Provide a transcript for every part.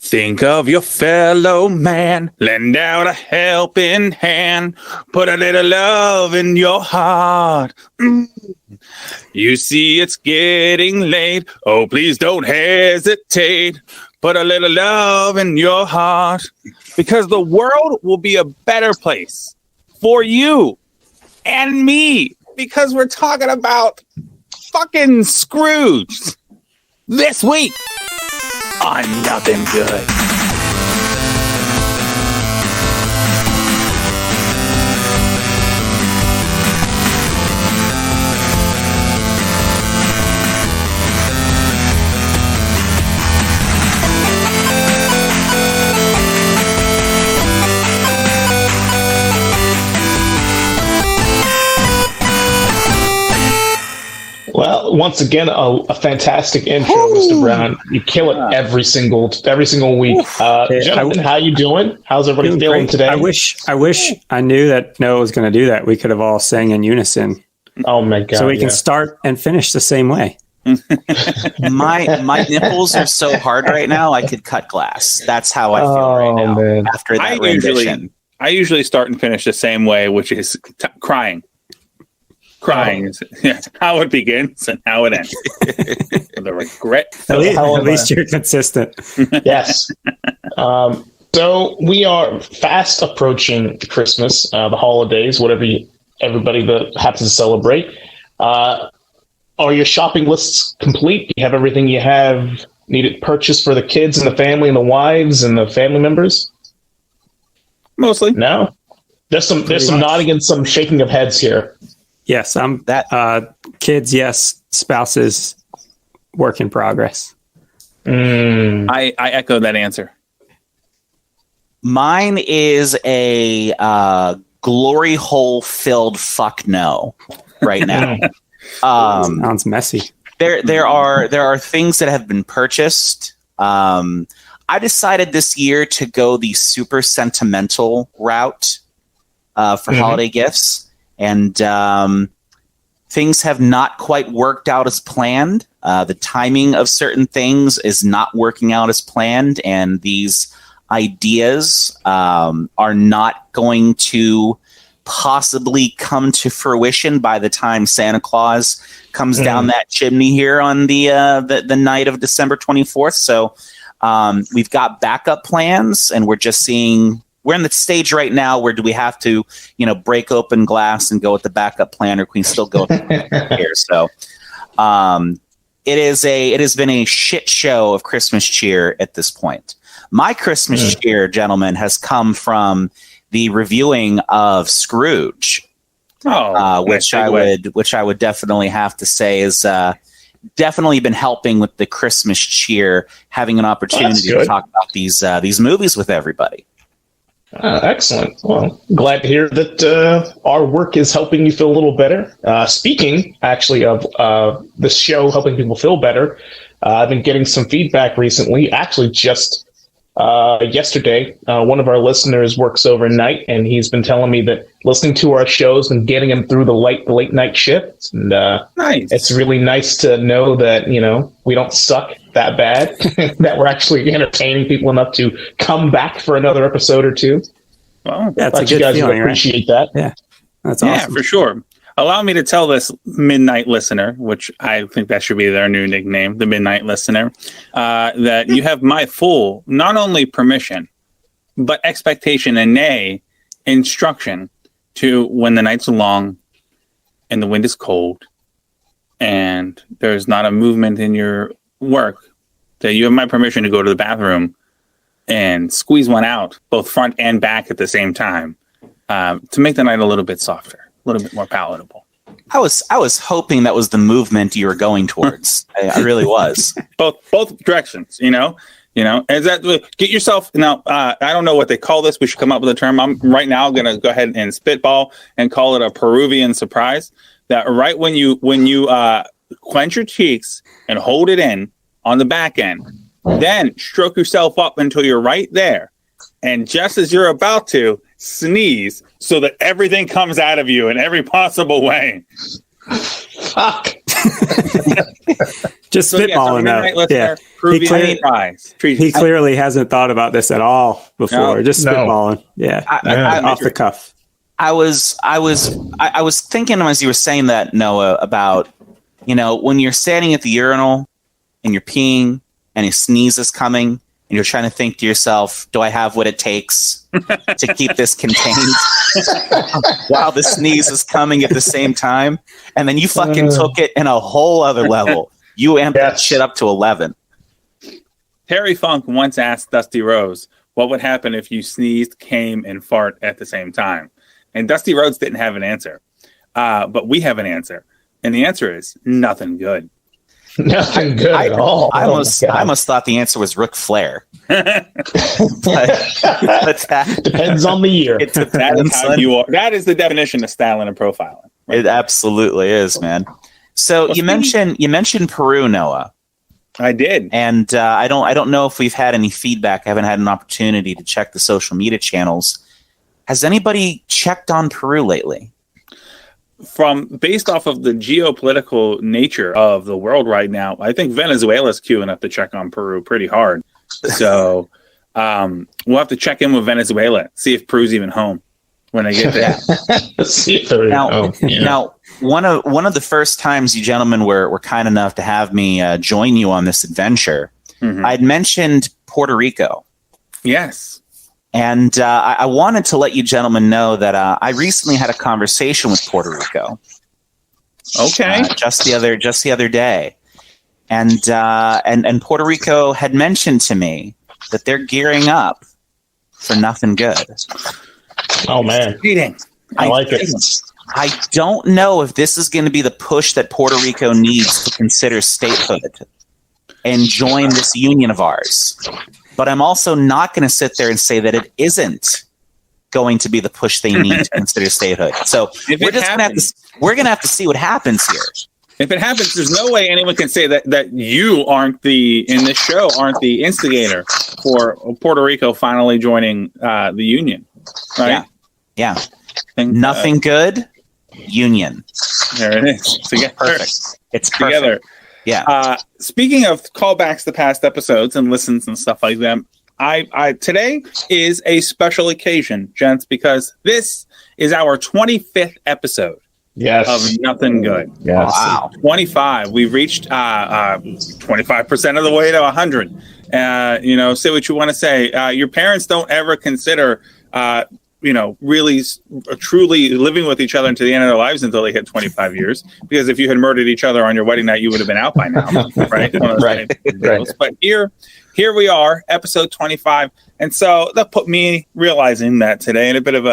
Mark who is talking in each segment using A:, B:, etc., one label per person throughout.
A: Think of your fellow man, lend out a helping hand, put a little love in your heart. You see it's getting late, oh please don't hesitate, put a little love in your heart, because the world will be a better place for you and me, because we're talking about fucking Scrooged this week on Nothing Good.
B: Well, once again, a fantastic intro, Mr. Brown. You kill it every single week. Gentlemen, how you doing? How's everybody feeling today?
C: I wish I knew that Noah was going to do that. We could have all sang in unison.
B: Oh my god!
C: So we can start and finish the same way.
D: My nipples are so hard right now. I could cut glass. That's how I feel right now.
B: Man.
D: After that rendition.
A: I usually start and finish the same way, which is crying. Crying is how it begins and how it ends. The regret.
C: At least you're consistent.
B: Yes. So we are fast approaching Christmas, the holidays, everybody that happens to celebrate. Are your shopping lists complete? Do you have everything you have needed purchased for the kids and the family and the wives and the family members?
A: Mostly.
B: No. There's some nodding and some shaking of heads here.
C: Yes, kids, yes. Spouses, work in progress.
A: I echo that answer.
D: Mine is a glory hole filled fuck no right now.
C: Sounds messy.
D: There are things that have been purchased. I decided this year to go the super sentimental route for holiday gifts. And things have not quite worked out as planned. The timing of certain things is not working out as planned. And these ideas are not going to possibly come to fruition by the time Santa Claus comes down that chimney here on the night of December 24th. So we've got backup plans, and we're just seeing... We're in the stage right now where do we have to, break open glass and go with the backup plan, or can we still go with the here? So it has been a shit show of Christmas cheer at this point. My Christmas cheer, gentlemen, has come from the reviewing of Scrooge, which I would definitely have to say is definitely been helping with the Christmas cheer, having an opportunity to talk about these movies with everybody.
B: Excellent. Well, glad to hear that our work is helping you feel a little better. Speaking, actually, of the show helping people feel better, I've been getting some feedback recently. Actually, just yesterday, one of our listeners works overnight, and he's been telling me that listening to our shows and getting him through the late night shift. And
A: nice.
B: It's really nice to know that we don't suck that bad, that we're actually entertaining people enough to come back for another episode or two.
A: Well,
C: that's a good
B: you guys
C: feeling,
B: appreciate that.
C: Yeah, that's awesome.
A: Yeah, for sure. Allow me to tell this midnight listener, which I think that should be their new nickname, the midnight listener, that you have my full, not only permission, but expectation and nay, instruction to, when the nights are long and the wind is cold and there's not a movement in your work, that you have my permission to go to the bathroom and squeeze one out, both front and back at the same time, to make the night a little bit softer, a little bit more palatable.
D: I was hoping that was the movement you were going towards. I really was.
A: Both directions, Is that get yourself now? I don't know what they call this. We should come up with a term. I'm right now going to go ahead and spitball and call it a Peruvian surprise. That right when you clench your cheeks and hold it in on the back end, then stroke yourself up until you're right there, and just as you're about to sneeze, so that everything comes out of you in every possible way.
B: Fuck.
C: Just
A: So,
C: spitballing
A: midnight
C: though. Yeah. He clearly hasn't thought about this at all before.
A: No.
C: Just spitballing. Yeah. Off the cuff.
D: I was thinking as you were saying that, Noah, about, when you're standing at the urinal and you're peeing and a sneeze is coming and you're trying to think to yourself, do I have what it takes to keep this contained while the sneeze is coming at the same time? And then you fucking took it in a whole other level. You amped that shit up to 11.
A: Terry Funk once asked Dusty Rhodes, what would happen if you sneezed, came, and fart at the same time? And Dusty Rhodes didn't have an answer. But we have an answer. And the answer is nothing good.
B: Nothing good at all.
D: I almost thought the answer was Ric Flair. but that
B: depends on the year.
A: That is the definition of styling and profiling.
D: It absolutely is, man. So you mentioned Peru, Noah.
A: I did,
D: and I don't know if we've had any feedback. I haven't had an opportunity to check the social media channels. Has anybody checked on Peru lately?
A: Based off of the geopolitical nature of the world right now, I think Venezuela's queuing up to check on Peru pretty hard. So we'll have to check in with Venezuela, see if Peru's even home when I get there.
B: See if they're home. Yeah.
D: Now, one of the first times you gentlemen were kind enough to have me join you on this adventure, I'd mentioned Puerto Rico.
A: Yes.
D: And I wanted to let you gentlemen know that I recently had a conversation with Puerto Rico.
A: Okay.
D: Just the other day, and Puerto Rico had mentioned to me that they're gearing up for nothing good.
B: Oh man, I like it.
D: I don't know if this is going to be the push that Puerto Rico needs to consider statehood and join this union of ours. But I'm also not going to sit there and say that it isn't going to be the push they need to consider statehood. So we're going to have to see what happens here.
A: If it happens, there's no way anyone can say that you aren't the instigator for Puerto Rico finally joining the union. Right?
D: Yeah. Nothing good. Union.
A: There it is. Together.
D: Perfect. It's perfect.
A: Together.
D: Yeah.
A: Speaking of callbacks to past episodes and listens and stuff like that, I today is a special occasion, gents, because this is our 25th episode.
B: Yes.
A: Of Nothing Good.
B: Yes.
D: Wow.
A: 25. We've reached 25% of the way to 100. Say what you want to say. Your parents don't ever consider really truly living with each other until the end of their lives until they hit 25 years. Because if you had murdered each other on your wedding night, you would have been out by now, right?
B: Right.
A: But here we are, episode 25, and so that put me realizing that today in a bit of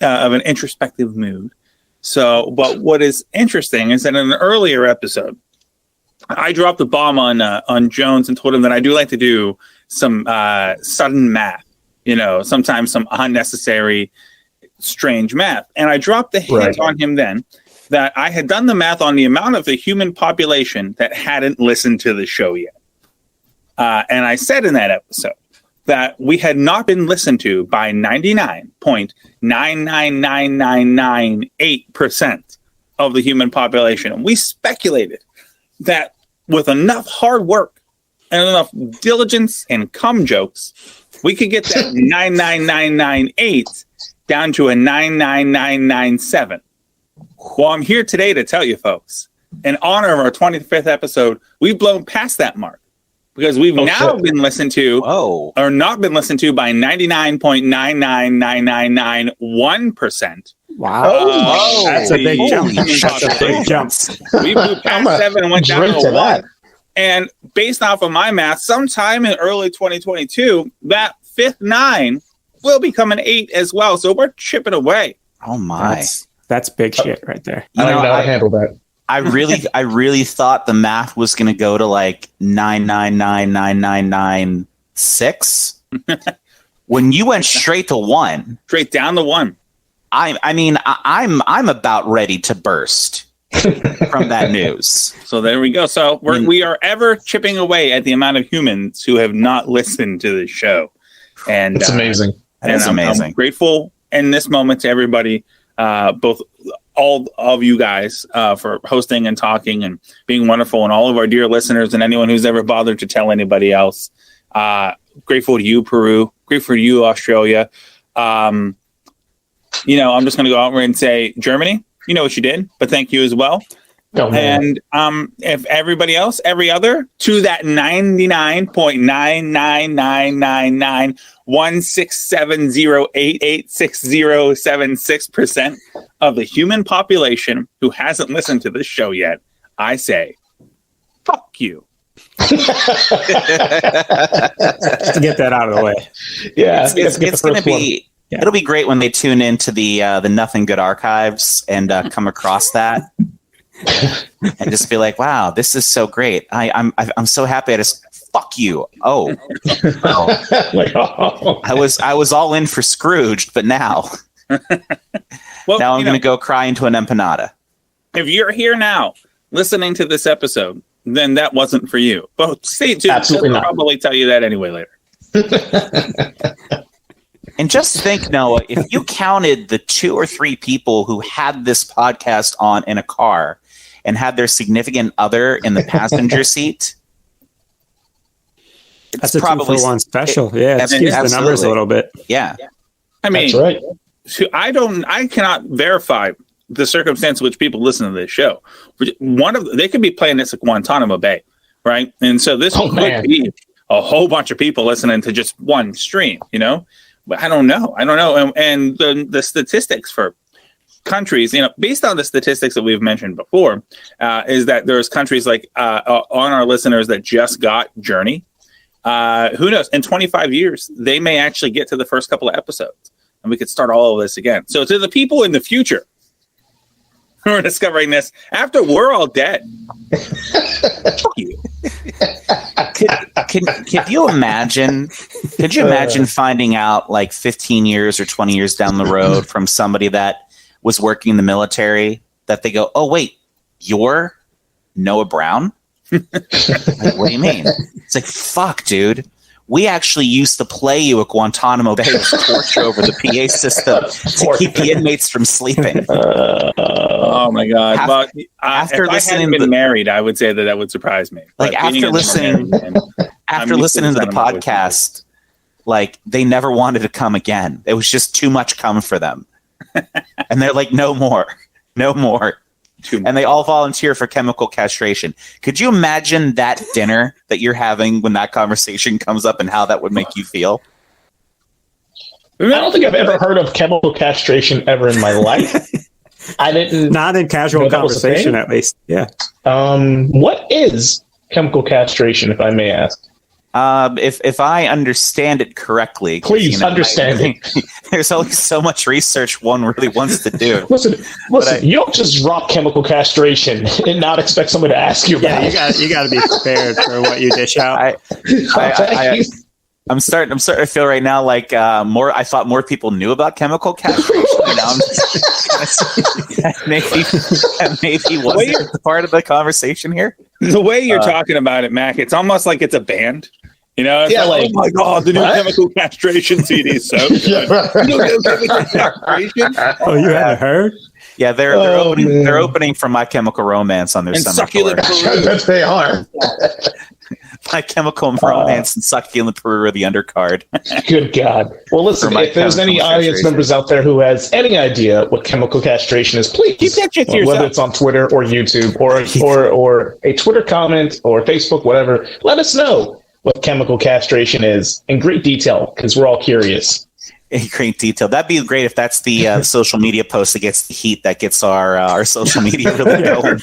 A: an introspective mood. So, but what is interesting is that in an earlier episode, I dropped the bomb on Jones and told him that I do like to do some sudden math. Sometimes some unnecessary, strange math. And I dropped the hint on him then that I had done the math on the amount of the human population that hadn't listened to the show yet. And I said in that episode that we had not been listened to by 99.999998% of the human population. And we speculated that with enough hard work and enough diligence and cum jokes, we could get that 99998 down to a 99997. Well, I'm here today to tell you folks, in honor of our 25th episode, we've blown past that mark because we've now been listened to or not been listened to by 99.9999991%.
C: Wow. That's a big jump. That's a big jump.
A: We moved past 7 and went down to 1. And based off of my math, sometime in early 2022, that fifth 9 will become an 8 as well. So we're chipping away.
D: Oh my.
C: That's big shit right there.
B: I don't know how to handle that.
D: I really thought the math was going to go to like 9999996. When you went straight to 1,
A: straight down to 1.
D: I'm about ready to burst from that news.
A: So there we go. So we are ever chipping away at the amount of humans who have not listened to the show. And
B: it's amazing.
A: It's amazing. I'm grateful in this moment to everybody, both all of you guys for hosting and talking and being wonderful, and all of our dear listeners and anyone who's ever bothered to tell anybody else. Grateful to you, Peru. Grateful to you, Australia. I'm just going to go out and say, Germany, you know what you did, but thank you as well. And if everybody else, every other, to that 99.999991670886076% of the human population who hasn't listened to this show yet, I say, fuck you.
C: Just to get that out of the way.
B: Yeah,
D: it's going to be. Yeah. It'll be great when they tune into the Nothing Good archives and come across that. And just be like, wow, this is so great. I'm so happy. I just fuck you. Oh. I was all in for Scrooged, but now now I'm going to go cry into an empanada. If
A: you're here now listening to this episode, then that wasn't for you. But stay tuned.
B: Absolutely not.
A: I'll probably tell you that anyway later.
D: And just think, Noah, if you counted the 2 or 3 people who had this podcast on in a car and had their significant other in the passenger seat,
C: that's a probably 2-for-1 special. It skews the numbers a little bit.
D: Yeah.
A: I mean,
B: that's right.
A: I cannot verify the circumstance in which people listen to this show. They could be playing this at Guantanamo Bay, right? And so this could be a whole bunch of people listening to just one stream, But I don't know. And the statistics for countries, based on the statistics that we've mentioned before, is that there's countries like on our listeners that just got Journey. Who knows? In 25 years, they may actually get to the first couple of episodes, and we could start all of this again. So to the people in the future who are discovering this after we're all dead, fuck you.
D: Could you imagine? Could you imagine finding out like 15 years or 20 years down the road from somebody that was working in the military that they go, "Oh wait, you're Noah Brown?" Like, what do you mean? It's like, fuck, dude. We actually used to play you at Guantanamo Bay with torch over the PA system to keep the inmates from sleeping.
A: Oh my God! After if I hadn't been married, I would say that would surprise me.
D: Like after listening to the podcast, like they never wanted to come again. It was just too much come for them, and they're like, no more. And they all volunteer for chemical castration. Could you imagine that dinner that you're having when that conversation comes up and how that would make you feel?
B: I don't think I've ever heard of chemical castration ever in my life. I didn't.
C: Not in casual conversation, at least. Yeah.
B: What is chemical castration, if I may ask?
D: If I understand it correctly,
B: please understand it.
D: There's only so much research one really wants to do.
B: Listen. You don't just drop chemical castration and not expect someone to ask you about it.
C: You got to be prepared for what you dish out.
D: I'm starting to feel right now like I thought more people knew about chemical castration. Now maybe wasn't part of the conversation here.
A: The way you're talking about it, Mac, it's almost like it's a band. It's
B: like,
A: oh my God, the new chemical castration CD is so good.
C: Oh, you haven't heard?
D: Yeah, they're opening for My Chemical Romance on their summer tour.
B: I bet they are.
D: My Chemical Romance and Succulent Peru are the undercard.
B: Good God. Well, listen, if there's any audience members out there who has any idea what chemical castration is, please,
A: keep that shit to yourself.
B: Whether it's on Twitter or YouTube or a Twitter comment or Facebook, whatever, let us know what chemical castration is in great detail, because we're all curious.
D: In great detail. That'd be great if that's the social media post that gets the heat that gets our social media really going.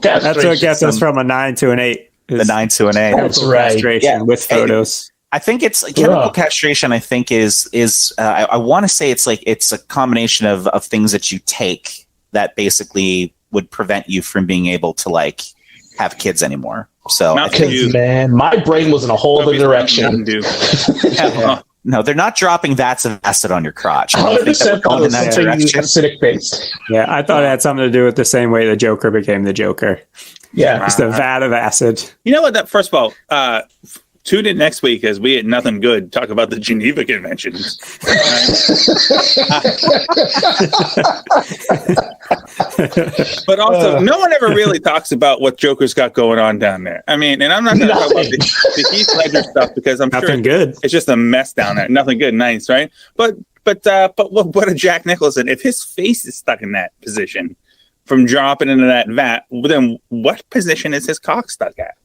C: That's what gets us from a 9 to an 8.
D: The 9 to an 8.
B: That's right.
C: Castration with photos.
D: I think it's chemical castration. I think is I want to say it's a combination of things that you take that basically would prevent you from being able to have kids anymore. So
B: man, my brain was in a whole other direction.
D: No, they're not dropping vats of acid on your crotch.
B: 100% acidic based.
C: Yeah, I thought it had something to do with the same way the Joker became the Joker.
B: Yeah,
C: it's the vat of acid.
A: You know what? That first of all, tune in next week as we at Nothing Good talk about the Geneva Conventions. But also, no one ever really talks about what Joker's got going on down there. I mean, and I'm not going to talk about the Heath Ledger stuff because I'm
C: Nothing
A: sure
C: good.
A: it's just a mess down there. Nothing good, nice, right? But what a Jack Nicholson, if his face is stuck in that position from dropping into that vat, then what position is his cock stuck at?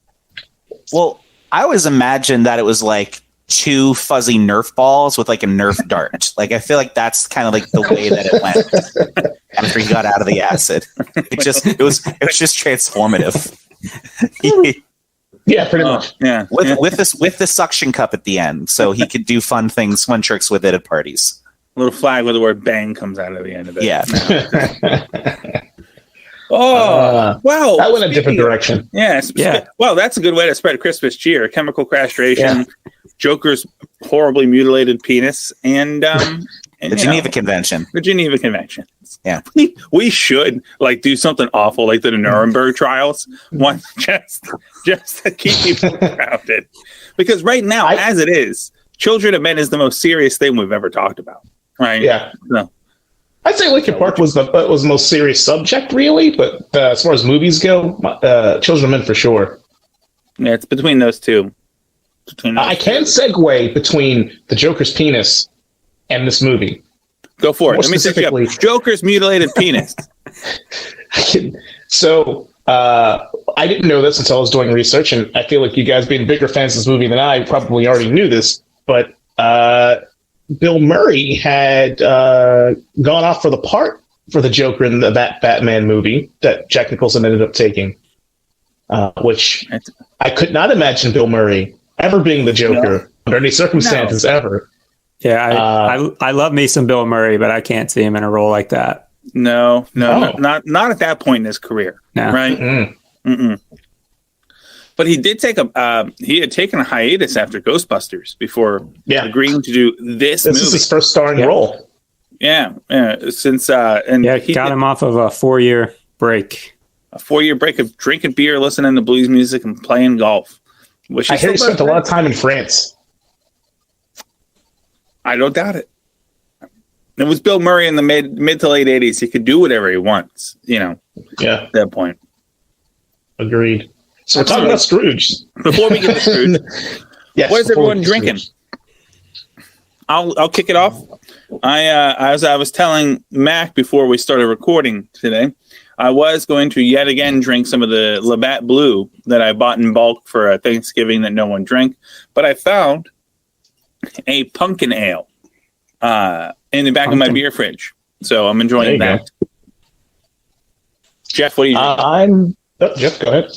A: Well,
D: I always imagined that it was like two fuzzy Nerf balls with like a Nerf dart. Like, I feel like that's kind of like the way that it went after he got out of the acid. It was just transformative.
B: Yeah, pretty much.
A: Yeah,
D: with the suction cup at the end, so he could do fun tricks with it at parties.
A: A little flag with the word "bang" comes out of the end of it.
D: Yeah.
A: Wow.
B: That went a different direction.
A: Yes.
C: Yeah.
A: Well, that's a good way to spread Christmas cheer. Chemical castration, Joker's horribly mutilated penis, and
D: the Geneva Convention.
A: The Geneva Convention.
D: Yeah.
A: We should do something awful like the Nuremberg trials, one just to keep people grounded. Because right now, as it is, Children of Men is the most serious thing we've ever talked about. Right?
B: Yeah.
A: No.
B: I'd say Linkin Park was the most serious subject, really. But as far as movies go, Children of Men for sure.
A: Yeah, it's between those two.
B: I can segue between the Joker's penis and this movie.
A: Go for it.
B: More
A: Let me set you up. Joker's mutilated penis.
B: So I didn't know this until I was doing research, and I feel like you guys being bigger fans of this movie than I probably already knew this, but Bill Murray had gone off for the part for the Joker in that Batman movie that Jack Nicholson ended up taking, which I could not imagine Bill Murray ever being the Joker under any circumstances ever.
C: Yeah, I love me some Bill Murray, but I can't see him in a role like that.
A: No, not at that point in his career. No. Right? Mm-mm. But he did he had taken a hiatus after Ghostbusters before agreeing to do this movie.
B: This is his first starring role.
A: Yeah. Since
C: he got him off of a 4-year break.
A: A 4-year break of drinking beer, listening to blues music, and playing golf.
B: I hear he spent a lot of time in France.
A: I don't doubt it. It was Bill Murray in the mid to late 80s. He could do whatever he wants, at that point.
B: Agreed. So we're talking about Scrooge.
A: Before we get to Scrooge, what is everyone drinking? I'll kick it off. As I was telling Mac before we started recording today, I was going to yet again drink some of the Labatt Blue that I bought in bulk for Thanksgiving that no one drank, but I found a pumpkin ale in the back of my beer fridge, so I'm enjoying that. Jeff, what are you drinking?
B: Jeff, go ahead.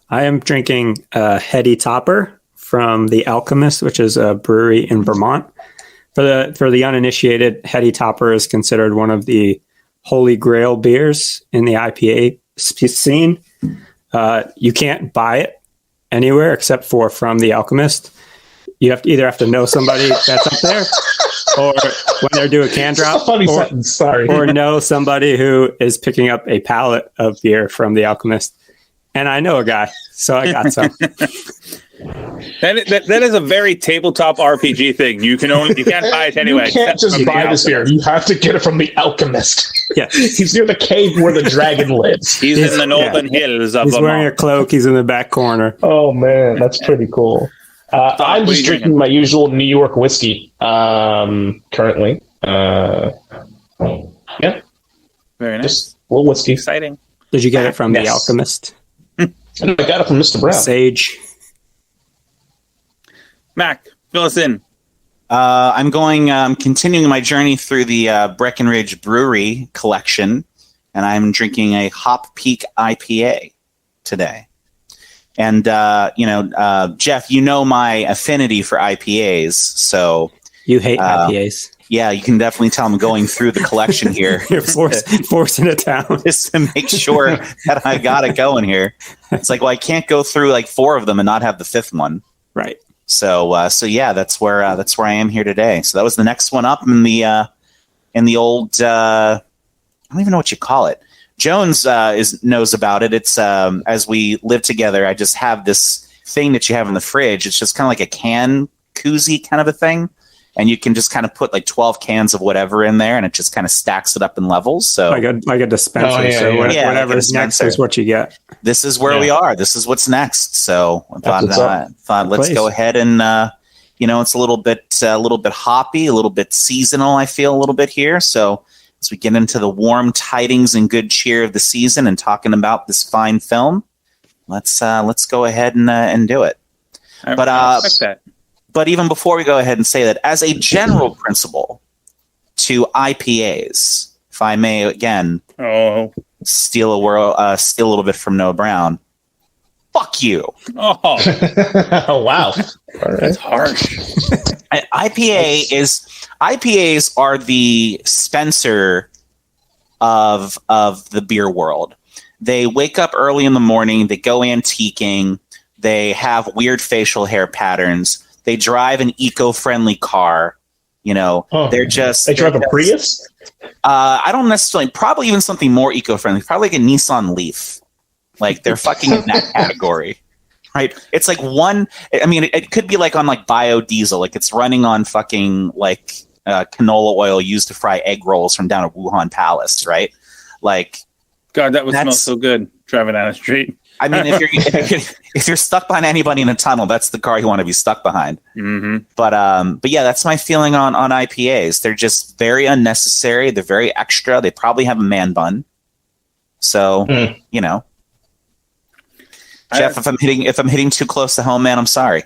C: I am drinking Heady Topper from The Alchemist, which is a brewery in Vermont. For the uninitiated, Heady Topper is considered one of the holy grail beers in the IPA scene. You can't buy it anywhere except for from The Alchemist. You have to know somebody that's up there, or when they're doing a can drop, or know somebody who is picking up a pallet of beer from The Alchemist. And I know a guy, so I got some.
A: That is a very tabletop RPG thing. You can't buy it anyway.
B: You can't just buy this beer. You have to get it from The Alchemist.
C: Yeah,
B: he's near the cave where the dragon lives.
A: He's in the northern hills of
C: He's
A: Vermont.
C: wearing a cloak. He's in the back corner.
B: Oh man, that's pretty cool. I'm just drinking my usual New York whiskey currently.
A: Very nice.
B: Just a little whiskey.
A: Exciting.
C: Did you get it from The Alchemist?
B: I got it from Mr. Brown.
C: Sage.
A: Mac, fill us in.
D: I'm continuing my journey through the Breckenridge Brewery collection, and I'm drinking a Hop Peak IPA today. And, Jeff, my affinity for IPAs, so...
C: You hate IPAs.
D: Yeah, you can definitely tell I'm going through the collection here.
C: You're forcing it down.
D: Just to make sure that I got it going here. It's like, well, I can't go through 4 of them and not have the 5th one.
C: Right.
D: So yeah, that's where I am here today. So that was the next one up in the old, I don't even know what you call it. Jones knows about it. It's as we live together, I just have this thing that you have in the fridge. It's just kind of like a can koozie kind of a thing. And you can just kind of put like 12 cans of whatever in there, and it just kind of stacks it up in levels. So
C: like a dispenser. Whatever's next is what you get.
D: This is where we are. This is what's next. So I thought let's go ahead and it's a little bit hoppy, a little bit seasonal. I feel a little bit here. So as we get into the warm tidings and good cheer of the season and talking about this fine film, let's go ahead and do it.
A: I respect that.
D: But even before we go ahead and say that, as a general principle to IPAs, if I may again steal a little bit from Noah Brown, fuck you.
B: Oh wow,
A: that's harsh.
D: IPAs are the Spencer of the beer world. They wake up early in the morning. They go antiquing. They have weird facial hair patterns. They drive an eco-friendly car. They drive
B: a Prius.
D: I don't necessarily. Probably even something more eco-friendly. Probably like a Nissan Leaf. Like they're fucking in that category, right? It's like one. I mean, it could be like on like biodiesel. Like it's running on fucking like canola oil used to fry egg rolls from down at Wuhan Palace, right? Like,
A: God, that would smell so good driving down the street.
D: I mean, if you're stuck behind anybody in a tunnel, that's the car you want to be stuck behind.
A: Mm-hmm.
D: But yeah, that's my feeling on IPAs. They're just very unnecessary. They're very extra. They probably have a man bun. So Jeff, if I'm hitting too close to home, man, I'm sorry.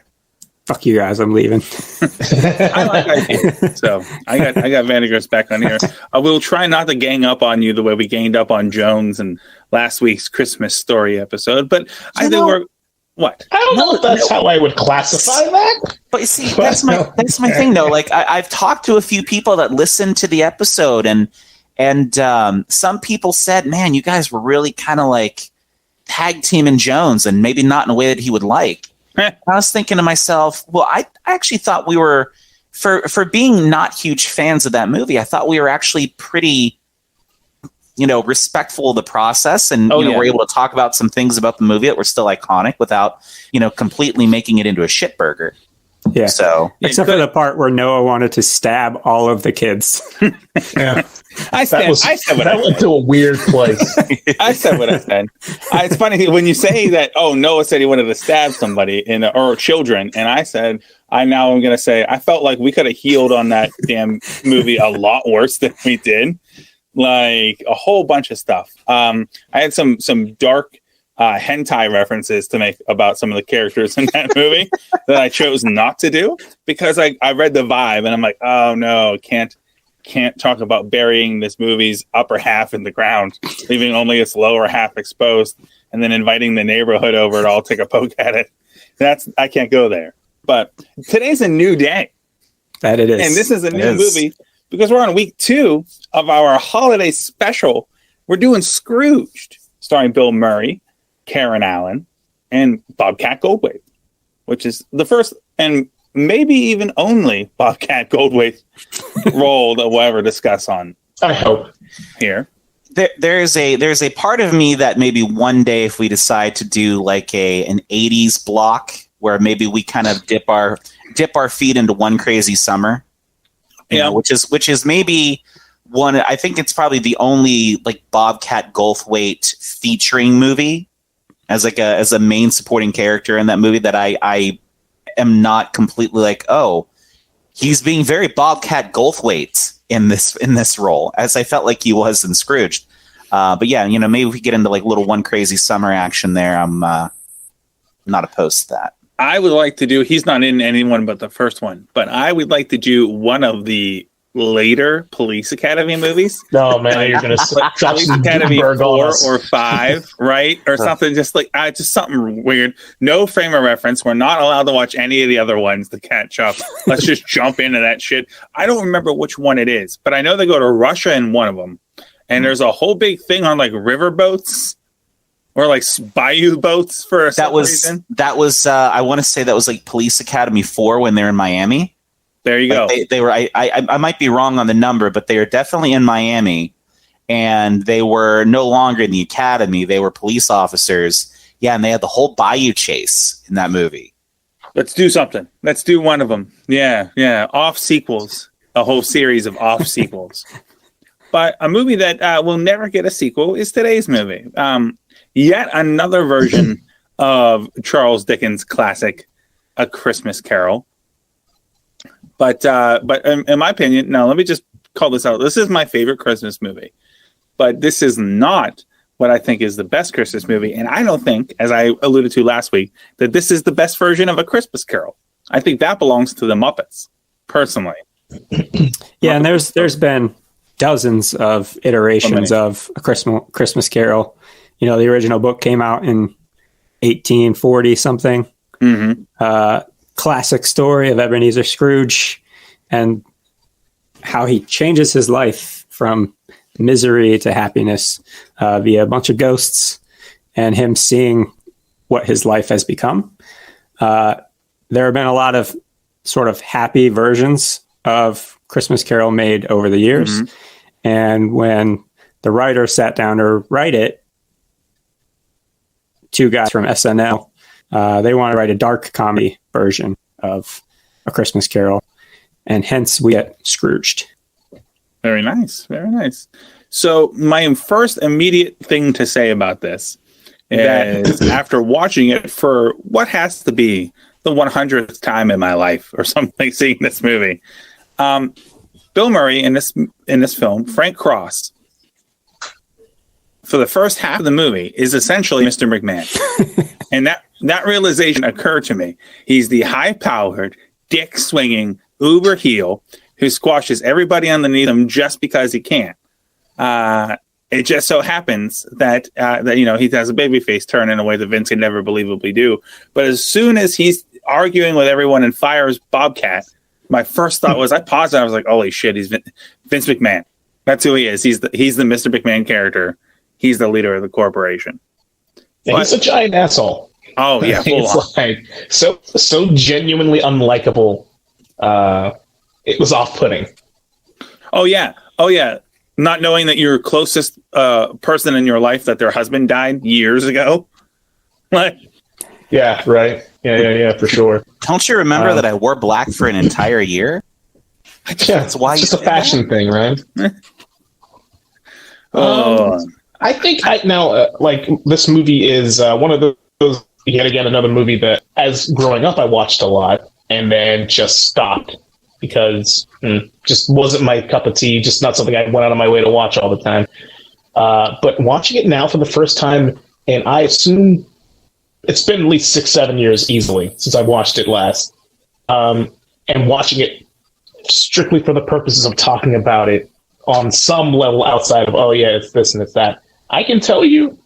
C: Fuck you guys, I'm leaving.
A: I like IPAs. So I got Vandergrift back on here. We'll try not to gang up on you the way we ganged up on Jones and last week's Christmas story episode, but I think we're what?
B: I don't know if that's how I would classify that.
D: But you see, that's my thing though. Like I've talked to a few people that listened to the episode, and some people said, "Man, you guys were really kind of like tag teaming Jones, and maybe not in a way that he would like." I was thinking to myself, well, I actually thought we were, for being not huge fans of that movie, I thought we were actually pretty, respectful of the process, and we're able to talk about some things about the movie that were still iconic without, completely making it into a shit burger.
C: Yeah.
D: So
C: except for the part where Noah wanted to stab all of the kids.
B: Yeah.
A: That
B: went to a weird place.
A: I said what I said. It's funny when you say that. Oh, Noah said he wanted to stab somebody or children, and I said I'm going to say I felt like we could have healed on that damn movie a lot worse than we did. Like a whole bunch of stuff. I had some dark hentai references to make about some of the characters in that movie that I chose not to do because I read the vibe and I'm like, oh no, can't talk about burying this movie's upper half in the ground, leaving only its lower half exposed, and then inviting the neighborhood over to all take a poke at it. I can't go there. But today's a new day.
C: That it is.
A: And this is a new movie because we're on week 2 of our holiday special. We're doing Scrooged, starring Bill Murray, Karen Allen, and Bobcat Goldthwait, which is the first and maybe even only Bobcat Goldthwait role that we'll ever discuss on.
B: I hope
A: here.
D: There's a part of me that maybe one day, if we decide to do like an 80s block where maybe we kind of dip our feet into One Crazy Summer, which is maybe one. I think it's probably the only like Bobcat Goldthwait featuring movie as a main supporting character in that movie that I am not completely like, oh, he's being very Bobcat Goldthwait in this role, as I felt like he was in Scrooged. But yeah, maybe if we get into like little One Crazy Summer action there, I'm not opposed to that.
A: I would like to do, he's not in anyone but the first one, but I would like to do one of the later Police Academy movies.
B: No, man, you're going to
A: Police Academy 4 or 5, right? Or something just like, just something weird. No frame of reference. We're not allowed to watch any of the other ones to catch up. Let's just jump into that shit. I don't remember which one it is, but I know they go to Russia in one of them. And there's a whole big thing on like river boats or like bayou boats for some reason.
D: That was I want to say that was like Police Academy 4 when they're in Miami.
A: There you go.
D: They were. I might be wrong on the number, but they are definitely in Miami, and they were no longer in the academy. They were police officers, Yeah, and they had the whole bayou chase in that movie.
A: Let's do something. Let's do one of them. Yeah. Off sequels. A whole series of off sequels. But a movie that will never get a sequel is today's movie. Yet another version of Charles Dickens' classic, A Christmas Carol. But in my opinion, now let me just call this out. This is my favorite Christmas movie. But this is not what I think is the best Christmas movie. And I don't think, as I alluded to last week, that this is the best version of A Christmas Carol. I think that belongs to the Muppets, personally.
C: Yeah, and there's been dozens of iterations of A Christmas Carol. You know, the original book came out in 1840 something. Classic story of Ebenezer Scrooge and how he changes his life from misery to happiness via a bunch of ghosts and him seeing what his life has become. There have been a lot of sort of happy versions of Christmas Carol made over the years. And when the writer sat down to write it, two guys from SNL, they want to write a dark comedy version of A Christmas Carol. And hence we get Scrooged.
A: Very nice. Very nice. So my first immediate thing to say about this is after watching it for what has to be the 100th time in my life or something, seeing this movie, Bill Murray in this film, Frank Cross, for the first half of the movie is essentially Mr. McMahon. And that realization occurred to me. He's the high-powered, dick-swinging uber heel who squashes everybody underneath him just because he can. It just so happens that you know, he has a babyface turn in a way that Vince could never believably do. But as soon as he's arguing with everyone and fires Bobcat, my first thought was, I paused and I was like, holy shit, he's Vince McMahon. That's who he is. He's the Mr. McMahon character. He's the leader of the corporation.
B: Yeah, he's a giant asshole.
A: Oh yeah,
B: it's like so genuinely unlikable. It was off-putting.
A: Oh yeah. Not knowing that your closest person in your life, that their husband died years ago. Like,
B: yeah, right. Yeah, for sure.
D: Don't you remember that I wore black for an entire year?
B: Yeah, it's just a fashion thing, right? I think like this movie is one of those, yet again, another movie that as growing up I watched a lot and then just stopped because just wasn't my cup of tea, just not something I went out of my way to watch all the time. But watching it now for the first time, and I assume it's been at least 6-7 years easily since I watched it last, and watching it strictly for the purposes of talking about it on some level outside of, oh yeah, it's this and it's that. I can tell you,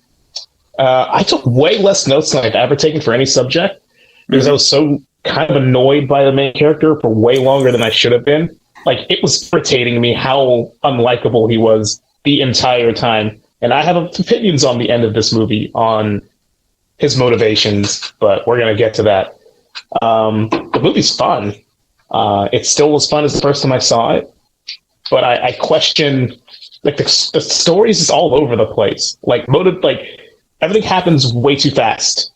B: I took way less notes than I've ever taken for any subject because I was so kind of annoyed by the main character for way longer than I should have been. Like, it was irritating me how unlikable he was the entire time. And I have opinions on the end of this movie on his motivations, but we're going to get to that. The movie's fun. It still was fun as the first time I saw it, but I question, like, the stories is all over the place. Like, everything happens way too fast.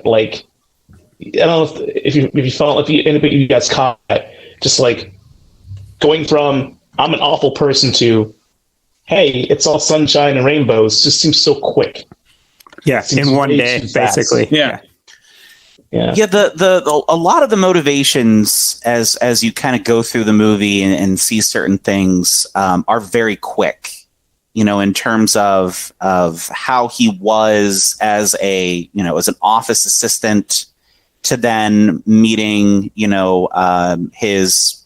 B: Like, I don't know if anybody of you guys caught that, just like going from I'm an awful person to, hey, it's all sunshine and rainbows, just seems so quick.
C: Yeah, in one day, basically.
A: Yeah.
D: The a lot of the motivations as you kind of go through the movie and see certain things are very quick. You know, in terms of how he was as an office assistant to then meeting, his,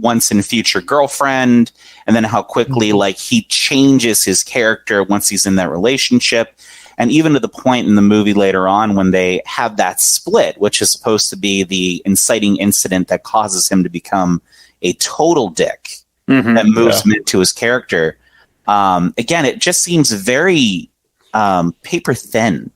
D: once and future girlfriend, and then how quickly like he changes his character once he's in that relationship. And even to the point in the movie later on when they have that split, which is supposed to be the inciting incident that causes him to become a total dick that moves him into his character. Again, it just seems very paper thin,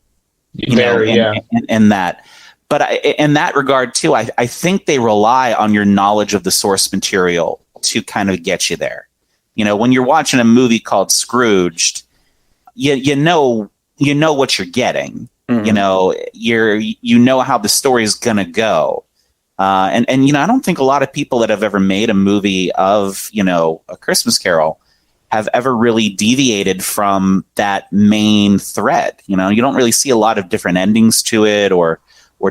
D: in that. But in that regard, too, I think they rely on your knowledge of the source material to kind of get you there. You know, when you're watching a movie called Scrooged, you know what you're getting. You know, you know how the story is gonna go. And you know, I don't think a lot of people that have ever made a movie of, you know, A Christmas Carol have ever really deviated from that main thread. You know, you don't really see a lot of different endings to it or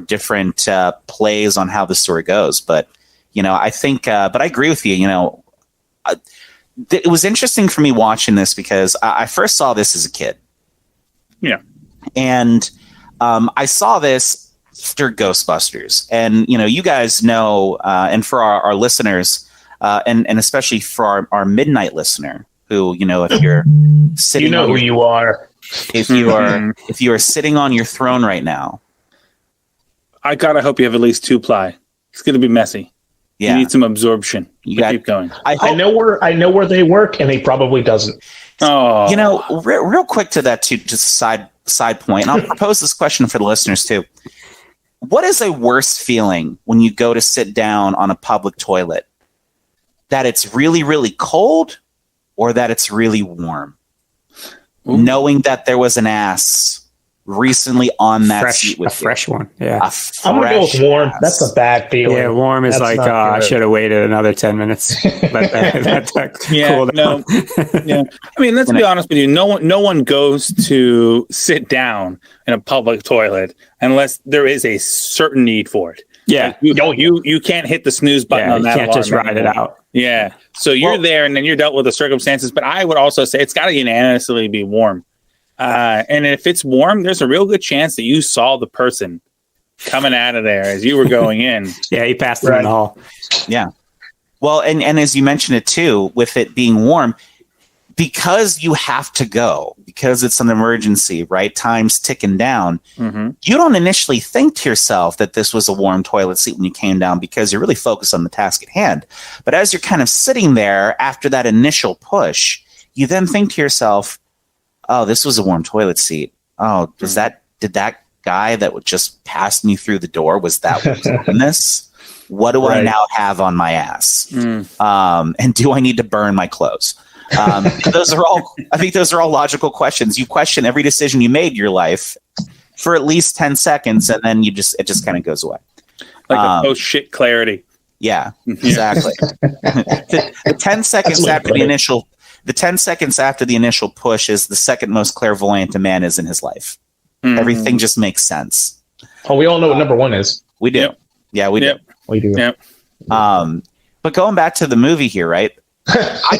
D: different plays on how the story goes. But, you know, I think, but I agree with you, you know, it was interesting for me watching this because I first saw this as a kid.
A: Yeah.
D: And I saw this after Ghostbusters. And, you know, you guys know, and for our listeners, and especially for our midnight listener, who, you know, if you're sitting,
B: you know who you are.
D: If you are sitting on your throne right now,
A: I gotta hope you have at least 2-ply. It's gonna be messy.
D: yeah,
A: You need some absorption. Keep going.
B: I know where they work, and he probably doesn't.
A: Oh,
D: you know, real quick to that too, just a side point. And I'll propose this question for the listeners too. What is a worse feeling when you go to sit down on a public toilet? That it's really, really cold, or that it's really warm?
A: Ooh.
D: Knowing that there was an ass recently on that seat with
C: a fresh one. Yeah.
B: I'm gonna go with warm.
D: Ass.
B: That's a bad feeling.
C: Yeah, warm is
B: That's
C: like,
B: not
C: I
B: good.
C: should have waited another 10 minutes. Let that
A: Yeah,
C: cool down.
A: yeah. I mean, let's be honest with you. No one goes to sit down in a public toilet unless there is a certain need for it.
C: Yeah.
A: You can't hit the snooze button
C: Yeah,
A: on
C: you
A: that.
C: can't just
A: alarm
C: ride it
A: anymore.
C: out.
A: Yeah. So you're there, and then you're dealt with the circumstances. But I would also say it's got to unanimously be warm. And if it's warm, there's a real good chance that you saw the person coming out of there as you were going in.
C: Yeah, he passed them in the hall.
D: Yeah. Well, and as you mentioned it too, with it being warm, because you have to go, because it's an emergency, right? Time's ticking down.
A: Mm-hmm.
D: You don't initially think to yourself that this was a warm toilet seat when you came down because you're really focused on the task at hand. But as you're kind of sitting there after that initial push, you then think to yourself, oh, this was a warm toilet seat. Oh, did that guy that would just pass me through the door, was that what was on this? What do I now have on my ass? And do I need to burn my clothes? I think those are all logical questions. You question every decision you made in your life for at least 10 seconds, and then it just kind of goes away.
A: Like a post-shit clarity.
D: Yeah, exactly. the 10 seconds after the initial... The 10 seconds after the initial push is the second most clairvoyant a man is in his life. Mm-hmm. Everything just makes sense.
B: Oh, we all know what number one is.
D: We do.
A: Yep.
D: Yeah, we do.
B: We do.
A: Yep.
D: But going back to the movie here, right? I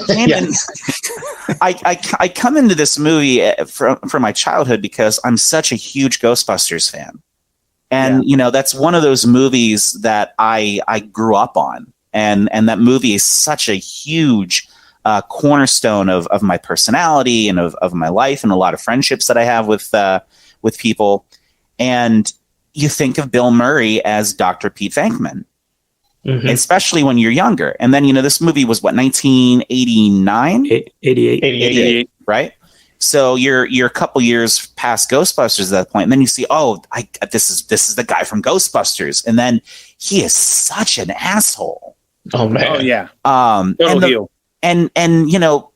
D: come into this movie from my childhood because I'm such a huge Ghostbusters fan. And, you know, that's one of those movies that I grew up on. And that movie is such a huge cornerstone of my personality and of my life and a lot of friendships that I have with people. And you think of Bill Murray as Dr. Pete Venkman, especially when you're younger. And then, you know, this movie was what, 1989?
C: 88,
D: right? So you're a couple years past Ghostbusters at that point, and then you see, this is the guy from Ghostbusters, and then he is such an asshole.
B: Oh man.
A: Oh yeah.
D: And you know,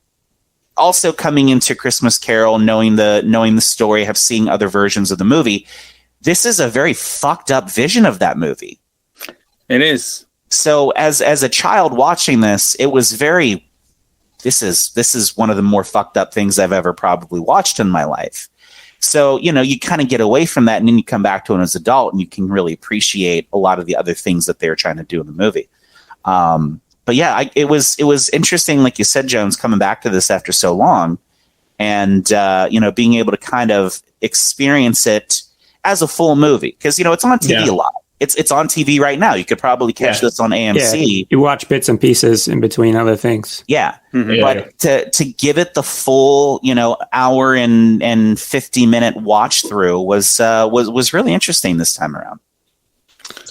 D: also coming into Christmas Carol, knowing the story, have seen other versions of the movie, this is a very fucked up vision of that movie.
A: It is.
D: So as a child watching this, it was very, this is one of the more fucked up things I've ever probably watched in my life. So, you know, you kind of get away from that, and then you come back to it as an adult, and you can really appreciate a lot of the other things that they were trying to do in the movie. But yeah, it was interesting, like you said, Jones, coming back to this after so long, and you know, being able to kind of experience it as a full movie, because, you know, it's on TV a lot. It's on TV right now. You could probably catch this on AMC.
C: Yeah, you watch bits and pieces in between other things.
D: Yeah,
B: Mm-hmm.
D: But to give it the full, you know, hour and 50-minute watch through was really interesting this time around.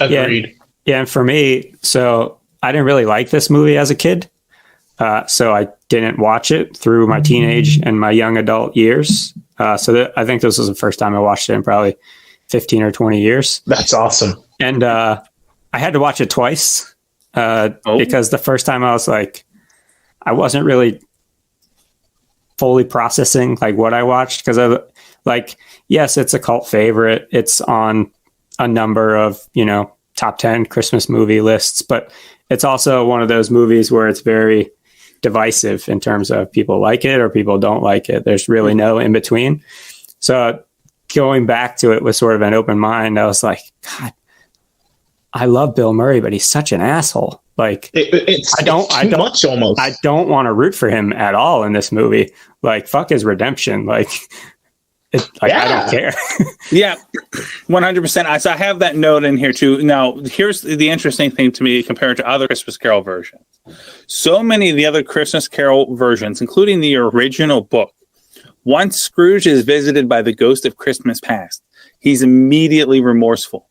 B: Agreed.
C: Yeah, and for me, so I didn't really like this movie as a kid, so I didn't watch it through my teenage and my young adult years. I think this was the first time I watched it in probably 15 or 20 years.
B: That's awesome.
C: And I had to watch it twice because the first time I was like, I wasn't really fully processing like what I watched, because Like, yes, it's a cult favorite. It's on a number of, top 10 Christmas movie lists, but it's also one of those movies where it's very divisive in terms of people like it or people don't like it. There's really no in between. So going back to it with sort of an open mind, I was like, God, I love Bill Murray, but he's such an asshole. Like,
B: it's too much almost.
C: I don't want to root for him at all in this movie. Like, fuck his redemption. Like, I don't care.
A: Yeah, 100%. So I have that note in here too. Now, here's the interesting thing to me compared to other Christmas Carol versions. So many of the other Christmas Carol versions, including the original book, once Scrooge is visited by the ghost of Christmas past, he's immediately remorseful.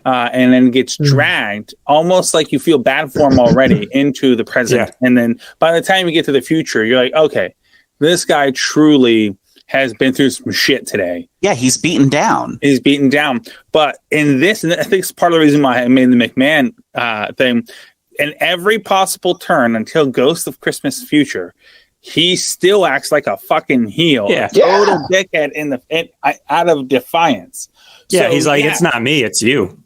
A: And then gets dragged, almost like you feel bad for him already, into the present. Yeah. And then by the time you get to the future, you're like, okay, this guy truly has been through some shit today.
D: Yeah, he's beaten down.
A: But in this, and I think it's part of the reason why I made the McMahon thing, in every possible turn until Ghost of Christmas Future, he still acts like a fucking heel.
C: Yeah.
A: Total dickhead out of defiance.
C: Yeah, so, he's like, it's not me, it's you.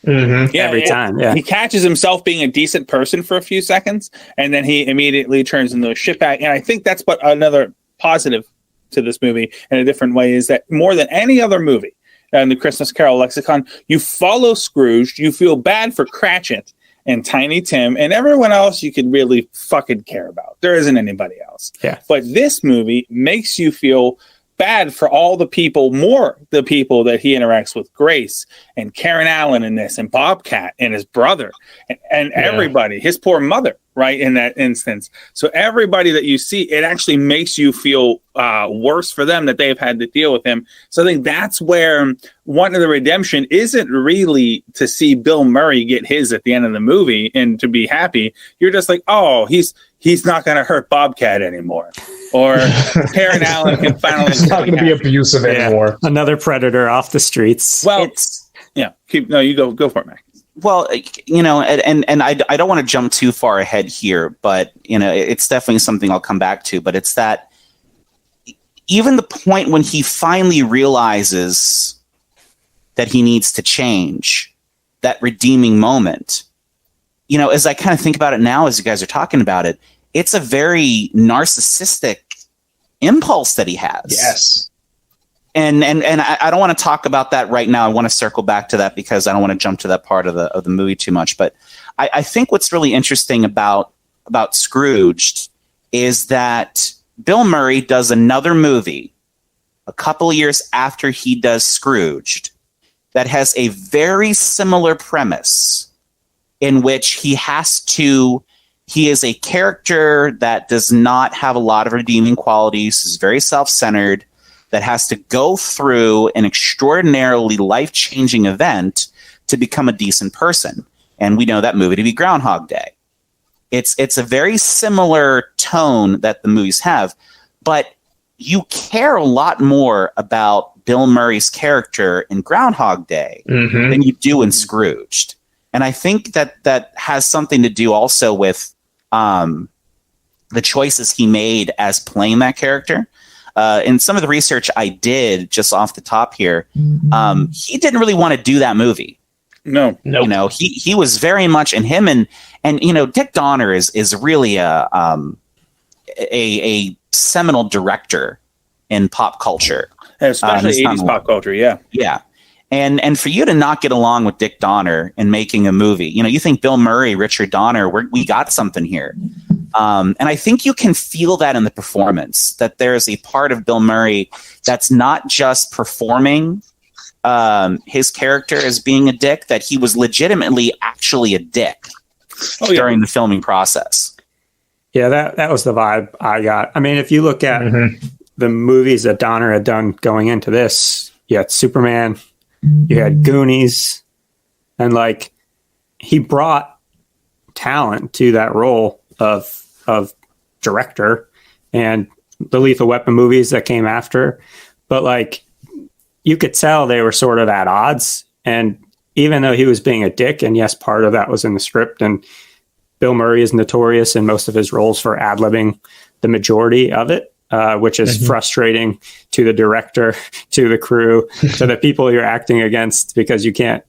B: Mm-hmm.
A: Yeah,
C: every time. Yeah,
A: he catches himself being a decent person for a few seconds, and then he immediately turns into a shitbag. And I think that's what another positive to this movie in a different way is that more than any other movie in the Christmas Carol lexicon, you follow Scrooge, you feel bad for Cratchit and Tiny Tim, and everyone else you could really fucking care about. There isn't anybody else.
C: Yeah,
A: but this movie makes you feel bad for all the people that he interacts with, Grace and Karen Allen in this, and Bobcat and his brother and everybody, his poor mother, right, in that instance. So everybody that you see, it actually makes you feel worse for them that they've had to deal with him. So I think that's where one of the redemption isn't really to see Bill Murray get his at the end of the movie and to be happy. You're just like, oh, he's not going to hurt Bobcat anymore. Or Karen Allen can finally...
B: He's not going to be abusive anymore.
C: Another predator off the streets.
A: Well, you go for it, Mac.
D: Well, and I don't want to jump too far ahead here, but, it's definitely something I'll come back to. But it's that even the point when he finally realizes that he needs to change, that redeeming moment, as I kind of think about it now, as you guys are talking about it, it's a very narcissistic impulse that he has.
B: Yes.
D: And I don't want to talk about that right now. I want to circle back to that because I don't want to jump to that part of the movie too much. But I think what's really interesting about Scrooged is that Bill Murray does another movie a couple of years after he does Scrooged that has a very similar premise in which he is a character that does not have a lot of redeeming qualities, is very self-centered, that has to go through an extraordinarily life-changing event to become a decent person. And we know that movie to be Groundhog Day. It's a very similar tone that the movies have, but you care a lot more about Bill Murray's character in Groundhog Day than you do in Scrooged. And I think that has something to do also with the choices he made as playing that character. In some of the research I did just off the top here, he didn't really want to do that movie.
A: No.
D: He was very much in him and Dick Donner is really a seminal director in pop culture,
A: especially 80s pop culture. Yeah.
D: Yeah. And for you to not get along with Dick Donner in making a movie, you think Bill Murray, Richard Donner, we got something here. And I think you can feel that in the performance, that there's a part of Bill Murray that's not just performing his character as being a dick, that he was legitimately actually a dick during the filming process.
C: Yeah, that was the vibe I got. I mean, if you look at the movies that Donner had done going into this, you had Superman, you had Goonies, and he brought talent to that role of director, and the Lethal Weapon movies that came after. But you could tell they were sort of at odds. And even though he was being a dick, and yes, part of that was in the script, and Bill Murray is notorious in most of his roles for ad-libbing the majority of it. which is frustrating to the director, to the crew, to the people you're acting against, because you can't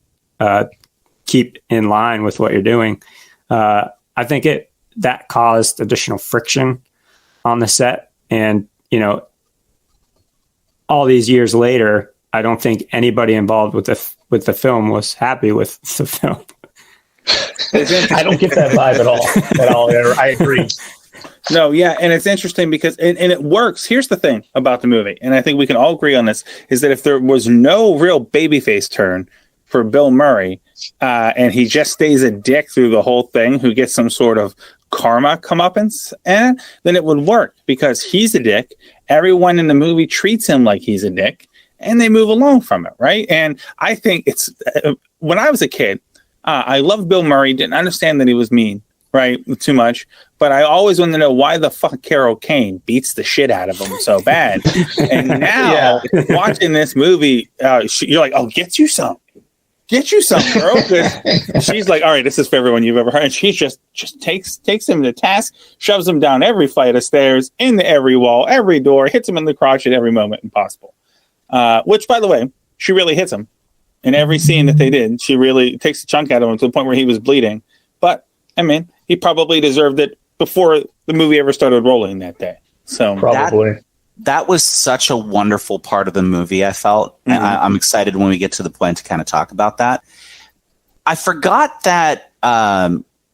C: keep in line with what you're doing. I think that caused additional friction on the set. And, all these years later, I don't think anybody involved with the film was happy with the film.
B: I don't get that vibe at all. I agree.
A: No, yeah, and it's interesting because and it works. Here's the thing about the movie, and I think we can all agree on this, is that if there was no real babyface turn for Bill Murray, and he just stays a dick through the whole thing, who gets some sort of karma comeuppance, then it would work because he's a dick. Everyone in the movie treats him like he's a dick, and they move along from it, right? And I think it's when I was a kid, I loved Bill Murray, didn't understand that he was mean, right, too much, but I always wanted to know why the fuck Carol Kane beats the shit out of him so bad. And now, watching this movie, you're like, oh, get you some, girl. Because she's like, all right, this is for everyone you've ever heard. And she just takes him to task, shoves him down every flight of stairs, into every wall, every door, hits him in the crotch at every moment possible. Which, by the way, she really hits him. In every scene that they did, she really takes a chunk out of him to the point where he was bleeding. But, I mean, he probably deserved it before the movie ever started rolling that day. So
B: probably.
D: That was such a wonderful part of the movie, I felt. Mm-hmm. I'm excited when we get to the point to kind of talk about that. I forgot that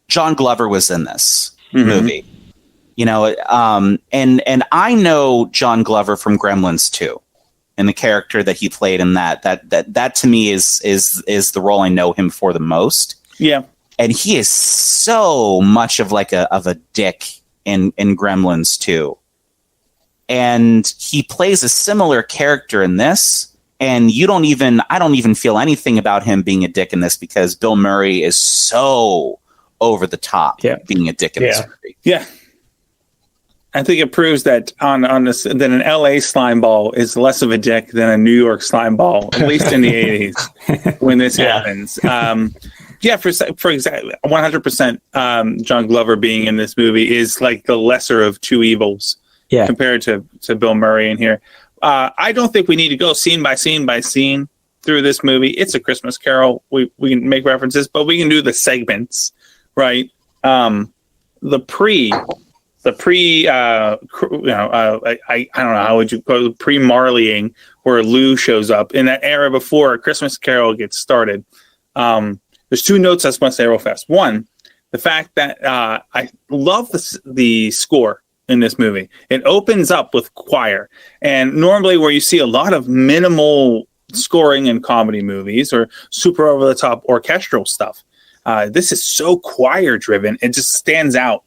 D: John Glover was in this movie. And I know John Glover from Gremlins 2. And the character that he played in that to me is the role I know him for the most. Yeah. And he is so much of a dick in Gremlins 2. And he plays a similar character in this. And I don't even feel anything about him being a dick in this because Bill Murray is so over the top being a dick in this movie. Yeah. I think it proves that that an LA slime ball is less of a dick than a New York slime ball, at least in the 80s when this happens. For exactly 100%, John Glover being in this movie is like the lesser of two evils compared to Bill Murray in here. I don't think we need to go scene by scene by scene through this movie. It's a Christmas Carol. We can make references, but we can do the segments, right? The pre, I don't know, how would you call it, pre-Marleying, where Lou shows up in that era before A Christmas Carol gets started. There's two notes I just want to say real fast. One, the fact that I love the score in this movie. It opens up with choir, and normally where you see a lot of minimal scoring in comedy movies or super over the top orchestral stuff, this is so choir driven. It just stands out.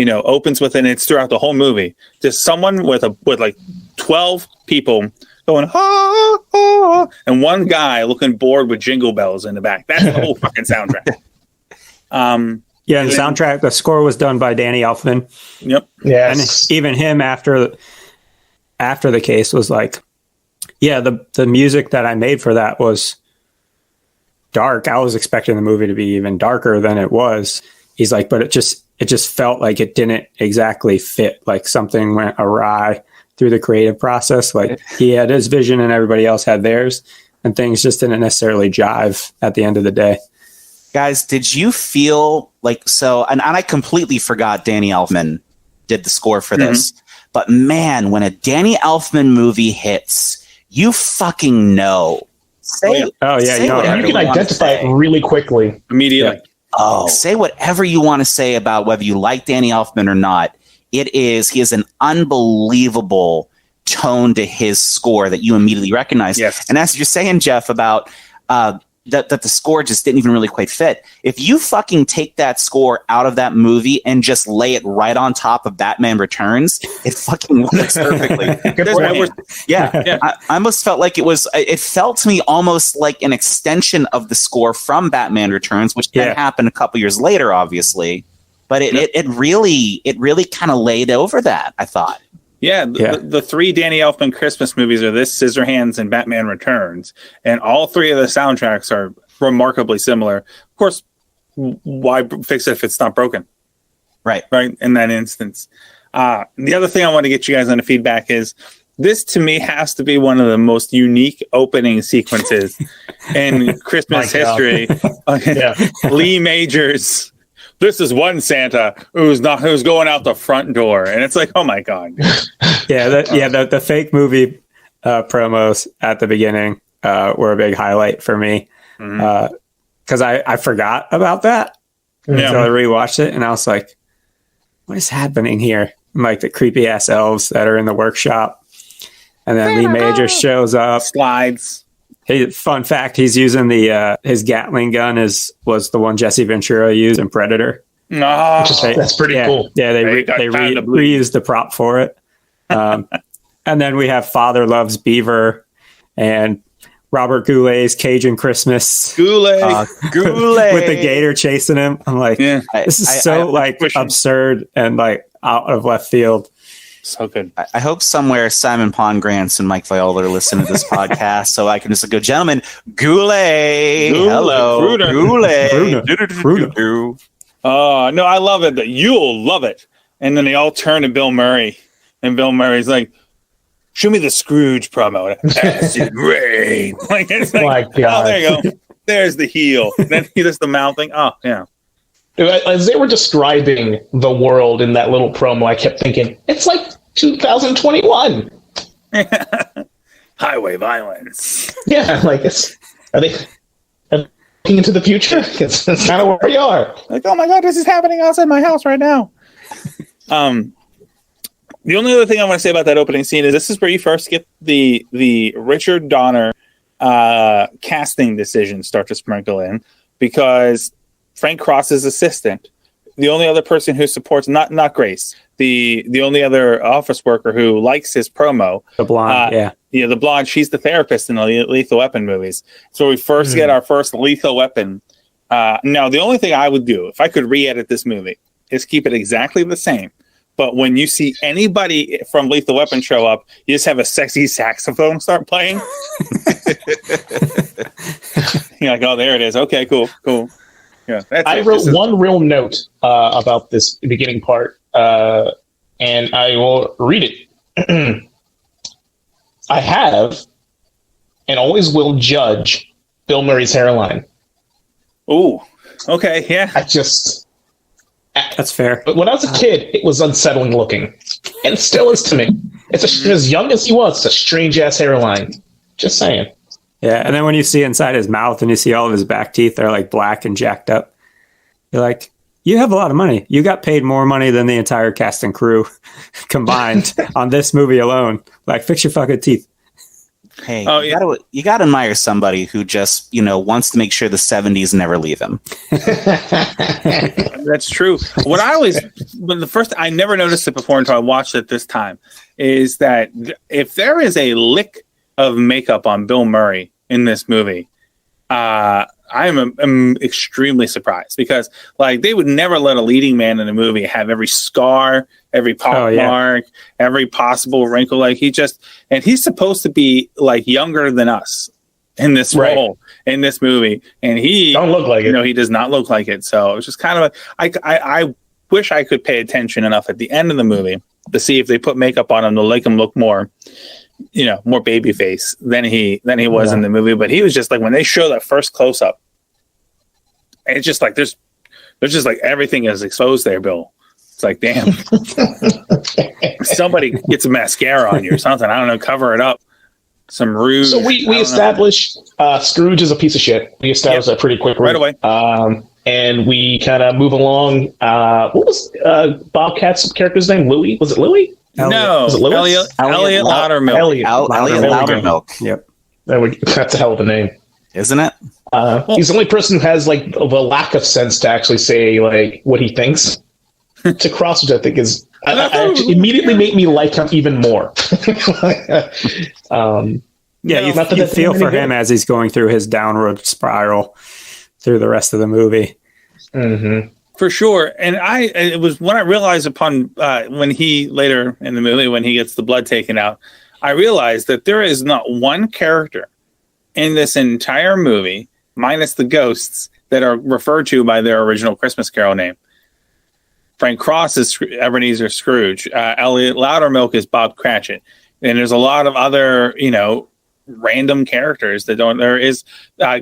D: Opens with, and it's throughout the whole movie. Just someone with like 12 people going, ah, ah, and one guy looking bored with jingle bells in the back. That's the whole fucking soundtrack. And the
C: soundtrack, the score was done by Danny Elfman.
A: Yep.
C: Yes. And even him after the case was like, the music that I made for that was dark. I was expecting the movie to be even darker than it was. He's like, but it just felt like it didn't exactly fit, like something went awry through the creative process. Like he had his vision and everybody else had theirs, and things just didn't necessarily jive at the end of the day.
D: Guys, did you feel like so? And I completely forgot Danny Elfman did the score for this. But man, when a Danny Elfman movie hits, you fucking know.
B: You can identify it really quickly.
A: Immediately.
D: Say whatever you want to say about whether you like Danny Elfman or not. He is an unbelievable tone to his score that you immediately recognize. Yes. And as you're saying, Jeff, about that the score just didn't even really quite fit. If you fucking take that score out of that movie and just lay it right on top of Batman Returns, it fucking works perfectly. I almost felt like it felt to me almost like an extension of the score from Batman Returns, which then happened a couple years later, obviously. But it really kind of laid over that, I thought.
A: The three Danny Elfman Christmas movies are this, Scissorhands, and Batman Returns. And all three of the soundtracks are remarkably similar. Of course, why fix it if it's not broken?
D: Right.
A: In that instance. The other thing I want to get you guys on the feedback is this to me has to be one of the most unique opening sequences in Christmas history. Lee Majors. This is one Santa who's going out the front door, and it's like, oh my god.
C: The fake movie promos at the beginning were a big highlight for me because I forgot about that until I rewatched it, and I was like, what is happening here? And, like the creepy ass elves that are in the workshop, and then Lee Majors shows up,
A: slides.
C: Hey, fun fact: he's using the his Gatling gun was the one Jesse Ventura used in Predator.
B: That's pretty cool.
C: Yeah, they reused the prop for it. And then we have Father Loves Beaver and Robert Goulet's Cajun Christmas.
A: Goulet
C: with the gator chasing him. I'm like, this is absurd and like out of left field.
A: So good.
D: I hope somewhere Simon Pond-Grants and Mike Viola are listening to this podcast, so I can just go, gentlemen, Goulet, hello, Goulet.
A: Oh, no, I love it. That you'll love it. And then they all turn to Bill Murray, and Bill Murray's like, show me the Scrooge promo. Acid rain. Like, it's like,
B: my God.
A: Oh, there you go. There's the heel. Then he does the mouthing. Oh, yeah.
B: As they were describing the world in that little promo, I kept thinking, it's like 2021.
A: Highway violence.
B: Yeah, like are they looking into the future? It's kind of where we are.
A: Like, oh my god, this is happening outside my house right now. The only other thing I want to say about that opening scene is this is where you first get the Richard Donner casting decisions start to sprinkle in, because Frank Cross's assistant, the only other person who supports, not Grace, the only other office worker who likes his promo.
C: The blonde,
A: the blonde, she's the therapist in the Lethal Weapon movies. So we first get our first Lethal Weapon. Now, the only thing I would do, if I could re-edit this movie, is keep it exactly the same. But when you see anybody from Lethal Weapon show up, you just have a sexy saxophone start playing. You're like, oh, there it is. Okay, cool. Yeah,
B: I wrote one real note about this beginning part, and I will read it. I have and always will judge Bill Murray's hairline.
A: Ooh, okay, yeah.
C: That's fair.
B: But when I was a kid, it was unsettling looking, and it still is to me. It's as young as he was, it's a strange ass hairline. Just saying.
C: Yeah, and then when you see inside his mouth and you see all of his back teeth, they're like black and jacked up. You're like, you have a lot of money. You got paid more money than the entire cast and crew combined on this movie alone. Like, fix your fucking teeth.
D: Hey, you gotta admire somebody who just, wants to make sure the 70s never leave him.
A: That's true. I never noticed it before until I watched it this time, is that if there is a lick of makeup on Bill Murray in this movie, I'm extremely surprised, because like they would never let a leading man in a movie have every scar, every mark, every possible wrinkle. Like he's supposed to be like younger than us in this role in this movie, and he
B: don't look like it.
A: He does not look like it. So it's just kind of I wish I could pay attention enough at the end of the movie to see if they put makeup on him to make him look more, more baby face than he was in the movie. But he was just like, when they show that first close up, it's just like there's just like everything is exposed there, Bill. It's like, damn, somebody get some mascara on you or something. I don't know, cover it up. Some rouge.
B: So we established Scrooge is a piece of shit. We established that pretty quickly
A: right away.
B: And we kind of move along. What was Bobcat's character's name? Louis? Was it Louis?
A: No,
B: was it Louis?
A: Elliot Loudermilk.
D: Elliot Loudermilk.
C: Yep.
B: That's a hell of a name,
D: isn't it?
B: He's the only person who has like the lack of sense to actually say like what he thinks to Cross, which I think is actually immediately made me like him even more.
C: You feel for him as he's going through his downward spiral through the rest of the movie.
B: Mm-hmm.
A: For sure. And it was when I realized upon when he later in the movie, when he gets the blood taken out, I realized that there is not one character in this entire movie, minus the ghosts, that are referred to by their original Christmas Carol name. Frank Cross is Ebenezer Scrooge. Elliot Loudermilk is Bob Cratchit. And there's a lot of other, random characters that don't. There is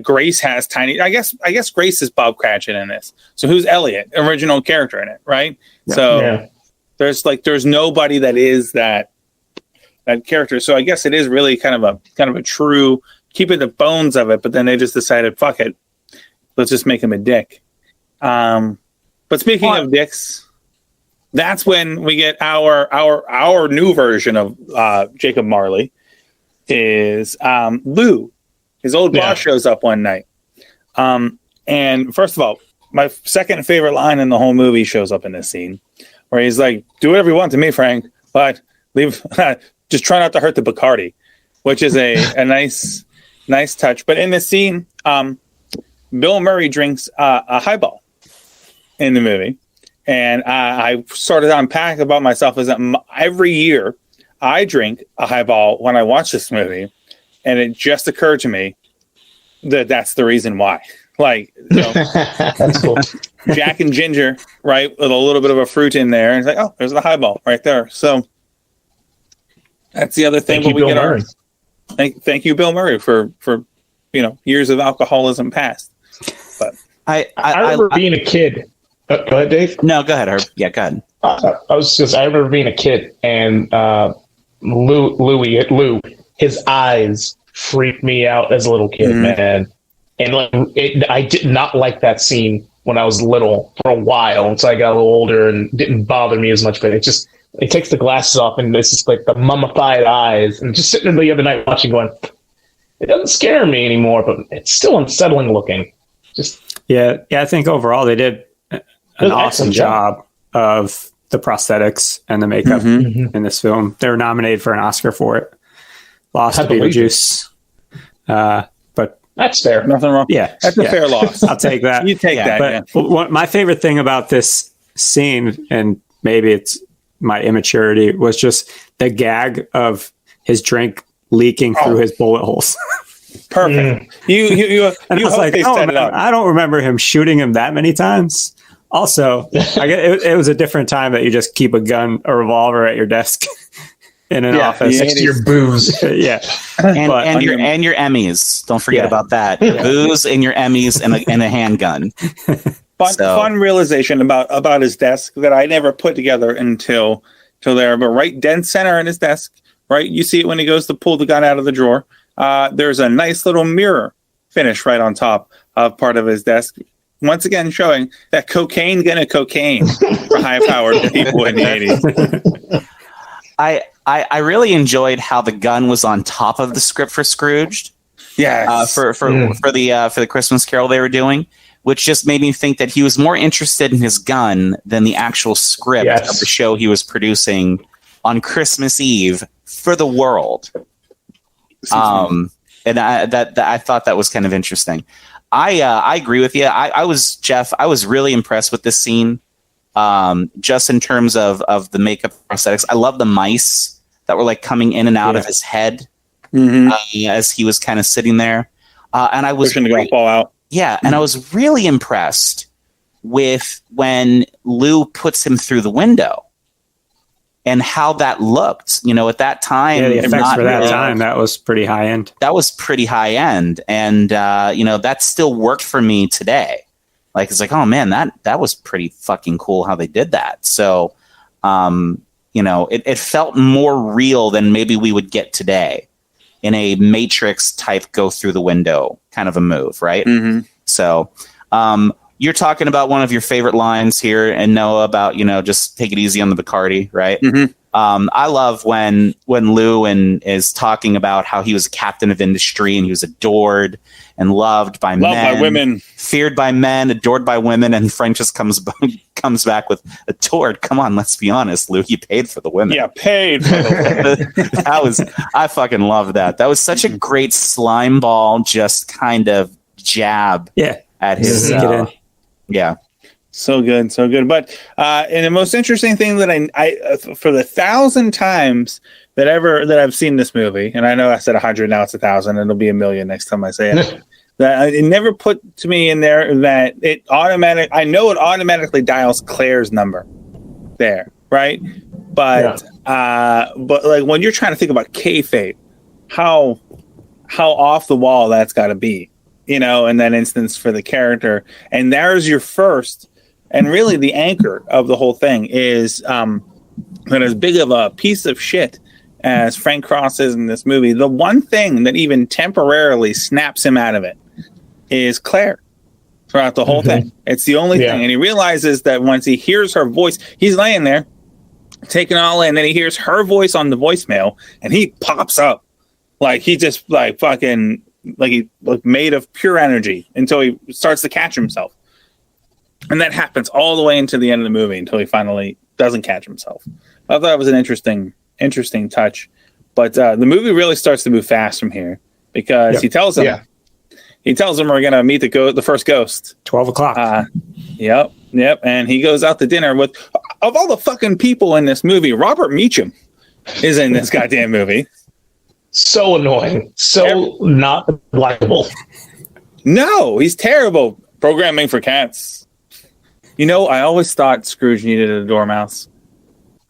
A: Grace has tiny. I guess Grace is Bob Cratchit in this. So who's Elliot? Original character in it, right? Yeah. So there's nobody that is that character. So I guess it is really kind of a true keeping the bones of it. But then they just decided, fuck it, let's just make him a dick. But speaking of dicks. That's when we get our new version of Jacob Marley is Lou. His old boss shows up one night. And first of all, my second favorite line in the whole movie shows up in this scene where he's like, do whatever you want to me, Frank, but just try not to hurt the Bacardi, which is a nice touch. But in this scene, Bill Murray drinks a highball in the movie. And I started to unpack about myself is that every year I drink a highball when I watch this movie. And it just occurred to me that that's the reason why. Like,
B: that's cool.
A: Jack and ginger, right? With a little bit of a fruit in there. And it's like, oh, there's the highball right there. So that's the other thing.
B: Thank you, Bill Murray.
A: Thank you, Bill Murray, for years of alcoholism past. But
B: I remember being a kid. Go ahead, Dave.
D: No, go ahead, Herb. Yeah, go ahead.
B: I remember being a kid, and Louis, his eyes freaked me out as a little kid, man. And I did not like that scene when I was little for a while until I got a little older and didn't bother me as much. But it takes the glasses off, and it's just like the mummified eyes. And just sitting there the other night watching, going, it doesn't scare me anymore, but it's still unsettling looking.
C: I think overall they did an awesome job of the prosthetics and the makeup in this film. They were nominated for an Oscar for it. Lost to Beetlejuice. But
B: that's fair.
A: Nothing wrong.
C: Yeah.
A: That's a fair loss.
C: I'll take that.
A: You take that.
C: But my favorite thing about this scene, and maybe it's my immaturity, was just the gag of his drink leaking through his bullet holes.
A: Perfect. You
C: and I was like, I don't remember him shooting him that many times. Also, it was a different time that you just keep a revolver at your desk in an office
B: next to your booze.
D: and your Emmys. Don't forget about that. Booze and your Emmys and a handgun.
A: Fun realization about his desk that I never put together until there. But right dead center in his desk, right, you see it when he goes to pull the gun out of the drawer. There's a nice little mirror finish right on top of part of his desk. Once again, showing that cocaine gonna cocaine for high-powered people in the 80s.
D: I really enjoyed how the gun was on top of the script for Scrooged.
A: Yeah,
D: for the Christmas Carol they were doing, which just made me think that he was more interested in his gun than the actual script of the show he was producing on Christmas Eve for the world. And I thought that was kind of interesting. I agree with you. I was really impressed with this scene. Just in terms of the makeup prosthetics. I love the mice that were like coming in and out of his head as he was kind of sitting there. And I was
A: pushing the golf ball out.
D: Yeah, and I was really impressed with when Lou puts him through the window and how that looked. At that time,
C: the effects for that time, that was pretty high end.
D: That was pretty high end, and that still worked for me today. Like, it's like, oh man, that was pretty fucking cool how they did that. So, it felt more real than maybe we would get today in a Matrix type go through the window kind of a move, right? Mm-hmm. So, you're talking about one of your favorite lines here, and Noah about just take it easy on the Bacardi, right? Mm-hmm. I love when Lou is talking about how he was a captain of industry and he was adored and loved by women, feared by men, adored by women, and Frank just comes back with adored. Come on, let's be honest, Lou, you paid for the women.
A: Yeah, paid for the women.
D: I fucking love that. That was such a great slime ball, just kind of jab at his. Yeah.
A: So good. But and the most interesting thing that I for the 1,000 times that I've seen this movie, and I know I said 100, now it's 1,000, and it'll be 1,000,000 next time I say it. That it never put to me in there that I know it automatically dials Claire's number there, right? But like when you're trying to think about kayfabe, how off the wall that's got to be, in that instance for the character. And there's your first, and really the anchor of the whole thing is that as big of a piece of shit as Frank Cross is in this movie, the one thing that even temporarily snaps him out of it is Claire throughout the whole thing. It's the only thing. And he realizes that once he hears her voice, he's laying there taking it all in, and then he hears her voice on the voicemail and he pops up like he just like fucking like he like made of pure energy until he starts to catch himself. And that happens all the way into the end of the movie until he finally doesn't catch himself. I thought that was an interesting touch. But the movie really starts to move fast from here because he tells him we're going to meet the first ghost.
C: 12 o'clock.
A: Yep. And he goes out to dinner with, of all the fucking people in this movie, Robert Meacham is in this goddamn movie.
B: So annoying. So not likable.
A: No, he's terrible. Programming for cats. I always thought Scrooge needed a dormouse.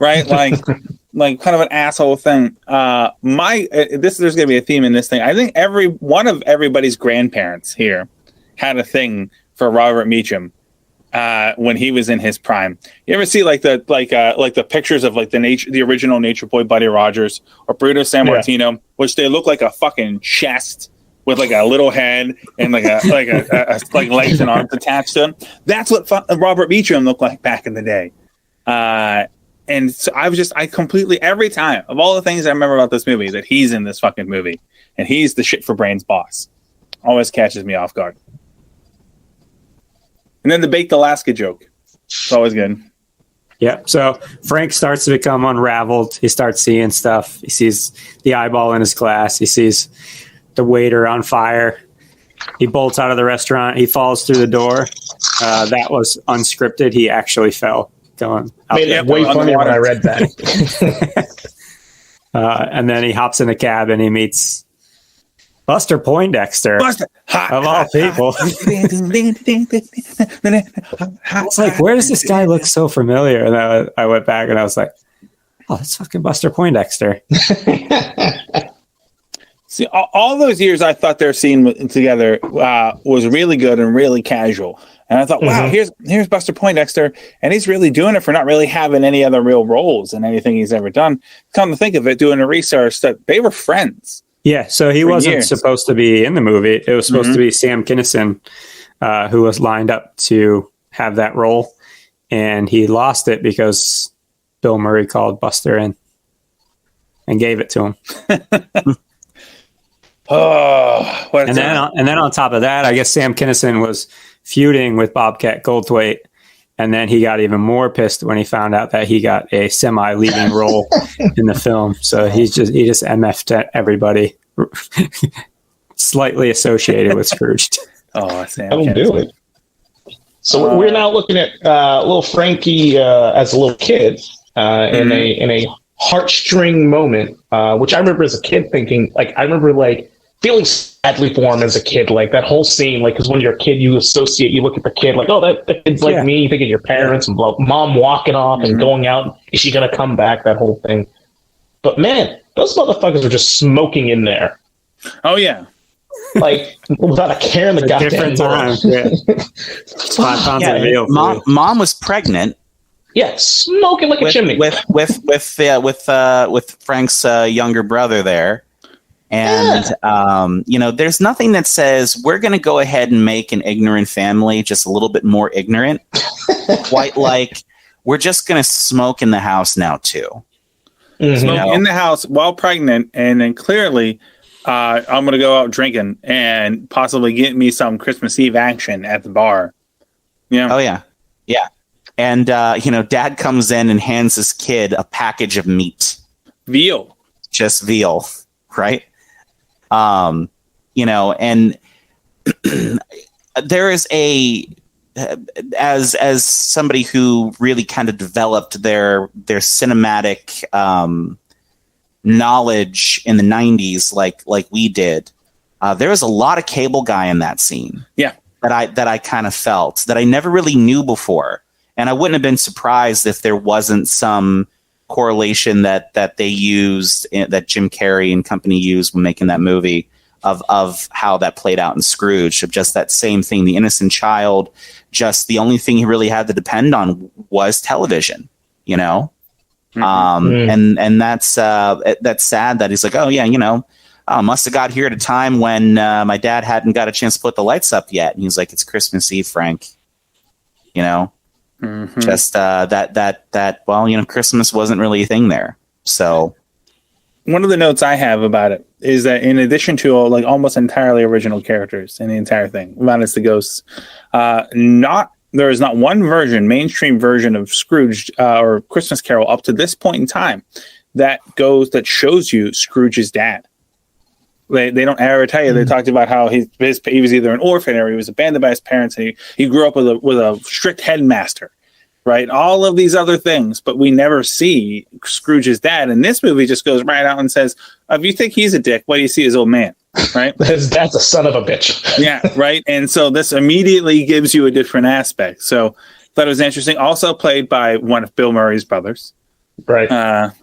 A: Right? Like kind of an asshole thing. There's going to be a theme in this thing. I think one of everybody's grandparents here had a thing for Robert Meacham when he was in his prime. You ever see like the pictures of like the original Nature Boy Buddy Rogers or Brutus San Martino, which they look like a fucking chest with like a little head and like legs and arms attached to him. That's what Robert Meacham looked like back in the day. And so I completely, every time of all the things I remember about this movie, that he's in this fucking movie and he's the shit for brains boss, always catches me off guard. And then the baked Alaska joke. It's always good.
C: Yeah. So Frank starts to become unraveled. He starts seeing stuff. He sees the eyeball in his glass. He sees the waiter on fire. He bolts out of the restaurant. He falls through the door. That was unscripted. He actually fell. Going out.
B: Made it way funnier when I read that.
C: And then he hops in a cab and he meets Buster Poindexter. Of all people. I was like, where does this guy look so familiar? And I went back and I was like, oh, that's fucking Buster Poindexter.
A: See, all those years I thought their scene together was really good and really casual. And I thought, wow, here's Buster Poindexter, and he's really doing it for not really having any other real roles in anything he's ever done. Come to think of it, doing a research, that they were friends.
C: Yeah, so he wasn't supposed to be in the movie. It was supposed to be Sam Kinison, who was lined up to have that role, and he lost it because Bill Murray called Buster in and gave it to him. And then on top of that, I guess Sam Kinison was feuding with Bobcat Goldthwait, and then he got even more pissed when he found out that he got a semi-leading role in the film. So he just MF'd everybody slightly associated with Scrooged.
A: Oh, Sam
B: That'll do it. So we're now looking at little Frankie as a little kid in a heartstring moment, which I remember as a kid thinking, feeling sadly for him as a kid, like that whole scene, like, because when you're a kid, you look at the kid like, oh, that kid's like me, you think of your parents and mom walking off and going out, is she going to come back, that whole thing. But man, those motherfuckers are just smoking in there.
A: Oh, yeah.
B: Like, without a care in the goddamn
C: time.
D: Mom was pregnant.
B: Yeah, smoking like a chimney.
D: With Frank's younger brother there. And, there's nothing that says we're going to go ahead and make an ignorant family just a little bit more ignorant. Quite like we're just going to smoke in the house now, too.
A: Smoke in the house while pregnant. And then clearly I'm going to go out drinking and possibly get me some Christmas Eve action at the bar. Yeah.
D: Oh, yeah. Yeah. And, Dad comes in and hands his kid a package of meat.
A: Veal.
D: Just veal. Right. And there is as somebody who really kind of developed their cinematic knowledge in the 90s, like we did, there was a lot of cable guy in that scene.
A: Yeah.
D: That I kind of felt that I never really knew before. And I wouldn't have been surprised if there wasn't some correlation that they used, that Jim Carrey and company used when making that movie, of how that played out in Scrooge, of just that same thing. The innocent child, just the only thing he really had to depend on was television, you know? And that's sad that he's like, oh yeah, you know, must have got here at a time when my dad hadn't got a chance to put the lights up yet. And he's like, it's Christmas Eve, Frank, you know? Just that well, you know, Christmas wasn't really a thing there. So
A: one of the notes I have about it is that in addition to like almost entirely original characters in the entire thing, minus the ghosts, there is not one mainstream version of Scrooge or Christmas Carol up to this point in time that shows you Scrooge's dad. They don't ever tell you. They talked about how he was either an orphan or he was abandoned by his parents, and he grew up with a strict headmaster, right? All of these other things, but we never see Scrooge's dad. And this movie just goes right out and says, if you think he's a dick, what do you see his old man, right?
B: His dad's a son of a bitch.
A: Yeah, right. And so this immediately gives you a different aspect. So thought it was interesting. Also played by one of Bill Murray's brothers.
B: Right.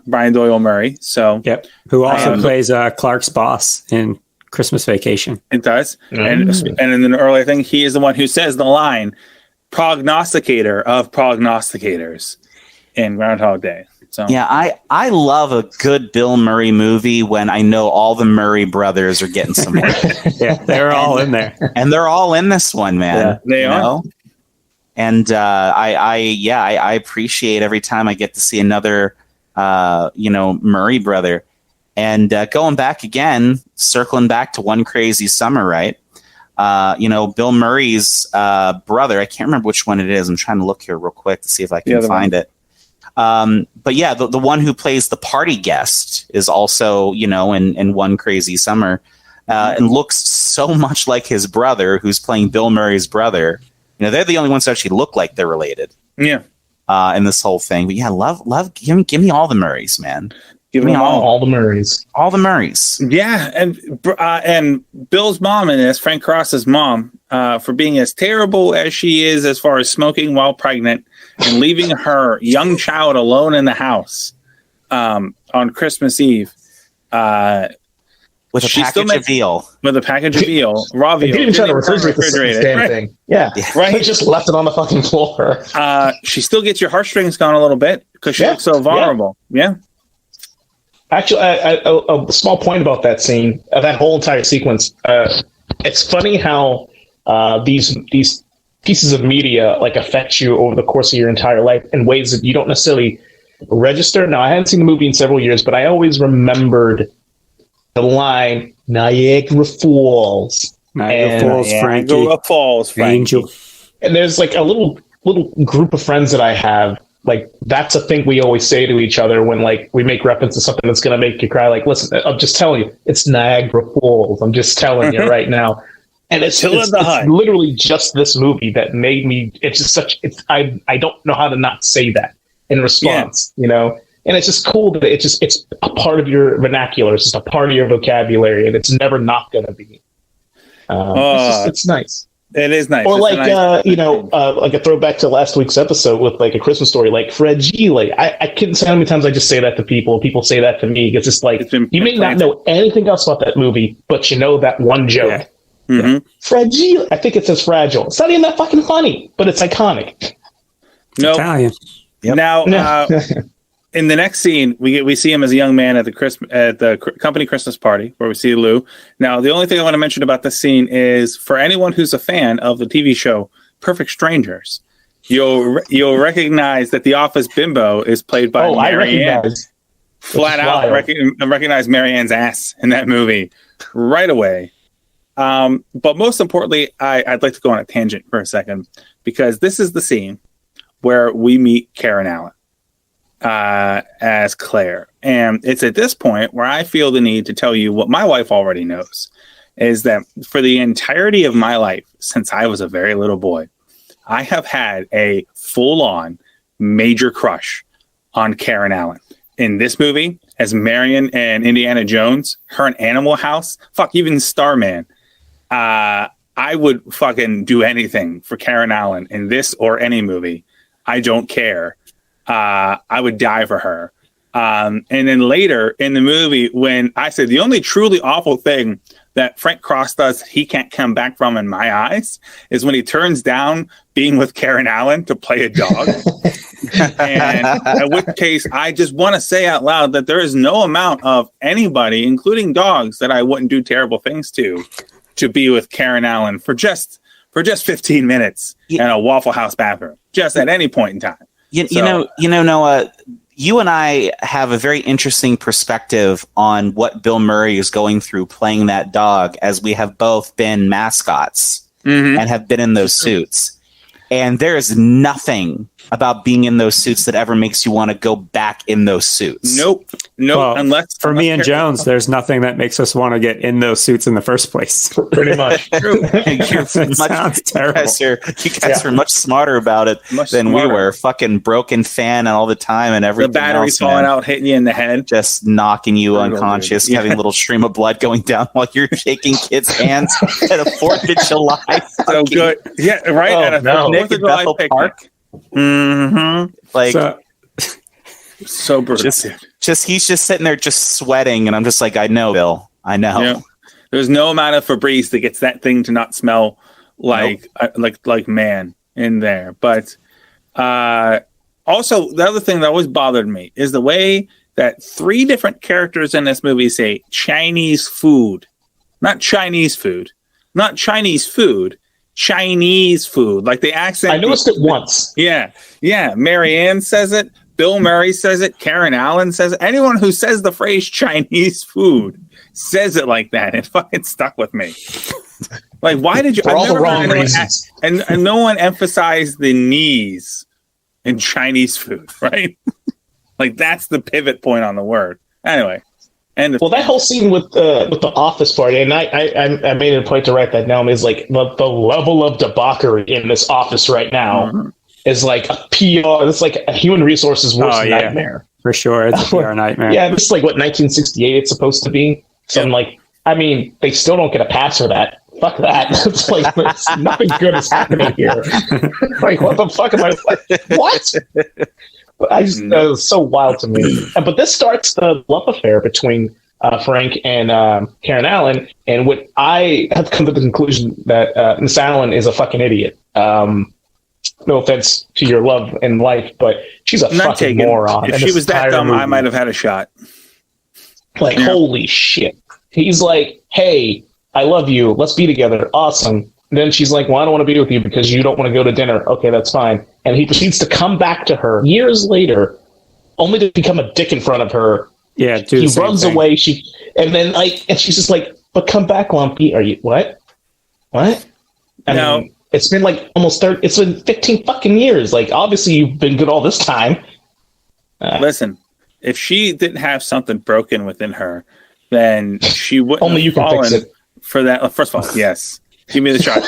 A: Brian Doyle Murray. So
C: yep. Who also plays Clark's boss in Christmas Vacation.
A: It does. And in an earlier thing, he is the one who says the line, prognosticator of prognosticators in Groundhog Day. So
D: yeah, I love a good Bill Murray movie when I know all the Murray brothers are getting somewhere.
C: Yeah, they're all in there.
D: And they're all in this one, man.
A: Yeah, they are.
D: Know? And I appreciate every time I get to see another, Murray brother. And going back again, circling back to One Crazy Summer, right? Bill Murray's brother, I can't remember which one it is. I'm trying to look here real quick to see if I can find it. But yeah, the one who plays the party guest is also, in One Crazy Summer, and looks so much like his brother, who's playing Bill Murray's brother. They're the only ones that actually look like they're related.
A: Yeah.
D: In this whole thing. But yeah, love, give me all the Murrays, man.
B: Give me all the Murrays.
D: All the Murrays.
A: Yeah, and Bill's mom in this, Frank Cross's mom, for being as terrible as she is as far as smoking while pregnant and leaving her young child alone in the house on Christmas Eve.
D: With a package of veal.
A: With a package of veal. Raw veal.
B: They didn't even try to refrigerate the damn thing. Yeah. Right. They just left it on the fucking floor.
A: She still gets your heartstrings gone a little bit because she looks so vulnerable. Yeah.
B: Actually, a small point about that scene, that whole entire sequence. It's funny how these pieces of media affect you over the course of your entire life in ways that you don't necessarily register. Now, I hadn't seen the movie in several years, but I always remembered the line Niagara Falls.
A: Niagara Falls, Frankie.
C: Angel.
B: And there's a little group of friends that I have. That's a thing we always say to each other when we make reference to something that's going to make you cry. Listen, I'm just telling you, it's Niagara Falls. I'm just telling you right now. And it's literally just this movie that made me. It's just I don't know how to not say that in response. And it's just cool that it's a part of your vernacular. It's just a part of your vocabulary, and it's never not going to be. It's nice.
A: It is nice.
B: Or a throwback to last week's episode with A Christmas Story, fragile. I couldn't say how many times I just say that to people. People say that to me. It's just you may not know anything else about that movie, but you know that one joke.
A: Yeah. Mm-hmm.
B: Fragile. I think it says fragile. It's not even that fucking funny, but it's iconic.
A: No.
C: Italian.
A: Yep. Now, in the next scene, we see him as a young man at the company Christmas party where we see Lou. Now, the only thing I want to mention about this scene is for anyone who's a fan of the TV show Perfect Strangers, you'll recognize that the office bimbo is played by Mary Ann. Flat out recognize Mary Ann's ass in that movie right away. But most importantly, I'd like to go on a tangent for a second because this is the scene where we meet Karen Allen as Claire. And it's at this point where I feel the need to tell you what my wife already knows, is that for the entirety of my life, since I was a very little boy, I have had a full-on major crush on Karen Allen. In this movie, as Marion and Indiana Jones, her in Animal House, even Starman, I would fucking do anything for Karen Allen in this or any movie. I don't care. I would die for her. And then later in the movie, when I said the only truly awful thing that Frank Cross does he can't come back from in my eyes is when he turns down being with Karen Allen to play a dog. And in which case, I just want to say out loud that there is no amount of anybody, including dogs, that I wouldn't do terrible things to be with Karen Allen for just 15 minutes in a Waffle House bathroom, just at any point in time.
D: You know, Noah, you and I have a very interesting perspective on what Bill Murray is going through playing that dog, as we have both been mascots and have been in those suits. And there is nothing about being in those suits that ever makes you want to go back in those suits.
A: Nope. Well, unless
C: for me and Jones, there's nothing that makes us want to get in those suits in the first place.
B: Pretty much.
A: True.
C: Sounds terrible.
D: You guys are much smarter about it than we were. Fucking broken fan all the time and everything.
A: The battery's falling out, hitting you in the head,
D: just knocking you unconscious, having a little stream of blood going down while you're shaking kids' hands at a 4th of July.
A: So good. Yeah, right. At a 4th of July picnic.
D: Like
A: so brutal.
D: He's just sitting there just sweating, and I'm just like, I know, Bill. I know.
A: Yeah. There's no amount of Febreze that gets that thing to not smell like man in there. But also the other thing that always bothered me is the way that 3 different characters in this movie say Chinese food, not Chinese food, not Chinese food. Chinese food, like the accent.
B: I noticed it once.
A: Yeah. Marianne says it. Bill Murray says it. Karen Allen says it. Anyone who says the phrase Chinese food says it like that. It fucking stuck with me. Like, why did you?
B: For all the wrong reasons.
A: And no one emphasized the knees in Chinese food, right? Like that's the pivot point on the word. Anyway.
B: Well, that whole scene with the office party, and I made it a point to write that down, is like the level of debauchery in this office right now is like a PR. It's like a human resources worst nightmare.
C: For sure, it's a PR nightmare.
B: Yeah, it's like what 1968 it's supposed to be. So I'm like, I mean, they still don't get a pass for that. Fuck that. It's like nothing good is happening here. Like, what the fuck am I? What? I just it was so wild to me. But this starts the love affair between Frank and Karen Allen, and what I have come to the conclusion that Miss Allen is a fucking idiot. No offense to your love in life, but she's a fucking moron.
A: If she was that dumb, I might have had a shot.
B: Like, holy shit. He's like, hey, I love you. Let's be together. Awesome. And then she's like, well, I don't want to be with you because you don't want to go to dinner. Okay, that's fine. And he proceeds to come back to her years later, only to become a dick in front of her.
C: Yeah,
B: he runs away. And then she's just like, but come back, Lumpy. Are you what? What? And it's been like almost 30. It's been 15 fucking years. Like, obviously, you've been good all this time.
A: Listen, if she didn't have something broken within her, then she wouldn't
B: only
A: have
B: you can
A: fallen
B: fix it.
A: For that. First of all, yes. Give me the shot.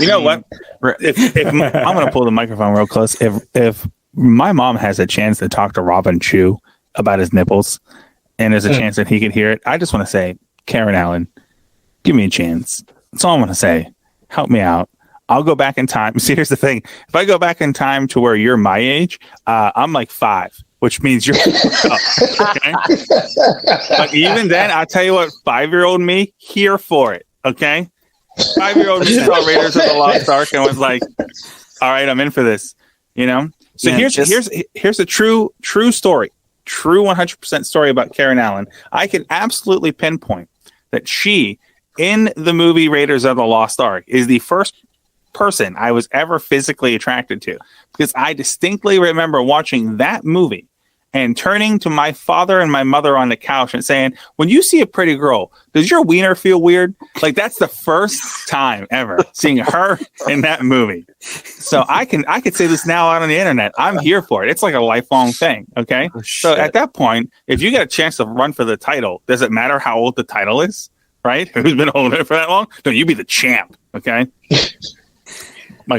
A: You know what? If I'm going to pull the microphone real close. If my mom has a chance to talk to Robin Chu about his nipples, and there's a chance that he could hear it, I just want to say, Karen Allen, give me a chance. That's all I want to say. Help me out. I'll go back in time. See, here's the thing. If I go back in time to where you're my age, I'm like 5, which means you're okay? But even then, I'll tell you what, 5-year-old me, here for it. Okay? 5-year-old me saw Raiders of the Lost Ark and was like, all right, I'm in for this. You know? So here's a true story. True 100% story about Karen Allen. I can absolutely pinpoint that she, in the movie Raiders of the Lost Ark, is the first person I was ever physically attracted to, because I distinctly remember watching that movie and turning to my father and my mother on the couch and saying, when you see a pretty girl, does your wiener feel weird? Like, that's the first time ever seeing her in that movie. So I could say this now out on the internet. I'm here for it. It's like a lifelong thing. Okay. So at that point, if you get a chance to run for the title, does it matter how old the title is? Right? Who's been holding it for that long? No, you be the champ. Okay.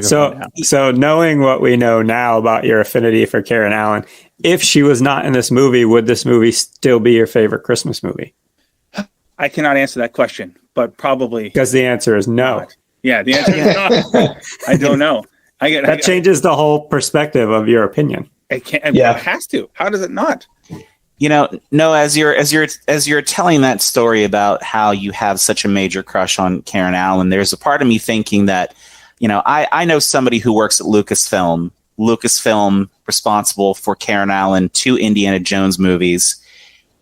C: So knowing what we know now about your affinity for Karen Allen, if she was not in this movie, would this movie still be your favorite Christmas movie?
A: I cannot answer that question, but probably.
C: Because the answer is no.
A: Not. Yeah, the answer is not. I don't know.
C: That changes the whole perspective of your opinion.
A: It has to. How does it not?
D: No. As you're telling that story about how you have such a major crush on Karen Allen, there's a part of me thinking that, I know somebody who works at Lucasfilm responsible for Karen Allen 2 Indiana Jones movies.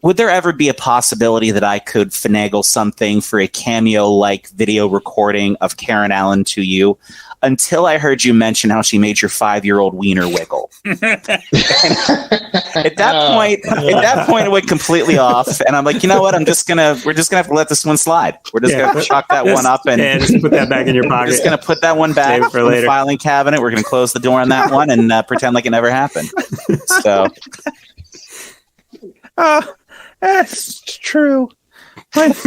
D: Would there ever be a possibility that I could finagle something for a cameo-like video recording of Karen Allen to you? Until I heard you mention how she made your 5-year-old wiener wiggle. At that point, it went completely off, and I'm like, you know what? we're just gonna have to let this one slide. We're just gonna chalk that one up and
C: just put that back in your pocket.
D: We're just gonna put that one back in the filing cabinet. We're gonna close the door on that one and pretend like it never happened. So,
A: that's true. I was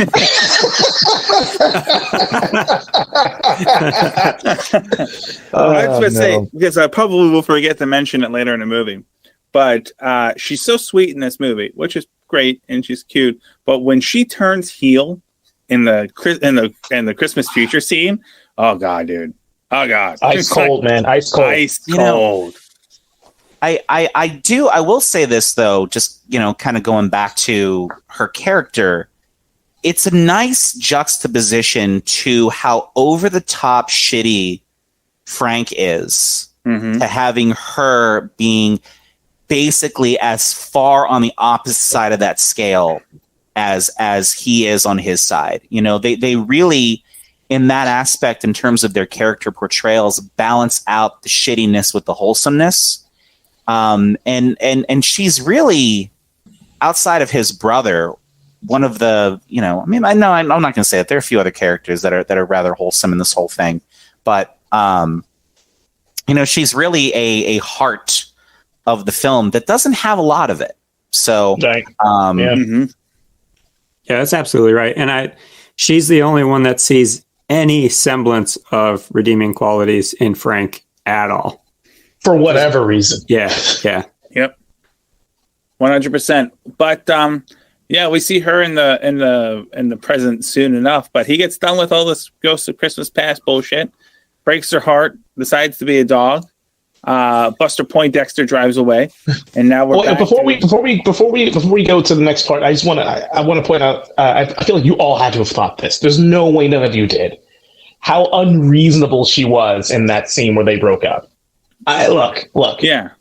A: going to say, because I probably will forget to mention it later in the movie, but she's so sweet in this movie, which is great, and she's cute. But when she turns heel in the Christmas future scene, oh god, dude, oh god,
B: ice cold, man, ice cold,
A: ice cold.
D: I will say this though, just kind of going back to her character. It's a nice juxtaposition to how over-the-top shitty Frank is to having her being basically as far on the opposite side of that scale as he is on his side. They really, in that aspect, in terms of their character portrayals, balance out the shittiness with the wholesomeness. And she's really, outside of his brother, one of the, I know I'm not going to say that there are a few other characters that are rather wholesome in this whole thing, but she's really a heart of the film that doesn't have a lot of it. So,
C: yeah, that's absolutely right. And she's the only one that sees any semblance of redeeming qualities in Frank at all,
B: for whatever reason.
C: Yeah,
A: yep, 100%. But yeah, we see her in the present soon enough, but he gets done with all this Ghost of Christmas Past bullshit, breaks her heart, decides to be a dog. Buster Poindexter drives away, and now we're back
B: before we go to the next part. I want to point out. I feel like you all had to have thought this. There's no way none of you did. How unreasonable she was in that scene where they broke up. Look.
A: Yeah.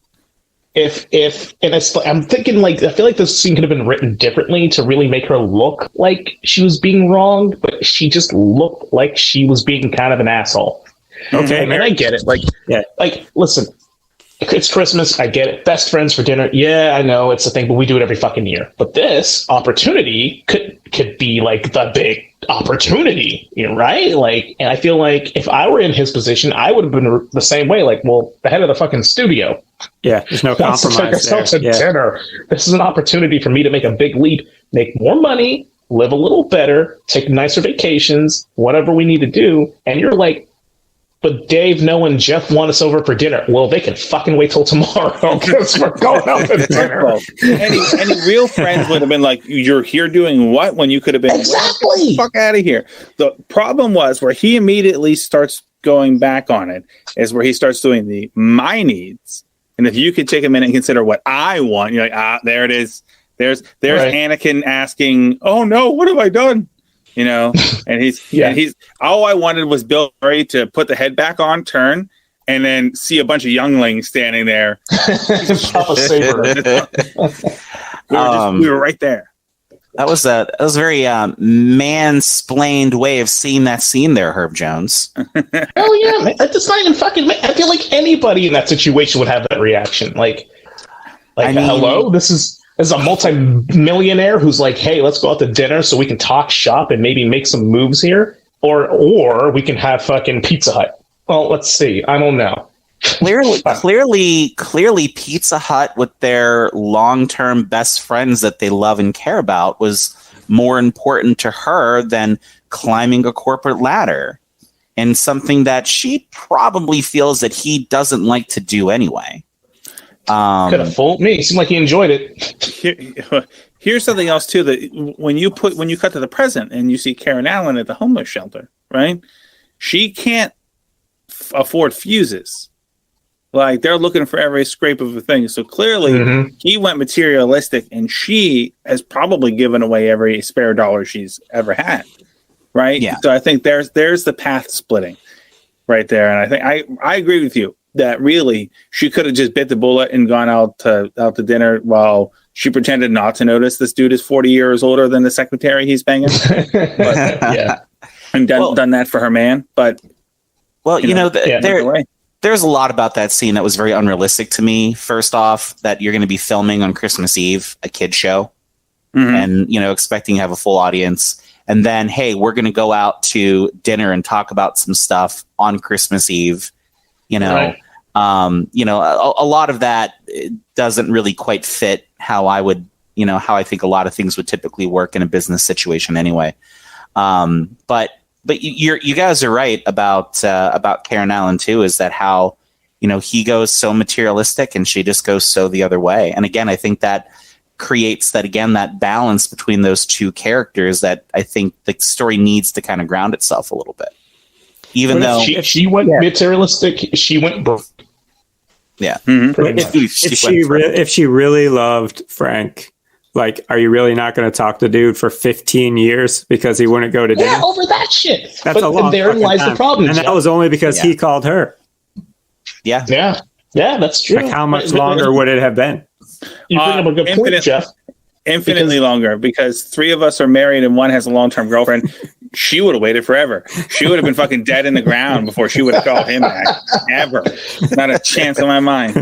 B: I'm thinking, like, I feel like this scene could have been written differently to really make her look like she was being wronged, but she just looked like she was being kind of an asshole.
C: Okay,
B: and I get it. Listen, it's Christmas. I get it. Best friends for dinner. Yeah, I know it's a thing, but we do it every fucking year. But this opportunity could be like the big opportunity, right? Like, and I feel like if I were in his position, I would have been the same way. Like, well, the head of the fucking studio.
C: Yeah, there's no compromise there.
B: Dinner. This is an opportunity for me to make a big leap, make more money, live a little better, take nicer vacations, whatever we need to do. And you're like, but Dave, Noah, and Jeff want us over for dinner. Well, they can fucking wait till tomorrow because we're going out for dinner.
A: Any real friends would have been like, "You're here doing what?" When you could have been
B: exactly
A: fuck out of here. The problem was where he immediately starts going back on it is where he starts doing the my needs. And if you could take a minute and consider what I want, you're like, there it is. There's right. Anakin asking, "Oh no, what have I done?" And he's all I wanted was Bill Murray to put the head back on, turn, and then see a bunch of younglings standing there. We were right there.
D: That was a very mansplained way of seeing that scene there, Herb Jones.
B: Hell yeah, man. That's not even fucking. I feel like anybody in that situation would have that reaction. Hello, this is a multi-millionaire who's like, hey, let's go out to dinner so we can talk shop and maybe make some moves here, or we can have fucking Pizza Hut. Well, let's see. I don't know. Clearly,
D: Pizza Hut with their long-term best friends that they love and care about was more important to her than climbing a corporate ladder, and something that she probably feels that he doesn't like to do anyway.
B: Could have fooled me. It seemed like he enjoyed it.
A: Here's something else too, that when you cut to the present and you see Karen Allen at the homeless shelter, right? She can't afford fuses. Like they're looking for every scrape of a thing. So clearly he went materialistic, and she has probably given away every spare dollar she's ever had. Right.
D: Yeah.
A: So I think there's the path splitting right there. And I think I agree with you that really she could have just bit the bullet and gone out to dinner while she pretended not to notice this dude is 40 years older than the secretary he's banging. And done that for her man. But
D: there's a lot about that scene that was very unrealistic to me. First off, that you're going to be filming on Christmas Eve, a kid show, and expecting to have a full audience. And then, hey, we're going to go out to dinner and talk about some stuff on Christmas Eve. Right. A lot of that doesn't really quite fit how I would, how I think a lot of things would typically work in a business situation anyway. But you guys are right about Karen Allen too. Is that how he goes so materialistic and she just goes so the other way? And again, I think that creates that balance between those two characters that I think the story needs to kind of ground itself a little bit. Even though
B: she went materialistic, she went broke.
D: Yeah.
C: If she really loved Frank, like, are you really not going to talk to dude for 15 years because he wouldn't go to dinner?
B: Yeah, over that shit.
C: That's a long
B: therein lies the problem.
C: And that was only because he called her.
B: Yeah, that's true.
C: Like, how much longer would it have been?
B: You bring up a good point, Jeff.
A: Infinitely longer, because 3 of us are married and 1 has a long-term girlfriend. She would have waited forever. She would have been fucking dead in the ground before she would have called him back. Ever. Not a chance in my mind.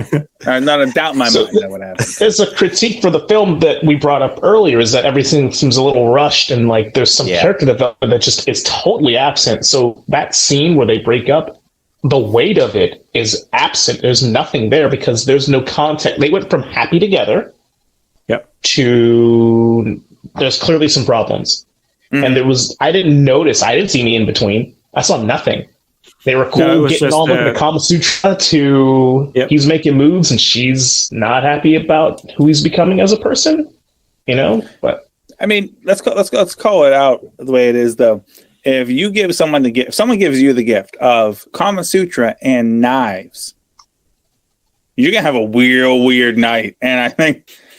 A: Not a doubt in my mind that would happen.
B: There's a critique for the film that we brought up earlier, is that everything seems a little rushed and like there's some character development that just is totally absent. So that scene where they break up, the weight of it is absent. There's nothing there because there's no context. They went from happy together to there's clearly some problems. And I didn't see any in between. I saw nothing. They were cool getting all over the Kama Sutra to he's making moves and she's not happy about who he's becoming as a person, but
A: I mean, let's call it out the way it is though. If you give someone the gift, if someone gives you the gift of Kama Sutra and knives, you're going to have a weird night. And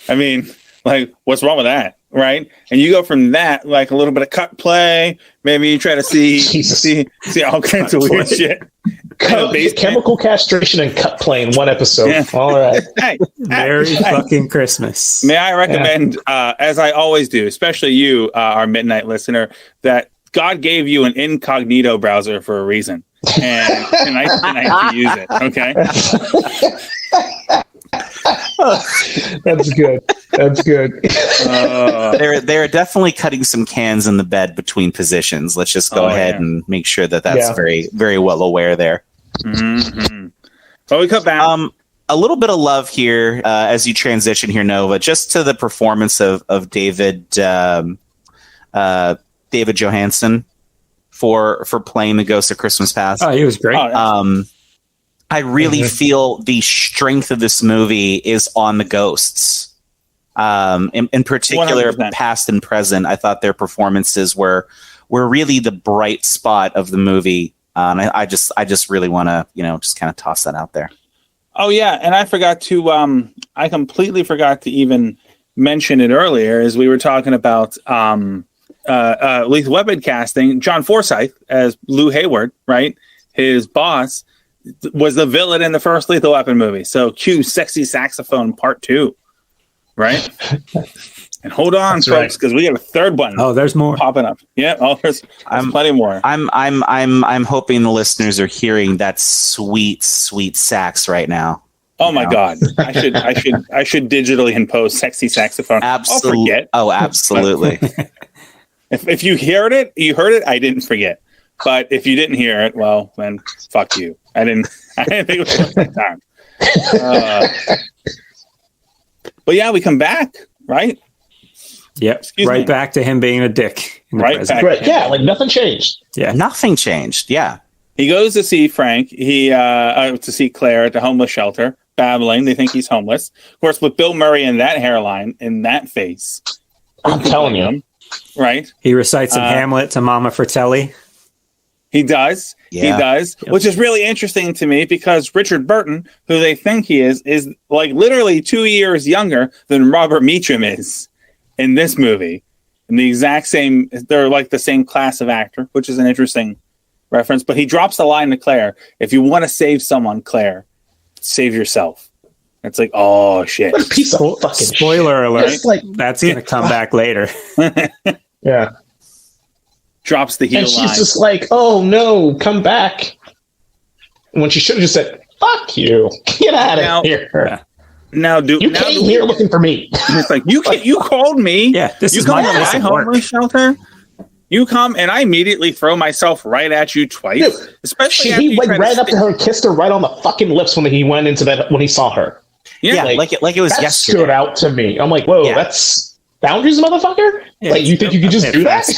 A: I mean, like, what's wrong with that? Right. And you go from that, like a little bit of cut play. Maybe you try to see all kinds of weird shit.
B: Chemical castration and cut play in one episode. Yeah. All right.
C: Merry fucking Christmas.
A: May I recommend, as I always do, especially you, our midnight listener, that God gave you an incognito browser for a reason. And tonight to use it. Okay.
B: That's good.
D: They're definitely cutting some cans in the bed between positions. Let's just go ahead and make sure that's very, very well aware there.
A: Mm-hmm. So we cut back.
D: A little bit of love here as you transition here, Nova, just to the performance of David Johansen for playing the Ghost of Christmas Past.
C: Oh, he was great.
D: I really feel the strength of this movie is on the ghosts. In particular, 100%. Past and present. I thought their performances were really the bright spot of the movie. And I just really want to, just kind of toss that out there.
A: Oh yeah, and I forgot to I completely forgot to even mention it earlier as we were talking about Lethal Weapon casting. John Forsythe as Lou Hayward, right? His boss was the villain in the first Lethal Weapon movie. So cue Sexy Saxophone Part 2, right? And hold on, folks, because we got a third one.
C: Oh, there's more
A: popping up. Yeah, there's plenty more.
D: I'm hoping the listeners are hearing that sweet sax right now.
A: Oh my God! I should digitally impose Sexy Saxophone.
D: Absolutely.
A: I'll forget.
D: Oh, absolutely.
A: If you heard it, I didn't forget. But if you didn't hear it, well, then fuck you. I didn't think it was worth that time. But yeah, we come back, right?
C: Yep. Right back to him being a dick.
A: Right back.
B: Right. Yeah, like nothing changed.
C: Yeah.
D: Nothing changed. Yeah.
A: He goes to see Frank. To see Claire at the homeless shelter, babbling. They think he's homeless. Of course, with Bill Murray and that hairline and that face.
B: I'm telling you.
A: Right.
C: He recites some Hamlet to Mama Fratelli.
A: He does.
D: Yeah.
A: He does, which is really interesting to me because Richard Burton, who they think he is like literally 2 years younger than Robert Meacham is in this movie. And the exact same, they're like the same class of actor, which is an interesting reference. But he drops the line to Claire, if you want to save someone, Claire, save yourself. It's like, oh, shit.
B: What a piece of fucking
C: Spoiler alert.
B: It's like,
C: That's going to come back later.
B: yeah.
A: Drops the heel
B: And she's
A: line.
B: just like, oh, no, come back. When she should have just said, fuck you. Get out of here.
C: Yeah.
A: Now,
B: You came here looking for me.
A: It's like, you called me.
C: Yeah, this
A: you
C: is
A: come
C: my
A: to
C: place
A: my
C: of work.
A: homeless shelter. You come and I immediately throw myself right at you twice.
B: Dude,
A: especially after
B: he
A: you
B: like
A: try to
B: ran up to her and kissed her right on the fucking lips when he went into that when he saw her.
D: Yeah, like it was
B: that
D: yesterday.
B: stood out to me. I'm like, whoa,
D: Yeah.
B: that's boundaries, motherfucker.
C: Yeah,
B: like you think you could just do that?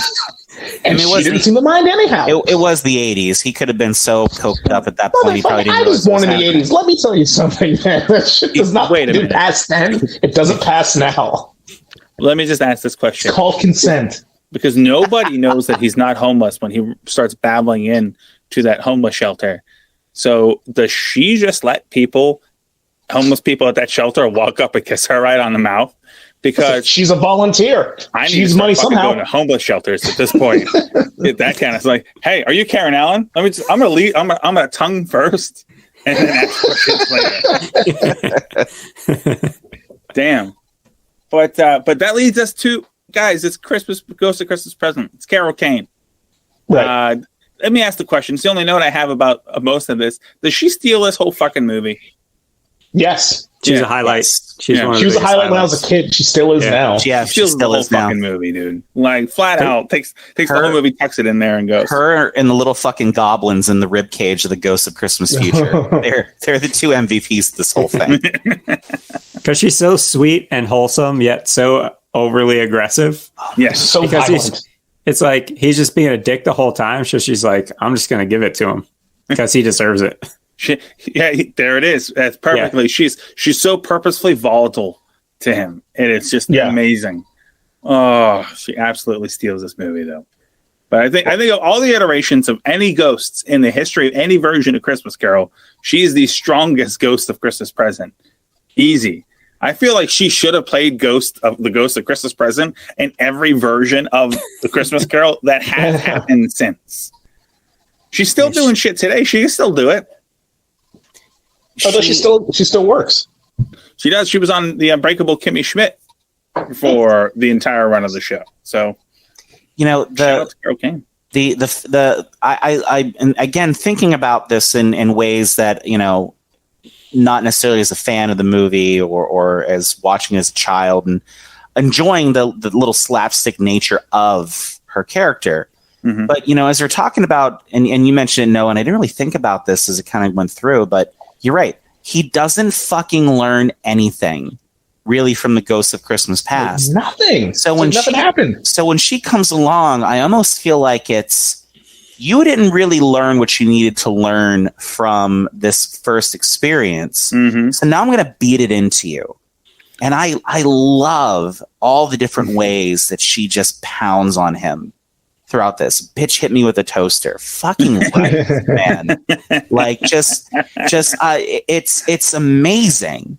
B: And
D: I mean,
B: she didn't seem to mind anyhow.
D: It was the 80s. He could have been so coked up at that point. He probably didn't
B: I was
D: realize
B: born in
D: what
B: the
D: happening.
B: 80s. Let me tell you something, man. That shit does not
A: Wait a minute.
B: pass then. It doesn't pass now.
A: Let me just ask this question.
B: It's called consent.
A: Because nobody knows that he's not homeless when he starts babbling in to that homeless shelter. So does she just let homeless people at that shelter, walk up and kiss her right on the mouth? Because
B: She's a volunteer.
A: I need
B: She's
A: to start
B: money
A: fucking
B: somehow.
A: going to homeless shelters at this point. That kind of like, hey, are you Karen Allen? I'm gonna leave. I'm gonna tongue first, and then ask questions later. Damn. But that leads us to, guys, it's Christmas, Ghost of Christmas Present. It's Carol Kane.
B: Right.
A: Let me ask the question. It's the only note I have about most of this. Does she steal this whole fucking movie?
B: Yes.
C: She's
A: Yeah.
C: a highlight.
D: Yes.
C: She's
A: Yeah.
C: one of
B: She
C: the
B: was a
C: biggest
B: highlight when I was
C: highlights.
B: a kid. She still is
C: Yeah.
B: now.
D: Yeah, she
A: Steals the
D: still
A: whole
D: is now.
A: fucking movie, dude. Like flat out takes the
D: Her-
A: whole movie, tucks it in there, and goes.
D: Her and the little fucking goblins in the rib cage of the Ghost of Christmas Future. they're the two MVPs of this whole thing.
C: Because she's so sweet and wholesome, yet so overly aggressive.
A: Yes.
B: So
C: Because
B: violent.
C: it's like he's just being a dick the whole time. So she's like, I'm just going to give it to him because he deserves it.
A: There it is. That's perfectly.
C: Yeah.
A: She's so purposefully volatile to him, and it's just amazing. Oh, she absolutely steals this movie, though. But I think of all the iterations of any ghosts in the history of any version of Christmas Carol, she is the strongest ghost of Christmas Present. Easy. I feel like she should have played the Ghost of Christmas Present in every version of the Christmas Carol that has happened since. She's still doing shit today. She can still do it.
B: Although she still works.
A: She does. She was on the Unbreakable Kimmy Schmidt for the entire run of the show. So,
D: You know,
A: shout out to Carol Kane.
D: I and again thinking about this in ways that, you know, not necessarily as a fan of the movie or as watching as a child and enjoying the little slapstick nature of her character.
A: Mm-hmm.
D: But, you know, as we're talking about, and you mentioned it, Noah, and I didn't really think about this as it kind of went through, but you're right. He doesn't fucking learn anything really from the Ghost of Christmas Past.
B: Nothing.
D: So when
B: nothing happened.
D: So when she comes along, I almost feel like you didn't really learn what you needed to learn from this first experience.
A: Mm-hmm.
D: So now I'm going to beat it into you. And I love all the different ways that she just pounds on him throughout this. Bitch hit me with a toaster. Fucking right, man. Like it's amazing.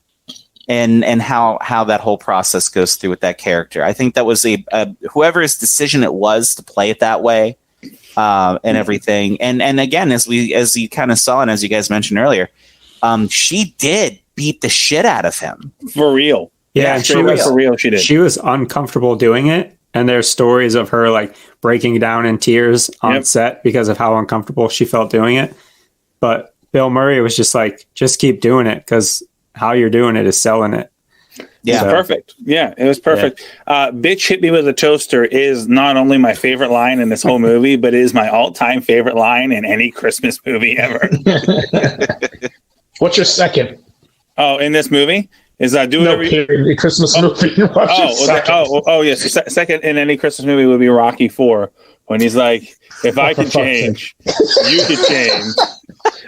D: And how that whole process goes through with that character. I think that was whoever's decision it was to play it that way, and everything. And again, as you kind of saw and as you guys mentioned earlier, she did beat the shit out of him
A: For real.
C: Yeah, and
A: she was for real. She did.
C: She was uncomfortable doing it. And there's stories of her like breaking down in tears on set because of how uncomfortable she felt doing it. But Bill Murray was just like, just keep doing it because how you're doing it is selling it.
D: Yeah.
A: It was perfect. Yeah, it was perfect. Bitch hit me with a toaster is not only my favorite line in this whole movie, but it is my all-time favorite line in any Christmas movie ever.
B: What's your second?
A: Oh, in this movie? Is do
B: No,
A: whatever
B: period. Christmas movie. What's your second?
A: yes. Second in any Christmas movie would be Rocky IV, when he's like, "If I could change, you could change.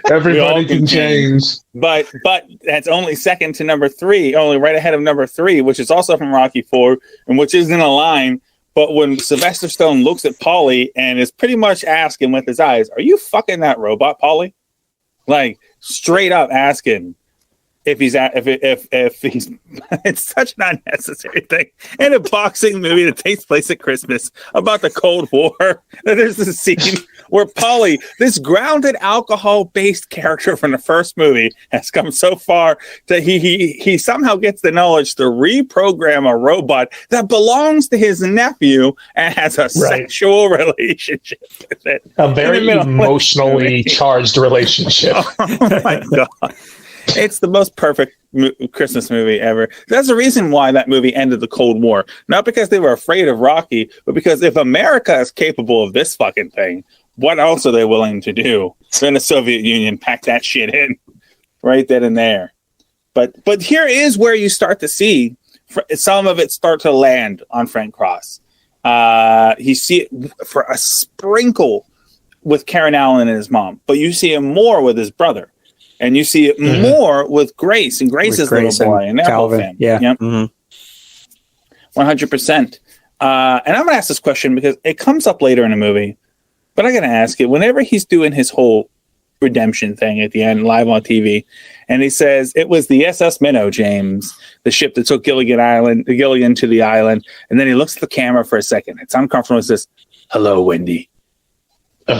B: Everybody can change."
A: But that's only second to number 3, only right ahead of number 3, which is also from Rocky IV, and which isn't a line, But when Sylvester Stallone looks at Paulie and is pretty much asking with his eyes, "Are you fucking that robot, Paulie?" Like straight up asking if he's it's such an unnecessary thing in a boxing movie that takes place at Christmas about the Cold War. There's this scene where Paulie, this grounded alcohol-based character from the first movie, has come so far that he somehow gets the knowledge to reprogram a robot that belongs to his nephew and has a sexual relationship with it.
B: A very emotionally charged relationship.
A: Oh my God. It's the most perfect Christmas movie ever. That's the reason why that movie ended the Cold War. Not because they were afraid of Rocky, but because if America is capable of this fucking thing, what else are they willing to do? Then the Soviet Union packed that shit in right then and there. But here is where you start to see some of it start to land on Frank Cross. You see it for a sprinkle with Karen Allen and his mom, but you see it more with his brother. And you see it more with Grace and Grace's little boy and their whole family.
C: Yeah.
A: Yep. 100%. And I'm going to ask this question because it comes up later in the movie, but I got to ask it. Whenever he's doing his whole redemption thing at the end, live on TV, and he says, "It was the SS Minnow, James, the ship that took Gilligan to the island." And then he looks at the camera for a second. It's uncomfortable. It says, "Hello, Wendy."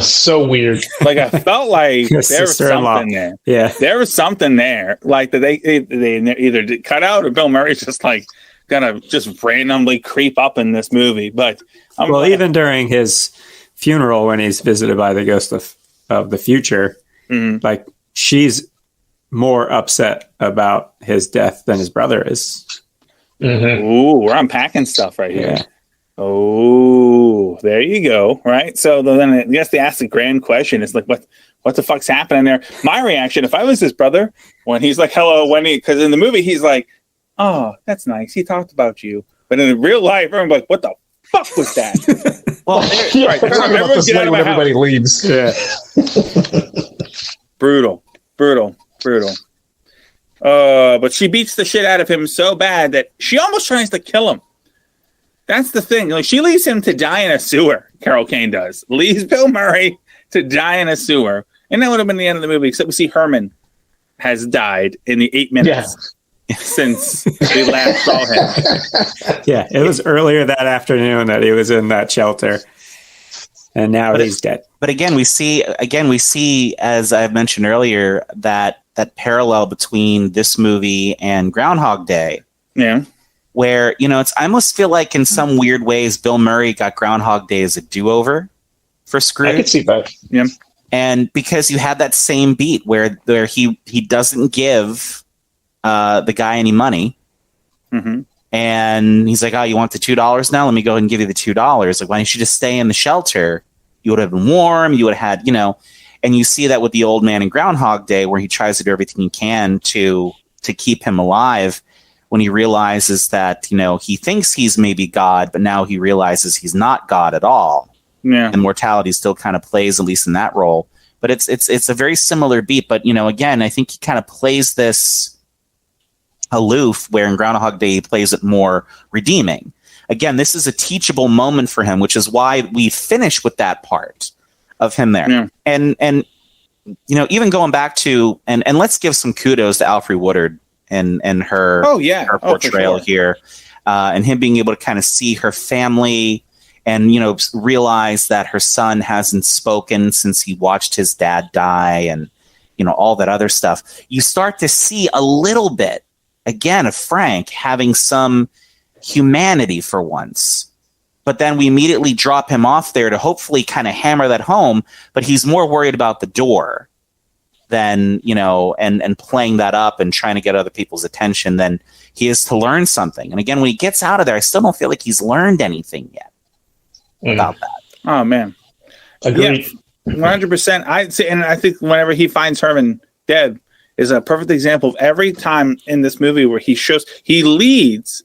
B: So weird.
A: Like I felt like there was something there.
C: Yeah,
A: there was something there. Like that they either did cut out or Bill Murray's just like gonna just randomly creep up in this movie. But
C: even during his funeral, when he's visited by the ghost of the future, like she's more upset about his death than his brother is.
A: Ooh, we're unpacking stuff right here.
C: Yeah.
A: Oh, there you go. Right. So then I guess they ask the grand question. It's like, what the fuck's happening there? My reaction, if I was his brother, when he's like, "Hello, Wendy," because in the movie he's like, "Oh, that's nice. He talked about you." But in real life, everyone's like, "What the fuck was that?"
B: Well, right. When everybody leaves.
A: Yeah. Brutal. But she beats the shit out of him so bad that she almost tries to kill him. That's the thing. Like she leaves him to die in a sewer. Carol Kane does. Leaves Bill Murray to die in a sewer. And that would have been the end of the movie, except we see Herman has died in the 8 minutes since we last saw him.
C: Yeah, it was earlier that afternoon that he was in that shelter. And now he's dead.
D: But again, we see, as I mentioned earlier, that parallel between this movie and Groundhog Day.
A: Yeah.
D: Where, I almost feel like in some weird ways, Bill Murray got Groundhog Day as a do-over for Scrooged.
B: I could see that.
A: Yeah.
D: And because you had that same beat where he doesn't give the guy any money.
A: Mm-hmm.
D: And he's like, "Oh, you want the $2 now? Let me go ahead and give you the $2. Like, why don't you just stay in the shelter? You would have been warm. You would have had, and you see that with the old man in Groundhog Day where he tries to do everything he can to keep him alive. When he realizes that, he thinks he's maybe God, but now he realizes he's not God at all.
A: Yeah.
D: And mortality still kind of plays, at least in that role. But it's a very similar beat. But, again, I think he kind of plays this aloof, where in Groundhog Day he plays it more redeeming. Again, this is a teachable moment for him, which is why we finish with that part of him there.
A: Yeah.
D: And even going back to, and let's give some kudos to Alfre Woodard and her her portrayal here, and him being able to kind of see her family and realize that her son hasn't spoken since he watched his dad die, and all that other stuff. You start to see a little bit again of Frank having some humanity for once, but then we immediately drop him off there to hopefully kind of hammer that home, but he's more worried about the door than, and playing that up and trying to get other people's attention than he is to learn something. And again, when he gets out of there, I still don't feel like he's learned anything yet about that.
A: Oh, man.
B: Agreed.
A: Yeah, 100%. I think whenever he finds Herman dead is a perfect example of every time in this movie where he leads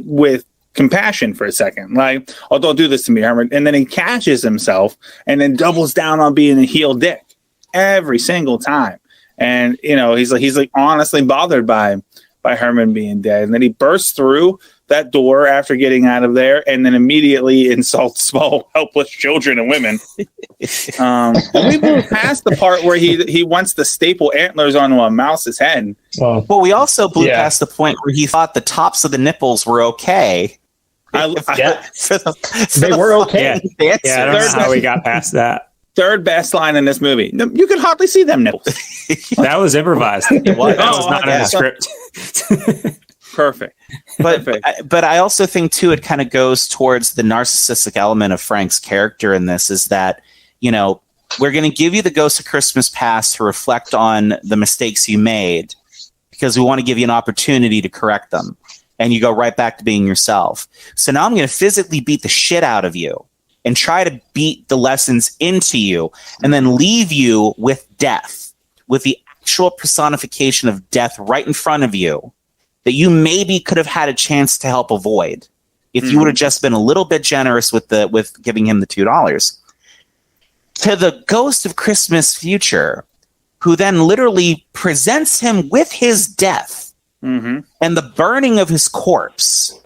A: with compassion for a second. Like, "Oh, don't do this to me, Herman." And then he catches himself and then doubles down on being a heel dick every single time. And he's like honestly bothered by Herman being dead, and then he bursts through that door after getting out of there, and then immediately insults small, helpless children and women. And we moved past the part where he wants to staple antlers onto a mouse's head.
B: Well,
D: But we also blew past the point where he thought the tops of the nipples were okay.
B: They
D: They
B: were okay.
C: Yeah, I don't know how we got past that.
A: Third best line in this movie. You can hardly see them nipples.
C: That was improvised. That was not in the script.
A: Perfect.
D: But I also think too it kind of goes towards the narcissistic element of Frank's character in this, is that, you know, we're going to give you the Ghost of Christmas Past to reflect on the mistakes you made because we want to give you an opportunity to correct them, and you go right back to being yourself. So now I'm going to physically beat the shit out of you and try to beat the lessons into you, and then leave you with death, with the actual personification of death right in front of you that you maybe could have had a chance to help avoid if you would have just been a little bit generous with giving him the $2. To the Ghost of Christmas Future, who then literally presents him with his death and the burning of his corpse.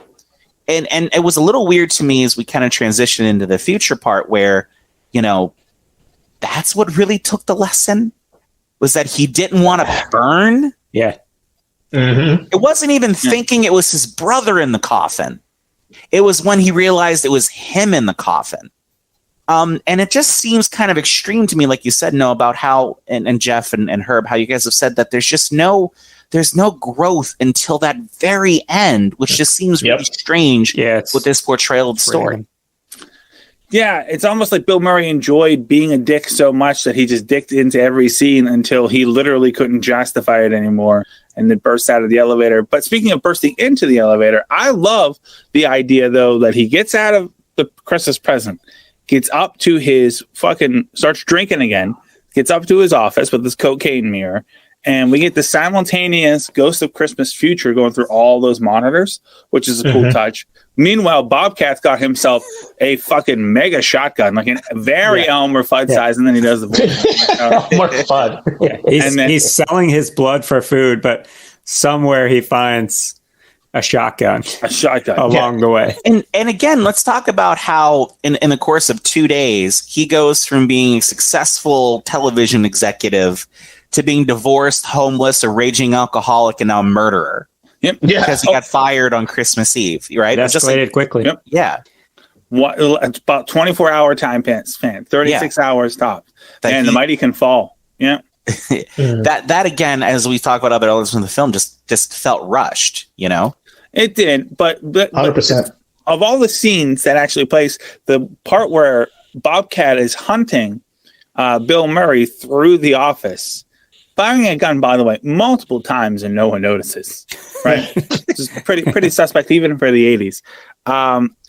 D: And it was a little weird to me as we kind of transition into the future part where, you know, that's what really took the lesson, was that he didn't want to burn.
C: Yeah.
D: It wasn't even thinking it was his brother in the coffin. It was when he realized it was him in the coffin. And it just seems kind of extreme to me, like you said, Noah, about how, and Jeff and Herb, how you guys have said that there's no growth until that very end, which just seems really strange with this portrayal of the story.
A: Yeah, it's almost like Bill Murray enjoyed being a dick so much that he just dicked into every scene until he literally couldn't justify it anymore and then burst out of the elevator. But speaking of bursting into the elevator, I love the idea, though, that he gets out of the Christmas present, gets up to his starts drinking again, gets up to his office with his cocaine mirror, and we get the simultaneous Ghost of Christmas Future going through all those monitors, which is a cool touch. Meanwhile, Bobcat's got himself a fucking mega shotgun, like a very Elmer Fudd size, and then he does the
B: Elmer Fudd.
C: He's selling his blood for food, but somewhere he finds a shotgun along the way.
D: And again, let's talk about how in the course of 2 days, he goes from being a successful television executive to being divorced, homeless, a raging alcoholic, and now a murderer.
A: Yep.
B: Yeah.
D: Because he got fired on Christmas Eve, right?
C: It escalated quickly.
A: Yep.
D: Yeah.
A: It's about 24-hour time span, 36 hours tops. And the mighty can fall. Yeah.
D: That again, as we talk about other elements in the film, just felt rushed, you know?
A: It did, but
B: 100%.
A: Of all the scenes that actually place, the part where Bobcat is hunting Bill Murray through the office, firing a gun, by the way, multiple times and no one notices, right? Just pretty suspect even for the 80s,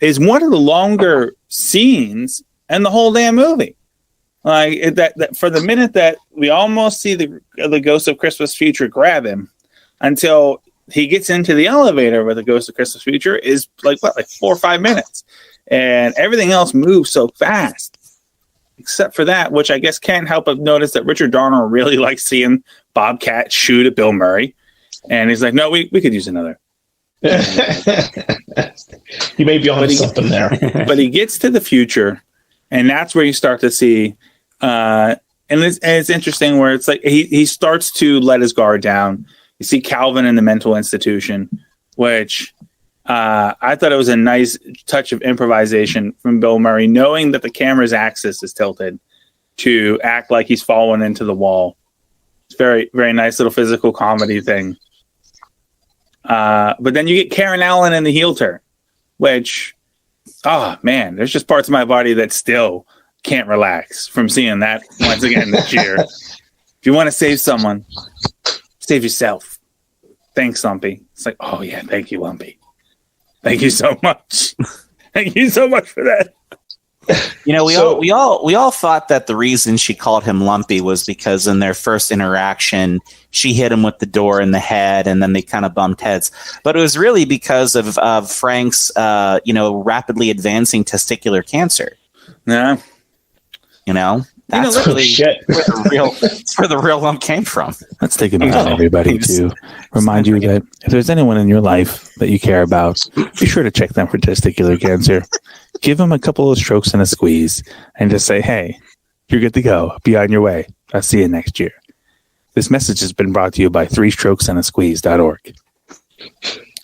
A: is one of the longer scenes in the whole damn movie. Like that for the minute that we almost see the Ghost of Christmas Future grab him until he gets into the elevator with the Ghost of Christmas Future is like 4 or 5 minutes, and everything else moves so fast. Except for that, which I guess can't help but notice that Richard Donner really likes seeing Bobcat shoot at Bill Murray. And he's like, no, we could use another.
B: You may be on something there.
A: But he gets to the future, and that's where you start to see, and it's interesting where it's like he starts to let his guard down. You see Calvin in the mental institution, which I thought it was a nice touch of improvisation from Bill Murray, knowing that the camera's axis is tilted to act like he's fallen into the wall. It's very, very nice little physical comedy thing. But then you get Karen Allen in the heel turn, which, oh man, there's just parts of my body that still can't relax from seeing that once again this year. If you want to save someone, save yourself. Thanks, Lumpy. It's like, oh yeah, thank you, Lumpy. Thank you so much. Thank you so much for that.
D: You know, we all thought that the reason she called him Lumpy was because in their first interaction, she hit him with the door in the head, and then they kind of bumped heads. But it was really because of Frank's, rapidly advancing testicular cancer.
A: Yeah.
D: You know, That's
A: look,
D: really it's where the real lump came from.
A: Let's take a minute, everybody, to remind you that if there's anyone in your life that you care about, be sure to check them for testicular cancer. Give them a couple of strokes and a squeeze, and just say, "Hey, you're good to go. Be on your way. I'll see you next year." This message has been brought to you by 3strokesandasqueeze.org.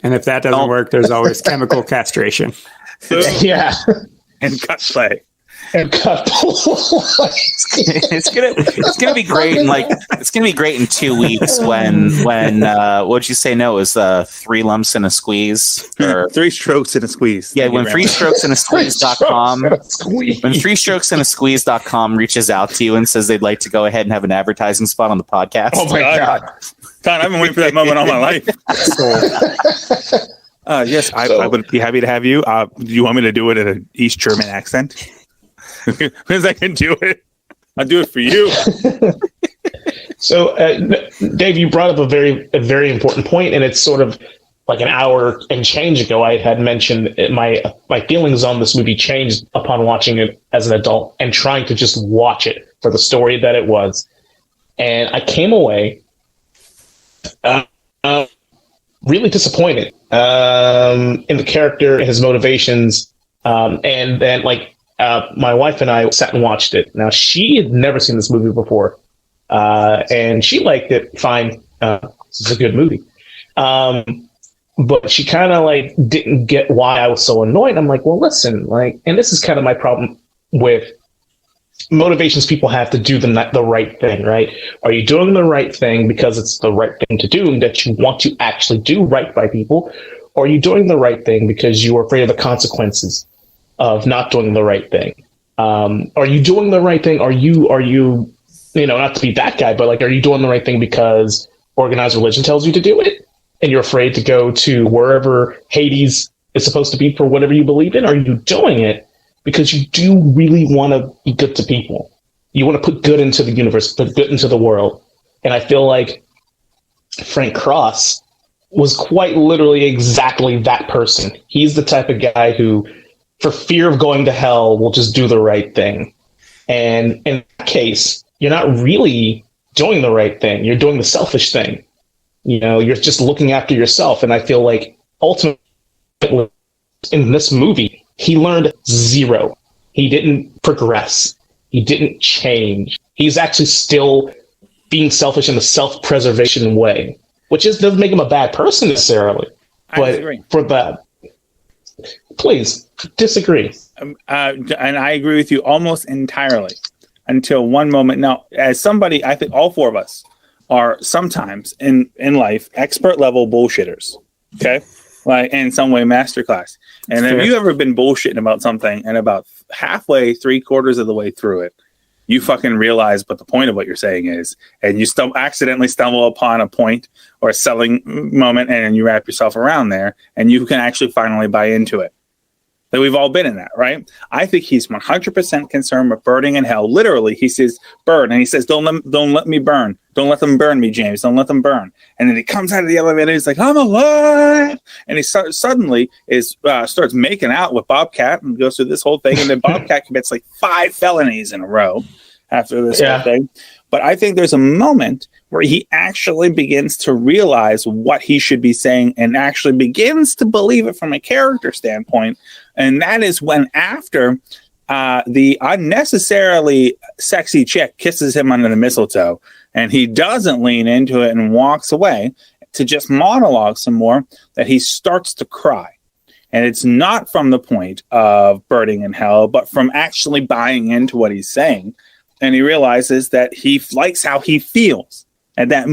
C: And if that doesn't work, there's always chemical castration.
B: Yeah.
A: And cut play.
B: And cut
D: it's gonna be great it's gonna be great in 2 weeks when what'd you say? No, it was 3 lumps and a squeeze, or
A: 3 strokes and a squeeze.
D: Yeah, when 3strokesandasqueeze.com when 3strokesandasqueeze.com reaches out to you and says they'd like to go ahead and have an advertising spot on the podcast.
B: Oh my god.
A: Don, I've been waiting for that moment all my life. Yes, I would be happy to have you. Do you want me to do it in an East German accent? Because I can do it. I'll do it for you.
B: So, Dave, you brought up a very important point, and it's sort of like an hour and change ago. I had mentioned my feelings on this movie changed upon watching it as an adult and trying to just watch it for the story that it was. And I came away really disappointed in the character, his motivations, and then my wife and I sat and watched it. Now, she had never seen this movie before, and she liked it fine. This is a good movie. But she kind of didn't get why I was so annoyed. I'm like, well, listen, and this is kind of my problem with motivations people have to do the right thing, right? Are you doing the right thing because it's the right thing to do and that you want to actually do right by people? Or are you doing the right thing because you are afraid of the consequences of not doing the right thing? Are you doing the right thing? Are you not to be that guy, but are you doing the right thing because organized religion tells you to do it and you're afraid to go to wherever Hades is supposed to be for whatever you believe in? Are you doing it because you do really want to be good to people? You want to put good into the universe, put good into the world. And I feel like Frank Cross was quite literally exactly that person. He's the type of guy who, for fear of going to hell, will just do the right thing. And in that case, you're not really doing the right thing. You're doing the selfish thing. You're just looking after yourself. And I feel like ultimately in this movie, he learned zero. He didn't progress. He didn't change. He's actually still being selfish in a self-preservation way, which doesn't make him a bad person necessarily.
A: I disagree.
B: For that, please disagree.
A: And I agree with you almost entirely until one moment. Now, as somebody, I think all 4 of us are sometimes in life expert level bullshitters. Okay. In some way, masterclass. And have you ever been bullshitting about something and about halfway, 3/4 of the way through it, you fucking realize what the point of what you're saying is, and you accidentally stumble upon a point or a selling moment, and you wrap yourself around there, and you can actually finally buy into it. That we've all been in that, right? I think he's 100% concerned with burning in hell. Literally, he says, burn. And he says, don't let me burn. Don't let them burn me, James. Don't let them burn. And then he comes out of the elevator. He's like, I'm alive. And he suddenly starts making out with Bobcat and goes through this whole thing. And then Bobcat commits 5 felonies in a row after this whole thing. But I think there's a moment where he actually begins to realize what he should be saying and actually begins to believe it from a character standpoint. And that is when after the unnecessarily sexy chick kisses him under the mistletoe and he doesn't lean into it and walks away to just monologue some more, that he starts to cry. And it's not from the point of burning in hell, but from actually buying into what he's saying. And he realizes that he likes how he feels. At that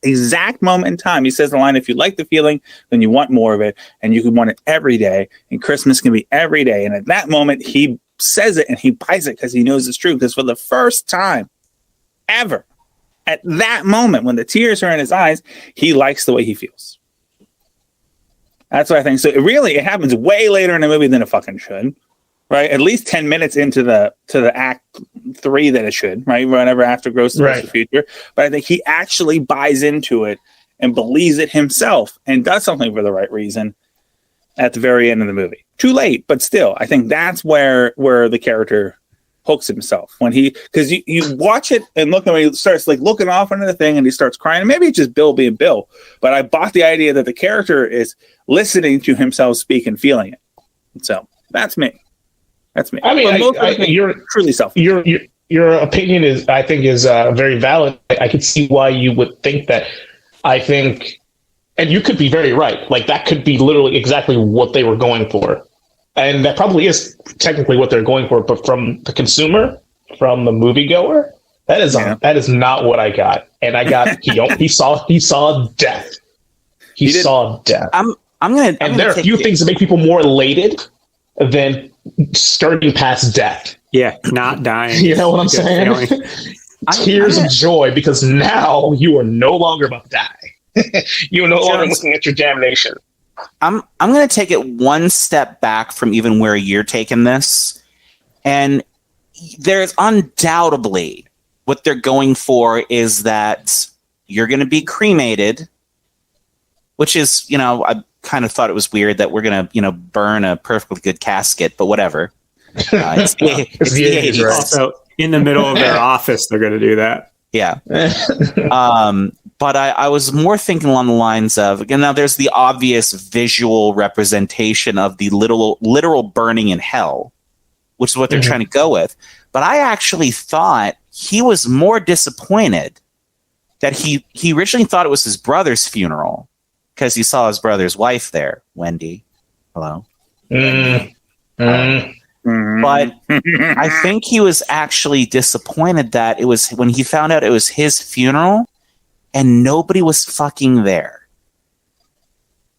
A: exact moment in time, he says the line, if you like the feeling, then you want more of it. And you can want it every day. And Christmas can be every day. And at that moment, he says it and he buys it because he knows it's true. Because for the first time ever, at that moment, when the tears are in his eyes, he likes the way he feels. That's what I think. So it happens way later in the movie than it fucking should. Right, at least 10 minutes into the act 3 that it should, right? Whenever after Gross to the future. But I think he actually buys into it and believes it himself and does something for the right reason at the very end of the movie. Too late, but still, I think that's where the character hooks himself when because you watch it and look at him, he starts like looking off into the thing and he starts crying. And maybe it's just Bill being Bill, but I bought the idea that the character is listening to himself speak and feeling it. So that's me. I mean,
B: you're
A: truly selfish.
B: Your opinion is very valid. I could see why you would think that. I think, and you could be very right. Like that could be literally exactly what they were going for. And that probably is technically what they're going for, but from the consumer, from the moviegoer, that is not what I got. And I got he saw death. He saw death. There are a few things that make people more elated than skirting past death.
C: Yeah, not dying.
B: You know what I'm saying? Tears of joy, because now you are no longer about to die. You are no longer looking at your damnation.
D: I'm going to take it one step back from even where you're taking this. And there's undoubtedly what they're going for is that you're going to be cremated, which is, I kind of thought it was weird that we're going to, burn a perfectly good casket, but whatever. It's the 80s.
B: Right?
C: Also, in the middle of their office, they're going to do that.
D: Yeah. But I was more thinking along the lines of, again, now there's the obvious visual representation of the literal burning in hell, which is what they're trying to go with. But I actually thought he was more disappointed that he originally thought it was his brother's funeral because he saw his brother's wife there, Wendy. Hello. But I think he was actually disappointed that it was when he found out it was his funeral and nobody was fucking there.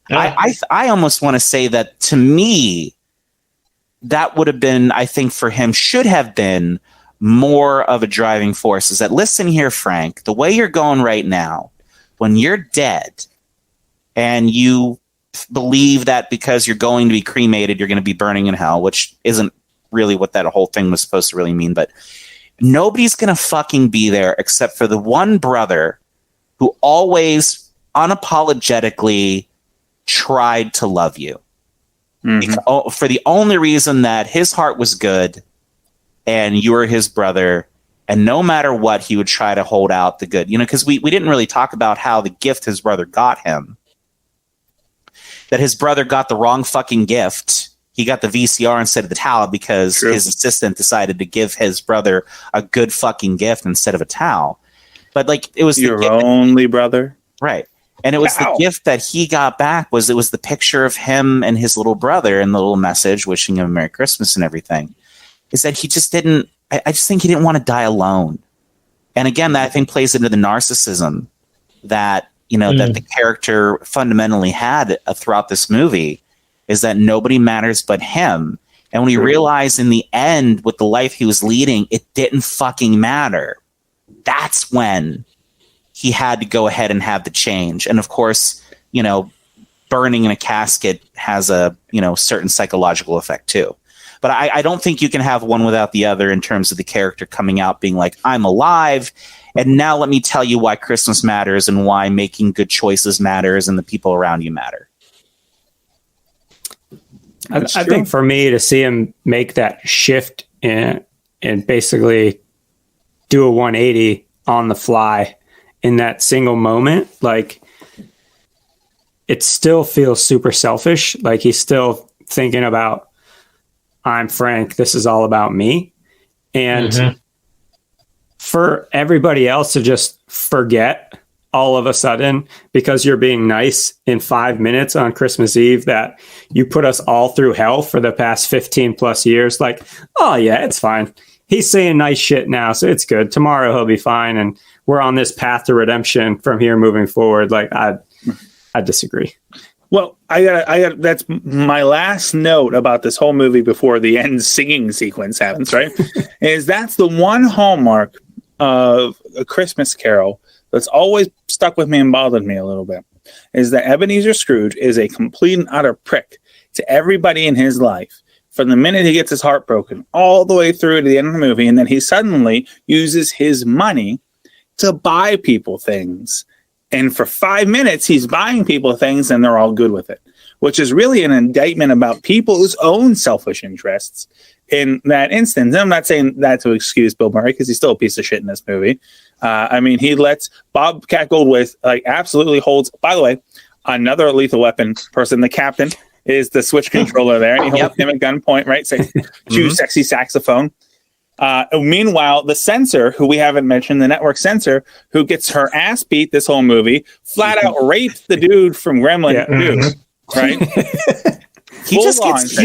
D: I almost want to say that, to me, that would have been, I think for him, should have been more of a driving force. Is that, listen here, Frank, the way you're going right now, when you're dead and you believe that because you're going to be cremated, you're going to be burning in hell, which isn't really what that whole thing was supposed to really mean. But nobody's going to fucking be there except for the one brother who always unapologetically tried to love you. For the only reason that his heart was good and you were his brother. And no matter what, he would try to hold out the good, because we didn't really talk about how the gift his brother got him. That his brother got the wrong fucking gift. He got the VCR instead of the towel because his assistant decided to give his brother a good fucking gift instead of a towel. But it was
A: your only brother,
D: right? And it was the gift that he got back was the picture of him and his little brother and the little message wishing him a Merry Christmas and everything. Is that he just didn't? I just think he didn't want to die alone. And again, that I think plays into the narcissism that that the character fundamentally had throughout this movie, is that nobody matters but him. And when he realized in the end with the life he was leading, it didn't fucking matter. That's when he had to go ahead and have the change. And of course, burning in a casket has a, certain psychological effect too. But I don't think you can have one without the other in terms of the character coming out being like, I'm alive. And now let me tell you why Christmas matters and why making good choices matters and the people around you matter.
C: I think for me to see him make that shift and basically do a 180 on the fly in that single moment, it still feels super selfish. Like he's still thinking about, I'm Frank, this is all about me. And for everybody else to just forget all of a sudden because you're being nice in 5 minutes on Christmas Eve that you put us all through hell for the past 15 plus years. Oh yeah, it's fine. He's saying nice shit now, so it's good. Tomorrow he'll be fine. And we're on this path to redemption from here moving forward. I disagree.
A: Well, I got that's my last note about this whole movie before the end singing sequence happens, right? Is that's the one hallmark of A Christmas Carol that's always stuck with me and bothered me a little bit, is that Ebenezer Scrooge is a complete and utter prick to everybody in his life from the minute he gets his heart broken all the way through to the end of the movie. And then he suddenly uses his money to buy people things. And for 5 minutes, he's buying people things and they're all good with it. which is really an indictment about people's own selfish interests in that instance. And I'm not saying that to excuse Bill Murray, because he's still a piece of shit in this movie. I mean, he lets Bobcat Goldthwait absolutely holds. By the way, another Lethal Weapon person, the captain, is the switch controller there, and he holds him at gunpoint, right? So, choose sexy saxophone. Meanwhile, the censor, who we haven't mentioned, the network censor, who gets her ass beat this whole movie, flat out raped the dude from Gremlin 2, right?
D: He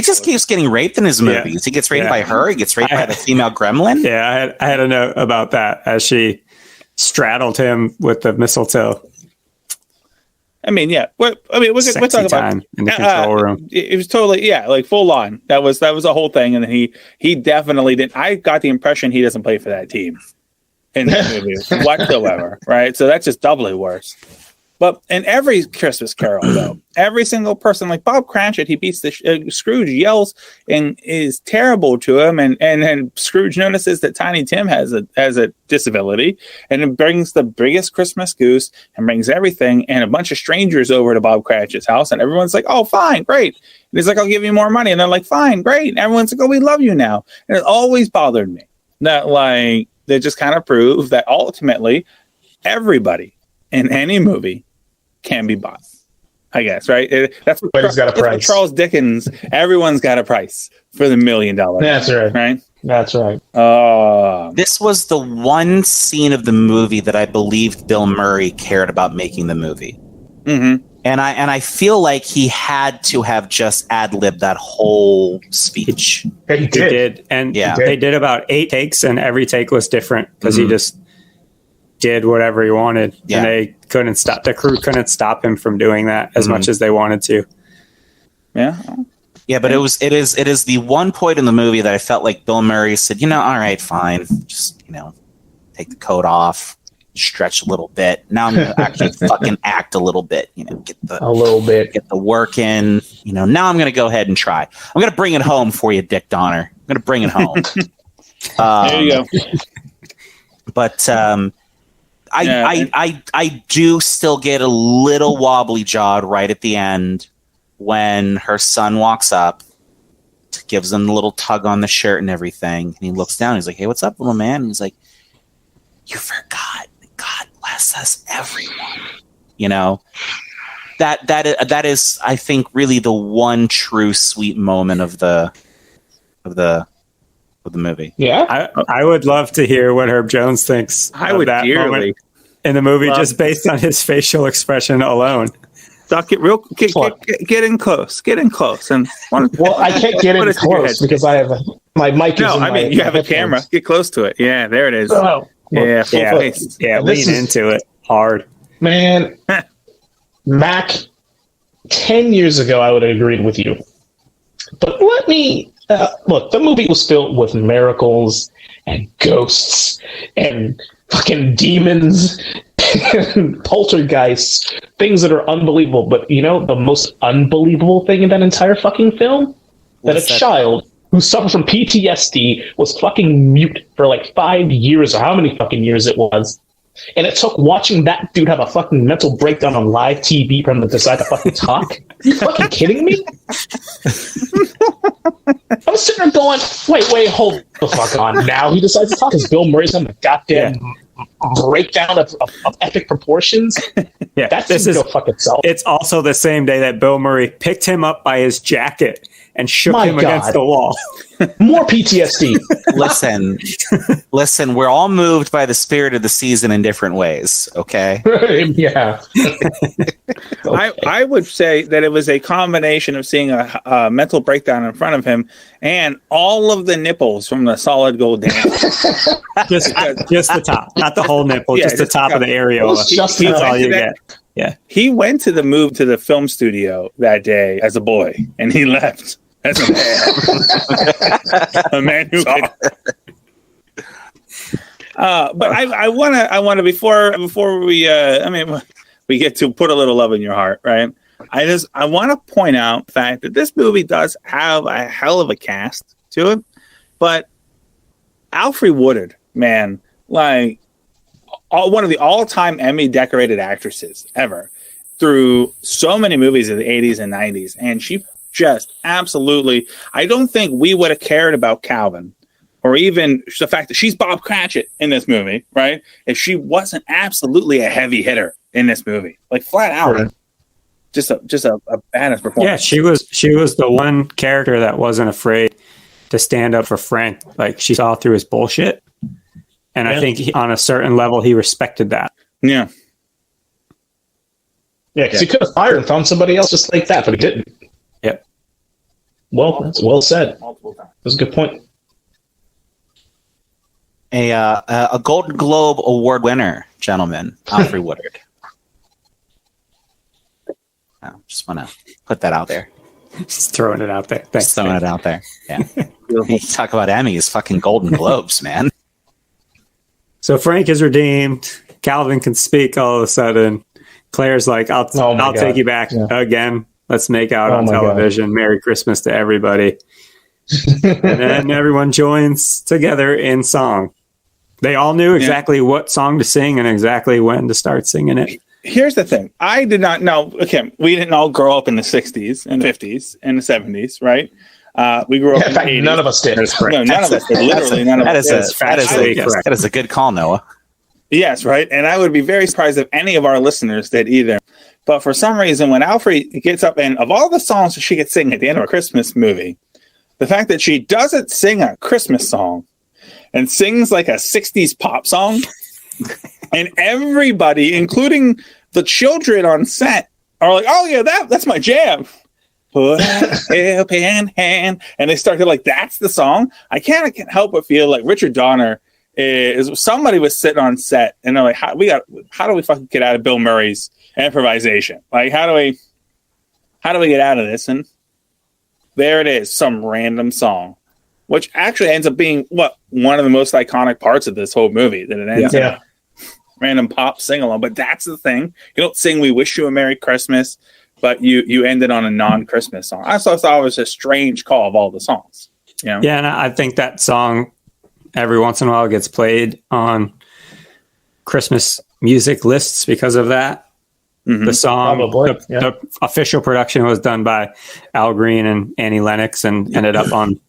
D: just keeps getting raped in his movies. Yeah. He gets raped by her. He gets raped by the female gremlin.
C: Yeah, I had a note about that as she straddled him with the mistletoe.
A: I mean, yeah. We're talking about
C: in the control room.
A: It was totally, full on. That was a whole thing, and then he definitely didn't. I got the impression he doesn't play for that team in that movie whatsoever, right? So that's just doubly worse. But in every Christmas Carol, though, every single person, like Bob Cratchit, he beats the Scrooge, yells and is terrible to him, and then Scrooge notices that Tiny Tim has a disability, and it brings the biggest Christmas goose and brings everything and a bunch of strangers over to Bob Cratchit's house, and everyone's like, "Oh, fine, great." And he's like, "I'll give you more money," and they're like, "Fine, great." And everyone's like, "Oh, we love you now." And it always bothered me that they just kind of prove that ultimately everybody in any movie can be bought, I guess, right? That's what
B: got a price.
A: Charles Dickens, everyone's got a price for the $1 million.
B: That's right.
A: Right?
B: That's right.
D: This was the one scene of the movie that I believed Bill Murray cared about making the movie.
A: Mm-hmm.
D: And I feel like he had to have just ad-libbed that whole speech.
B: He did.
C: And they did about 8 takes, and every take was different because he just did whatever he wanted, and they couldn't stop. The crew couldn't stop him from doing that as much as they wanted to.
D: Yeah, but it is the one point in the movie that I felt like Bill Murray said, all right, fine, just take the coat off, stretch a little bit. Now I'm going to actually fucking act a little bit. Get the work in. Now I'm going to go ahead and try. I'm going to bring it home for you, Dick Donner. I'm going to bring it home.
A: There you go.
D: But I do still get a little wobbly jawed right at the end when her son walks up, gives him the little tug on the shirt and everything, and he looks down. He's like, "Hey, what's up, little man?" And he's like, "You forgot. God bless us, everyone." That is, I think, really the one true sweet moment of the movie.
B: Yeah,
C: I would love to hear what Herb Jones thinks.
A: I would
C: that
A: dearly
C: moment in the movie, just based on his facial expression alone.
A: Duck it real. Get in close. Get in close. And
B: I can't get in close because I have my mic.
A: You have a camera. Get close to it. Yeah, there it is.
B: Oh,
A: yeah, full face.
C: Yeah, lean into it hard.
B: Man, Mac, 10 years ago, I would have agreed with you. But let me look. The movie was filled with miracles and ghosts and fucking demons and poltergeists, things that are unbelievable. But the most unbelievable thing in that entire fucking film? That a child who suffered from PTSD was fucking mute for 5 years, or how many fucking years it was. And it took watching that dude have a fucking mental breakdown on live TV for him to decide to fucking talk. Are you fucking kidding me? I was sitting there going, wait, hold the fuck on. Now he decides to talk because Bill Murray's on the goddamn breakdown of epic proportions.
C: Yeah,
B: that doesn't go fuck itself.
C: It's also the same day that Bill Murray picked him up by his jacket and shook him against the wall.
B: More PTSD.
D: Listen, we're all moved by the spirit of the season in different ways, okay?
B: Yeah.
A: Okay. I would say that it was a combination of seeing a mental breakdown in front of him and all of the nipples from the solid gold dance.
C: just the top, not the whole nipple, just the top of the areola.
B: Just
C: that's all you get. Yeah.
A: He went to the film studio that day as a boy, and he left as a man. A man who could. But I want to before we get to put a little love in your heart, right? I want to point out the fact that this movie does have a hell of a cast to it, but Alfre Woodard, man, one of the all-time Emmy decorated actresses ever. through so many movies of the 80s and 90s, and she just absolutely, I don't think we would have cared about Calvin or even the fact that she's Bob Cratchit in this movie, right? If she wasn't absolutely a heavy hitter in this movie, like flat out. Right. Just a badass performance.
C: Yeah, she was the one character that wasn't afraid to stand up for Frank. Like, she saw through his bullshit. And I think on a certain level, he respected that.
A: Yeah.
B: Yeah, because he could have fired and found somebody else just like that, but he didn't.
C: Yep.
B: Well, that's well said. That's a good point.
D: A Golden Globe Award winner, gentlemen, Alfre Woodard. I just want to put that out there.
C: Just throwing it out there. Thanks.
D: Just throwing it out there. Yeah. You talk about Emmys, fucking Golden Globes, man.
C: So Frank is redeemed. Calvin can speak all of a sudden. Claire's like, I'll take you back again. Let's make out on television. God. Merry Christmas to everybody. And then everyone joins together in song. They all knew exactly what song to sing and exactly when to start singing it.
A: Here's the thing. I did not know. Okay, we didn't all grow up in the 60s and 50s and the 70s, right? We grew up in the 80s.
B: None of us did.
A: No, none of us did. Literally none of us did.
D: That is a good call, Noah.
A: Yes, right. And I would be very surprised if any of our listeners did either. But for some reason, when Alfre gets up, and of all the songs that she could sing at the end of a Christmas movie, the fact that she doesn't sing a Christmas song and sings like a 60s pop song, and everybody, including the children on set, are like, oh, yeah, that's my jam. Put a helping hand. And they start to like, that's the song. I can't help but feel like Richard Donner is somebody was sitting on set and they're like, how do we fucking get out of Bill Murray's improvisation? Like, how do we get out of this? And there it is, some random song, which actually ends up being one of the most iconic parts of this whole movie, that it ends in random pop sing-along. But that's the thing. You don't sing We Wish You a Merry Christmas, but you end it on a non-Christmas song. I also thought it was a strange call of all the songs. You know?
C: Yeah, and I think that song every once in a while gets played on Christmas music lists because of that. Mm-hmm. The song, the official production was done by Al Green and Annie Lennox and ended up on,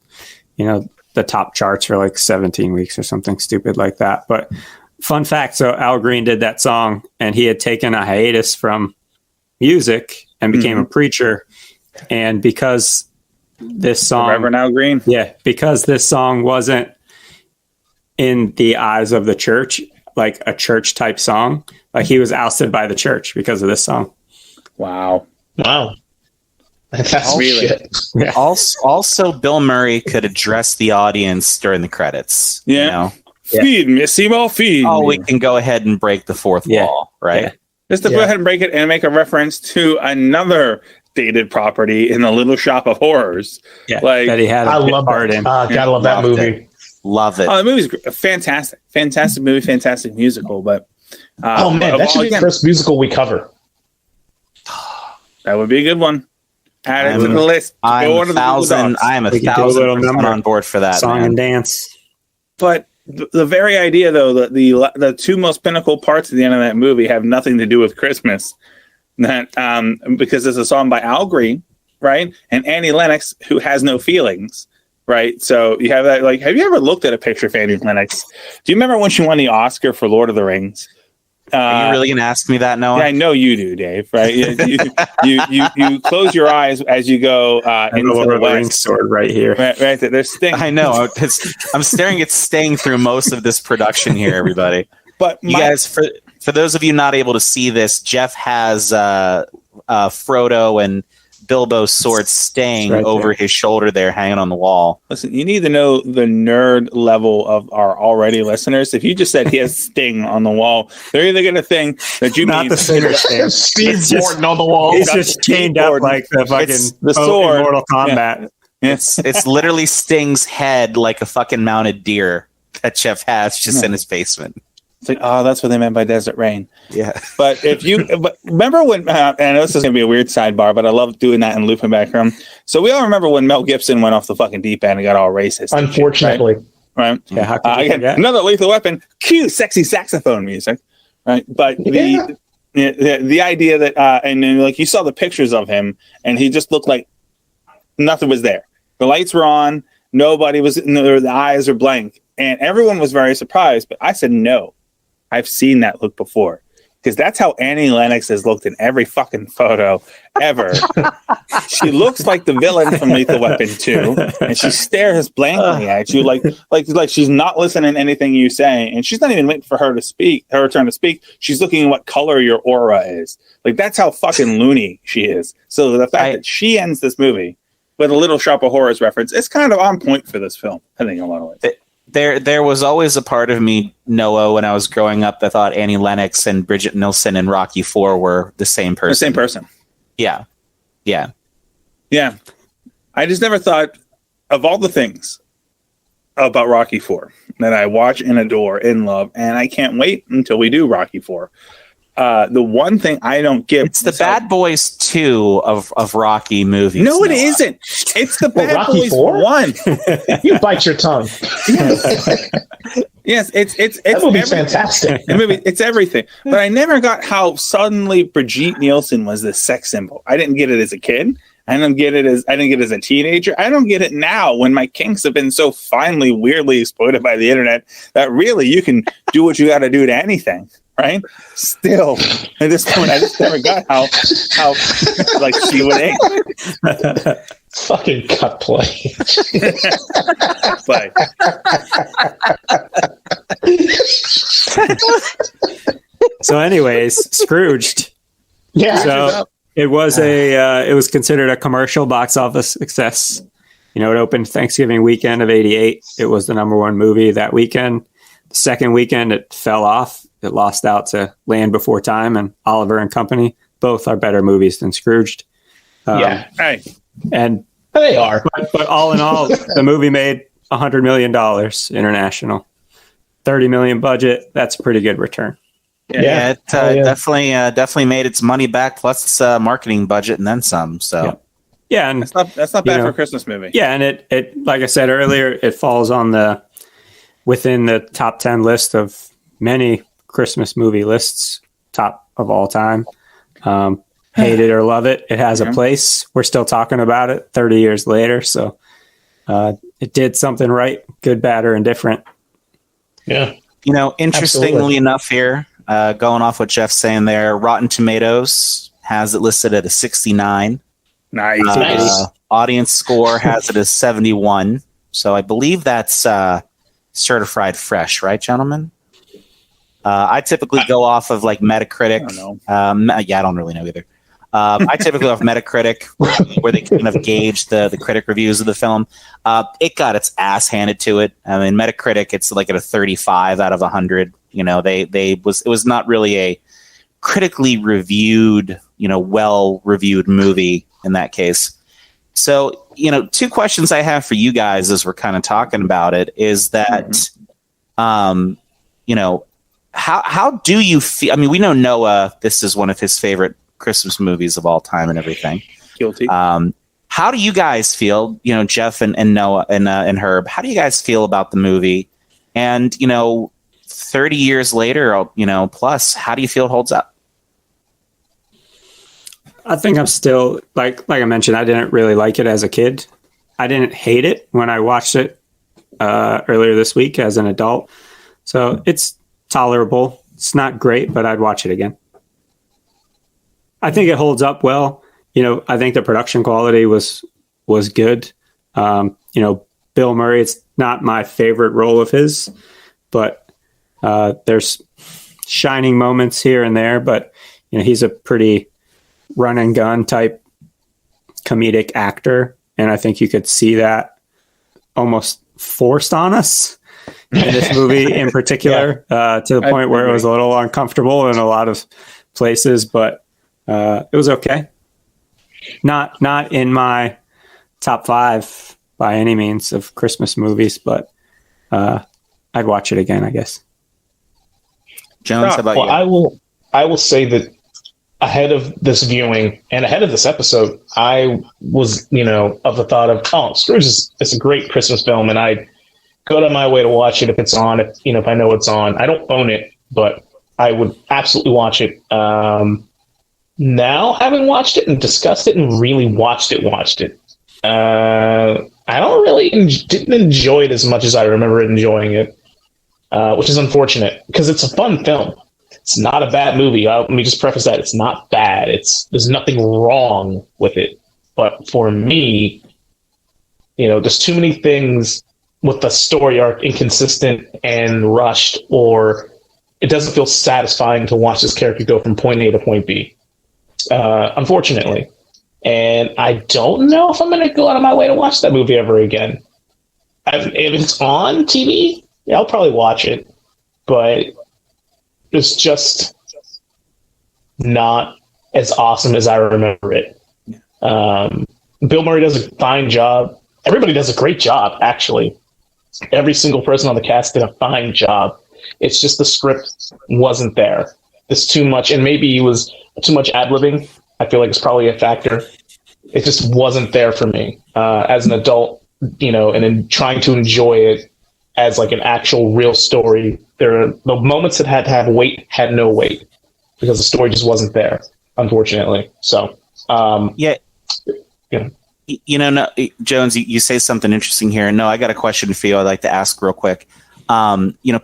C: the top charts for like 17 weeks or something stupid like that. But fun fact, so Al Green did that song and he had taken a hiatus from music and became a preacher. And because this song,
A: Reverend Al Green,
C: because this song wasn't in the eyes of the church, like a church type song, like he was ousted by the church because of this song.
A: Wow.
B: That's really shit.
D: Yeah. Also, Bill Murray could address the audience during the credits.
A: Feed me, Simo, feed me.
D: We can go ahead and break the fourth wall, right?
A: Yeah. Just to go ahead and break it and make a reference to another dated property in the Little Shop of Horrors.
C: Yeah, that he had.
B: I love part in. Gotta love that movie.
D: Love it.
A: Oh, the movie's fantastic. Fantastic movie, fantastic musical. But
B: that should be the first musical we cover.
A: That would be a good one. Add it to the list.
D: I'm 1,000% on board for that.
C: Song and dance.
A: But the very idea, though, that the two most pinnacle parts at the end of that movie have nothing to do with Christmas. That because it's a song by Al Green, right, and Annie Lennox, who has no feelings. Right, so you have that. Like, have you ever looked at a picture of Annie Lennox? Do you remember when she won the Oscar for Lord of the Rings?
D: Are you really going to ask me that, Noah?
A: Yeah, I know you do, Dave. Right, you close your eyes as you go into
C: Lord
A: the
C: of the Rings sword right here.
A: Right, there's Sting.
D: I know. I'm staring at Sting through most of this production here, everybody.
A: But
D: you guys, for those of you not able to see this, Jeff has Frodo and Bilbo's sword staying over his shoulder there, hanging on the wall.
A: Listen, you need to know the nerd level of our already listeners. If you just said he has Sting on the wall, they're either going to think that you
C: not
A: mean
C: the singer Sting.
B: Steve Morton on the wall.
C: He's just chained up like the fucking
A: the sword
C: in Mortal Kombat.
A: Yeah.
D: It's literally Sting's head, like a fucking mounted deer that Jeff has just in his basement.
A: It's like, oh, that's what they meant by Desert Rain.
D: Yeah.
A: But remember when, and this is going to be a weird sidebar, but I love doing that and looping back around. So we all remember when Mel Gibson went off the fucking deep end and got all racist.
B: Unfortunately.
A: Right?
C: Yeah. How could
A: again, another Lethal Weapon, cue sexy saxophone music. Right. But the idea that and then, like, you saw the pictures of him, and he just looked like nothing was there. The lights were on, nobody was. No, the eyes were blank, and everyone was very surprised. But I said, no, I've seen that look before. Because that's how Annie Lennox has looked in every fucking photo ever. She looks like the villain from Lethal Weapon 2, and she stares blankly at you like she's not listening to anything you say, and she's not even waiting for her turn to speak. She's looking at what color your aura is. Like, that's how fucking loony she is. So the fact that she ends this movie with a Little Shop of Horrors reference, it's kind of on point for this film, I think, in a lot of ways.
D: There was always a part of me, Noah, when I was growing up, that thought Annie Lennox and Bridget Nielsen in Rocky IV were the same person.
A: The same person.
D: Yeah.
A: I just never thought of all the things about Rocky IV that I watch and adore and love, and I can't wait until we do Rocky IV. The one thing I don't get...
D: It's the Bad Boys 2 of Rocky movies.
A: No, it isn't. It's the Bad
B: Rocky
A: Boys
B: IV?
A: 1.
B: You bite your tongue.
A: Yes, it's
B: that movie's fantastic.
A: The movie, it's everything. But I never got how suddenly Brigitte Nielsen was this sex symbol. I didn't get it as a kid. I didn't get it as a teenager. I don't get it now when my kinks have been so finely, weirdly exploited by the internet that really you can do what you got to do to anything. Right? Still, at this point, I just never got how like she would aim.
B: Fucking cut play.
A: But
C: So, anyways, Scrooged.
B: Yeah.
C: So it was considered a commercial box office success. You know, it opened Thanksgiving weekend of '88. It was the #1 movie that weekend. The second weekend, it fell off. It lost out to Land Before Time and Oliver and Company. Both are better movies than Scrooged.
B: Yeah.
A: hey,
C: And
B: They are.
C: but all in all, the movie made $100 million international. 30 million budget. That's a pretty good return.
D: Yeah, it definitely made its money back plus marketing budget and then some. So
C: yeah, and
A: that's not bad for a Christmas movie.
C: Yeah, and it like I said earlier, it falls on within the top 10 list of many Christmas movie lists, top of all time. Hate it or love it, it has a place. We're still talking about it 30 years later, so it did something right, good, bad, or indifferent.
B: Yeah.
D: You know, interestingly
B: Absolutely.
D: enough here, going off what Jeff's saying there, Rotten Tomatoes has it listed at a 69.
A: Nice.
B: Nice.
D: Audience score has it as 71. So I believe that's certified fresh, right, gentlemen? I typically go off of like Metacritic.
A: I don't know.
D: I don't really know either. I typically go off Metacritic, where they kind of gauge the critic reviews of the film. It got its ass handed to it. I mean, Metacritic, it's like at a 35 out of 100. You know, it was not really a critically reviewed, well reviewed movie in that case. So, two questions I have for you guys as we're kind of talking about it is that, how do you feel? I mean, we know Noah, this is one of his favorite Christmas movies of all time and everything.
A: Guilty.
D: How do you guys feel, Jeff and Noah and Herb, how do you guys feel about the movie? And, 30 years later, plus, how do you feel it holds up?
C: I think I'm still, like I mentioned, I didn't really like it as a kid. I didn't hate it when I watched it earlier this week as an adult. So it's tolerable. It's not great, but I'd watch it again. I think it holds up well. I think the production quality was good. Bill Murray, it's not my favorite role of his, but there's shining moments here and there, but he's a pretty run and gun type comedic actor. And I think you could see that almost forced on us in this movie in particular, to the point where it was a little uncomfortable in a lot of places, but it was okay. Not in my top 5 by any means of Christmas movies, but I'd watch it again, I guess.
D: Jones, how about you?
B: I will say that ahead of this viewing and ahead of this episode, I was, of the thought of, Scrooge it's a great Christmas film, and I'd go to my way to watch it if it's on, if I know it's on. I don't own it, but I would absolutely watch it. Now, having watched it and discussed it and really watched it, I don't really didn't enjoy it as much as I remember enjoying it, which is unfortunate because it's a fun film. It's not a bad movie. Let me just preface that it's not bad. There's nothing wrong with it, but for me, there's too many things with the story arc inconsistent and rushed, or it doesn't feel satisfying to watch this character go from point A to point B. Unfortunately. And I don't know if I'm going to go out of my way to watch that movie ever again. If it's on TV, yeah, I'll probably watch it. But it's just not as awesome as I remember it. Bill Murray does a fine job. Everybody does a great job, actually. Every single person on the cast did a fine job. It's just the script wasn't there. There's too much, and maybe it was too much ad-libbing. I feel like it's probably a factor. It just wasn't there for me as an adult, and in trying to enjoy it as like an actual real story. The moments that had to have weight had no weight because the story just wasn't there, unfortunately. So,
D: No, Jones, you say something interesting here. No, I got a question for you I'd like to ask real quick.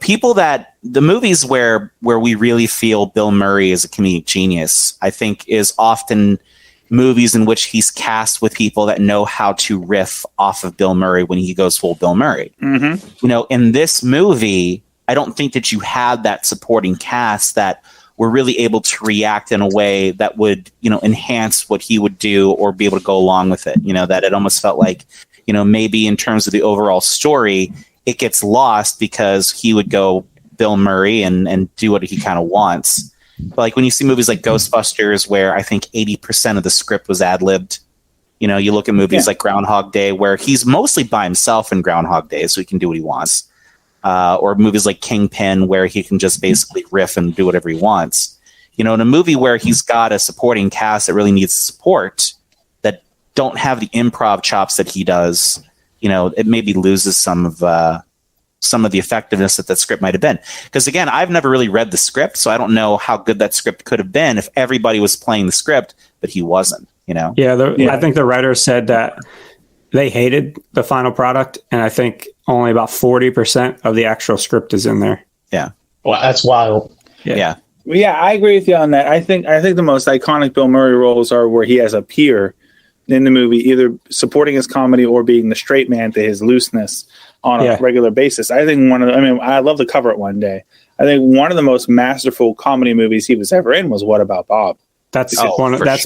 D: People that the movies where we really feel Bill Murray is a comedic genius, I think is often movies in which he's cast with people that know how to riff off of Bill Murray when he goes full Bill Murray. Mm-hmm. In this movie, I don't think that you had that supporting cast that were really able to react in a way that would, enhance what he would do or be able to go along with it. That it almost felt like, maybe in terms of the overall story, it gets lost because he would go Bill Murray and do what he kind of wants. But like when you see movies like Ghostbusters, where I think 80% of the script was ad-libbed, you look at movies like Groundhog Day, where he's mostly by himself in Groundhog Day, so he can do what he wants. Or movies like Kingpin, where he can just basically riff and do whatever he wants. In a movie where he's got a supporting cast that really needs support, that don't have the improv chops that he does, it maybe loses some of the effectiveness that script might have been. Because again, I've never really read the script, so I don't know how good that script could have been if everybody was playing the script, but he wasn't.
C: I think the writers said that they hated the final product, and I think only about 40% of the actual script is in there.
D: Yeah.
B: Well, that's wild.
D: Yeah.
A: Well, yeah, I agree with you on that. I think the most iconic Bill Murray roles are where he has a peer in the movie, either supporting his comedy or being the straight man to his looseness on a regular basis. I think I love to cover it one day. I think one of the most masterful comedy movies he was ever in was What About Bob?
C: That's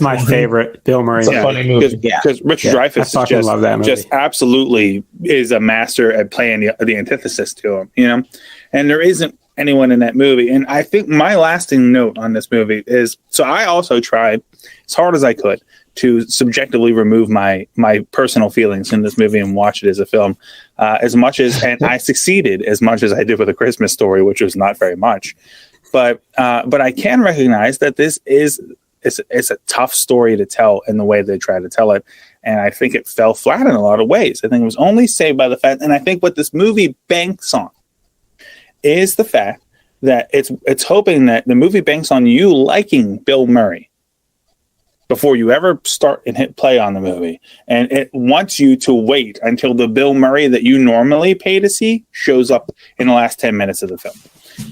C: my favorite Bill Murray.
B: It's a funny movie.
A: Because Richard Dreyfuss just absolutely is a master at playing the antithesis to him, and there isn't anyone in that movie. And I think my lasting note on this movie is, so I also tried as hard as I could to subjectively remove my personal feelings in this movie and watch it as a film and I succeeded as much as I did with A Christmas Story, which was not very much. But I can recognize that this is it's a tough story to tell in the way they try to tell it. And I think it fell flat in a lot of ways. I think it was only saved by the fact, and I think what this movie banks on is the fact that it's hoping that the movie banks on you liking Bill Murray before you ever start and hit play on the movie. And it wants you to wait until the Bill Murray that you normally pay to see shows up in the last 10 minutes of the film.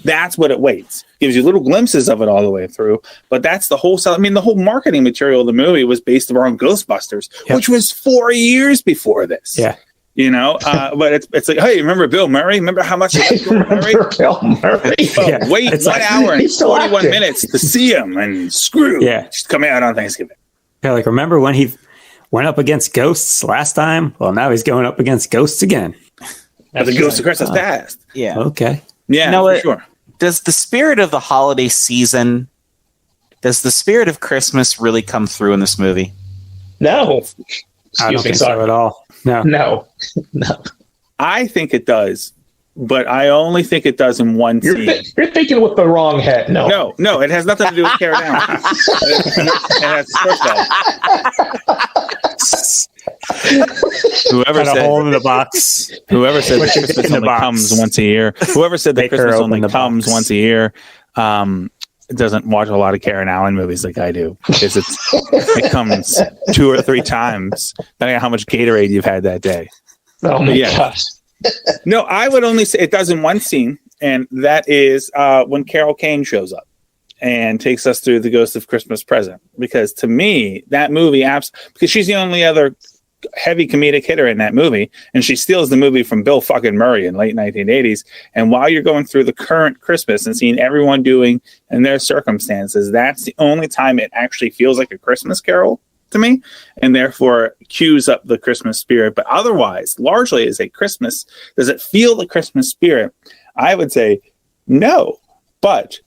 A: That's what it waits. Gives you little glimpses of it all the way through. But that's the whole... the whole marketing material of the movie was based around Ghostbusters, which was 4 years before this.
C: Yeah.
A: But it's like, hey, remember Bill Murray? Remember how much Bill Murray?
B: Bill Murray.
A: Wait 1 hour and 41 minutes to see him and Scrooged.
C: Yeah.
A: Just coming out on Thanksgiving.
C: Yeah, like remember when he went up against ghosts last time? Well, now he's going up against ghosts again.
A: As a ghost of Christmas past.
D: Yeah.
C: Okay.
A: Yeah, for sure.
D: Does the spirit of the holiday season, does the spirit of Christmas really come through in this movie?
B: No.
C: I don't think so at all.
B: No.
A: I think it does, but I only think it does in one scene.
B: You're thinking with the wrong head. No,
A: it has nothing to do with Carrie Down. It has Whoever said a hole in the box. Whoever said that Christmas only comes once a year. Whoever said that Christmas only comes once a year. doesn't watch a lot of Karen Allen movies like I do, because it comes 2 or 3 times depending on how much Gatorade you've had that day.
B: Oh my gosh.
A: No, I would only say it does in one scene, and that is when Carol Kane shows up and takes us through the Ghost of Christmas Present. Because to me, that movie, because she's the only other heavy comedic hitter in that movie, and she steals the movie from Bill fucking Murray in late 1980s. And while you're going through the current Christmas and seeing everyone doing in their circumstances, that's the only time it actually feels like a Christmas Carol to me, and therefore cues up the Christmas spirit. But otherwise, largely as a Christmas, does it feel the Christmas spirit? I would say no, but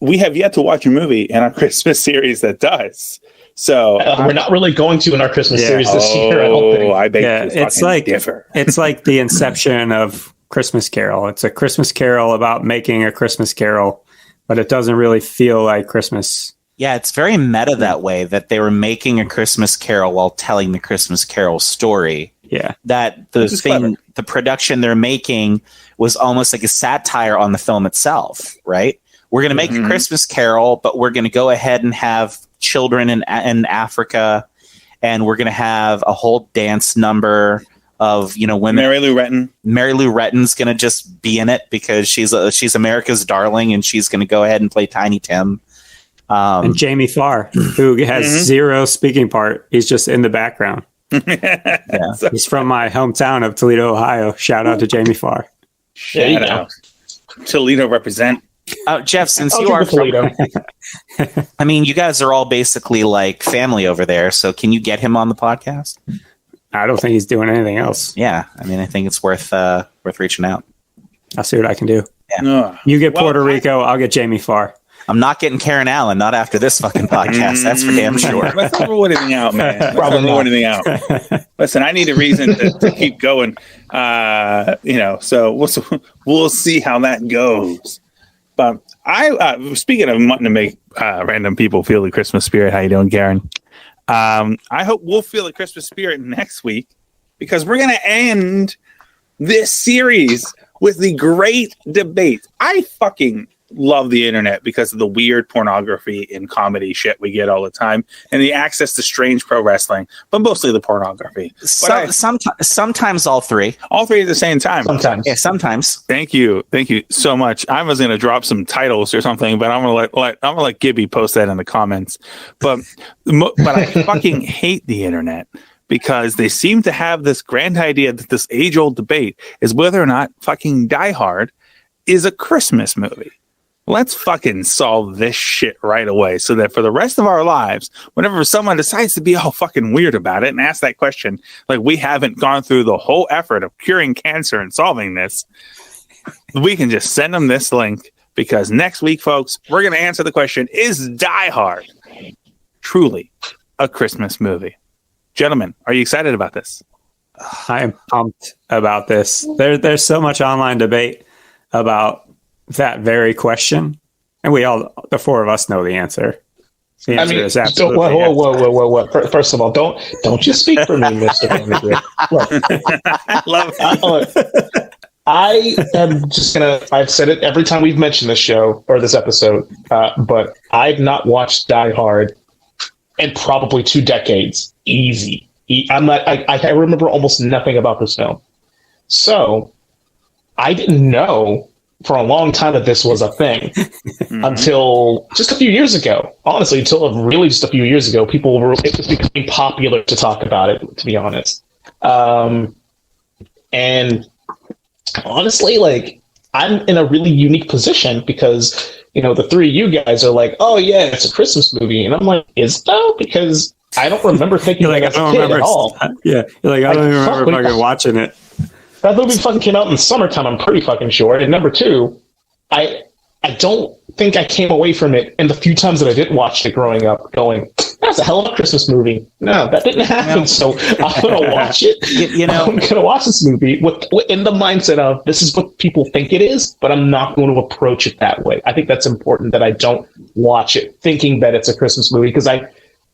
A: we have yet to watch a movie in our Christmas series that does. So
B: we're not really going to in our Christmas series this year. I don't think.
A: I beg
C: it's like
A: differ.
C: It's like the inception of Christmas Carol. It's a Christmas Carol about making a Christmas Carol, but it doesn't really feel like Christmas.
D: Yeah, it's very meta that way, that they were making a Christmas Carol while telling the Christmas Carol story.
C: Yeah,
D: that the production they're making was almost like a satire on the film itself, right? We're going to make a Christmas Carol, but we're going to go ahead and have children in Africa, and we're going to have a whole dance number of women.
A: Mary Lou Retton.
D: Mary Lou Retton's going to just be in it because she's America's darling, and she's going to go ahead and play Tiny Tim.
C: And Jamie Farr, who has zero speaking part, he's just in the background. He's from my hometown of Toledo, Ohio. Shout out to Jamie Farr.
A: Shout out. Toledo represent.
D: Jeff, since you are Toledo, I mean, you guys are all basically like family over there. So can you get him on the podcast?
C: I don't think he's doing anything else.
D: Yeah, I mean, I think it's worth reaching out.
C: I'll see what I can do.
D: Yeah.
C: You get Puerto Rico, I'll get Jamie Farr.
D: I'm not getting Karen Allen, not after this fucking podcast. That's for damn sure.
A: Let's not rule anything out, man. Let's not rule anything out. Listen, I need a reason to keep going. So we'll see how that goes. But speaking of wanting to make random people feel the Christmas spirit, how you doing, Karen? I hope we'll feel the Christmas spirit next week, because we're going to end this series with the great debate. I fucking love the internet because of the weird pornography and comedy shit we get all the time, and the access to strange pro wrestling, but mostly the pornography.
D: Sometimes all three.
A: All three at the same time.
D: Sometimes. Yeah, sometimes.
A: Thank you so much. I was going to drop some titles or something, but I'm going to let Gibby post that in the comments. But I fucking hate the internet, because they seem to have this grand idea that this age-old debate is whether or not fucking Die Hard is a Christmas movie. Let's fucking solve this shit right away, so that for the rest of our lives, whenever someone decides to be all fucking weird about it and ask that question, like we haven't gone through the whole effort of curing cancer and solving this, we can just send them this link, because next week, folks, we're going to answer the question, is Die Hard truly a Christmas movie? Gentlemen, are you excited about this?
C: I am pumped about this. There's so much online debate about that very question, and the four of us know the answer. The answer is absolutely
B: whoa. First of all, don't you speak for me, Mr. Manager. Look, I am just I've said it every time we've mentioned this show or this episode, but I've not watched Die Hard in probably 2 decades. Easy. I remember almost nothing about this film. So I didn't know for a long time that this was a thing until just a few years ago. Honestly, until really just a few years ago, it was becoming popular to talk about it, to be honest. And honestly, like, I'm in a really unique position because, the three of you guys are like, oh yeah, it's a Christmas movie. And I'm like, is it though? Because I don't remember thinking like, I don't remember at all.
C: Yeah. You're like, I don't even remember fucking watching it.
B: That movie fucking came out in the summertime, I'm pretty fucking sure. And number two, I don't think I came away from it, and the few times that I did watch it growing up, going, that's a hell of a Christmas movie. No, that didn't happen, no. So I'm going to watch it. I'm going to watch this movie in the mindset of, this is what people think it is, but I'm not going to approach it that way. I think that's important, that I don't watch it thinking that it's a Christmas movie, because I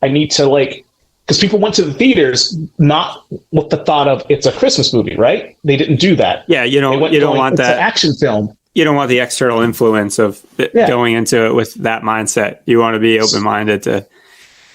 B: need to, like, because people went to the theaters not with the thought of it's a Christmas movie, right? They didn't do that.
C: Yeah, you don't want that.
B: It's an action film.
C: you don't want the external influence of going into it with that mindset. You want to be open-minded to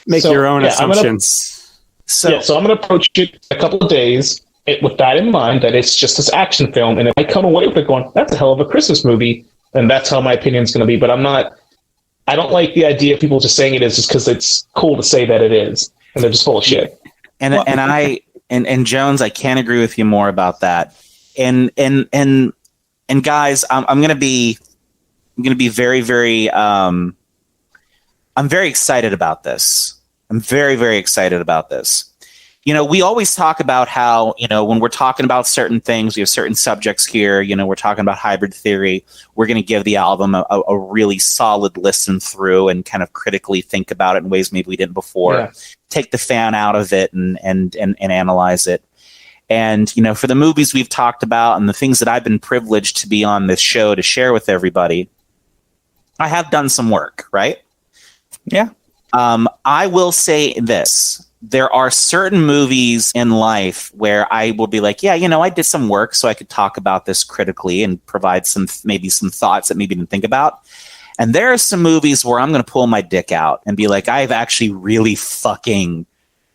C: make your own assumptions.
B: So I'm going to approach it a couple of days with that in mind, that it's just this action film. And if I come away with it going, that's a hell of a Christmas movie, then that's how my opinion is going to be. But I don't like the idea of people just saying it is just because it's cool to say that it is. And they're just full of shit.
D: And Jones, I can't agree with you more about that. And guys, I'm going to be very, very, I'm very excited about this. I'm very, very excited about this. You know, we always talk about how, you know, when we're talking about certain things, we have certain subjects here, you know, we're talking about hybrid theory. We're going to give the album a really solid listen through and kind of critically think about it in ways maybe we didn't before. Take the fan out of it and analyze it. And, you know, for the movies we've talked about and the things that I've been privileged to be on this show to share with everybody, I have done some work, right?
A: Yeah.
D: I will say this. There are certain movies in life where I will be like, yeah, you know, I did some work so I could talk about this critically and provide some thoughts that maybe didn't think about. And there are some movies where I'm going to pull my dick out and be like, I've actually really fucking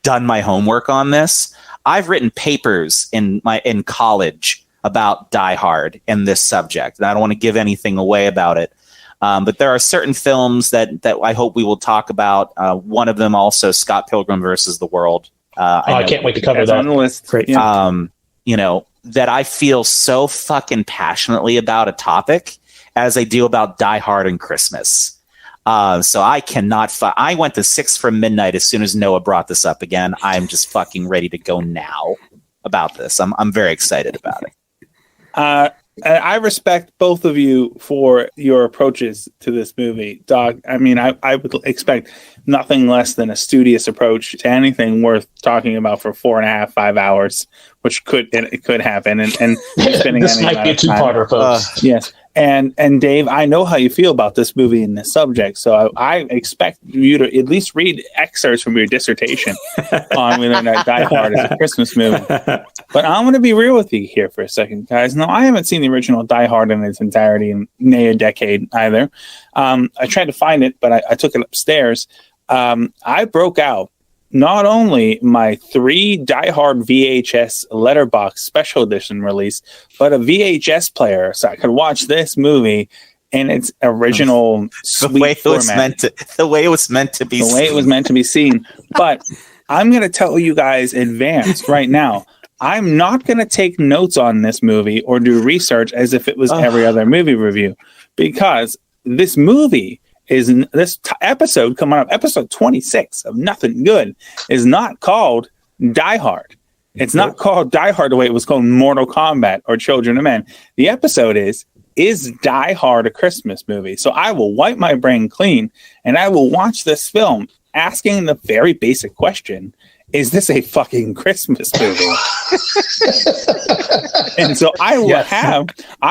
D: done my homework on this. I've written papers in college about Die Hard and this subject, and I don't want to give anything away about it. But there are certain films that I hope we will talk about. One of them also, Scott Pilgrim versus the World.
B: I can't wait to cover that.
A: On the list.
C: Great.
D: You know, that I feel so fucking passionately about a topic as I do about Die Hard and Christmas. So I cannot. I went to 6 from midnight as soon as Noah brought this up again. I'm just fucking ready to go now about this. I'm very excited about it.
A: I respect both of you for your approaches to this movie, Doc. I mean, I would expect nothing less than a studious approach to anything worth talking about for 4.5, 5 hours, which could happen. And
B: this might be a two-parter, folks.
A: Yes. And Dave, I know how you feel about this movie and this subject, so I expect you to at least read excerpts from your dissertation on whether or not Die Hard is a Christmas movie. But I'm going to be real with you here for a second, guys. No, I haven't seen the original Die Hard in its entirety in a decade either. I tried to find it, but I took it upstairs. I broke out not only my 3 Die Hard VHS letterbox special edition release, but a VHS player, so I could watch this movie in its original
D: the way it was meant to be seen.
A: But I'm going to tell you guys advanced right now, I'm not going to take notes on this movie or do research as if it was every other movie review, because this movie is episode coming up, episode 26 of Nothing Good, is not called Die Hard. It's not called Die Hard the way it was called Mortal Kombat or Children of Men. The episode is Die Hard a Christmas movie? So I will wipe my brain clean and I will watch this film asking the very basic question, is this a fucking Christmas movie? And so I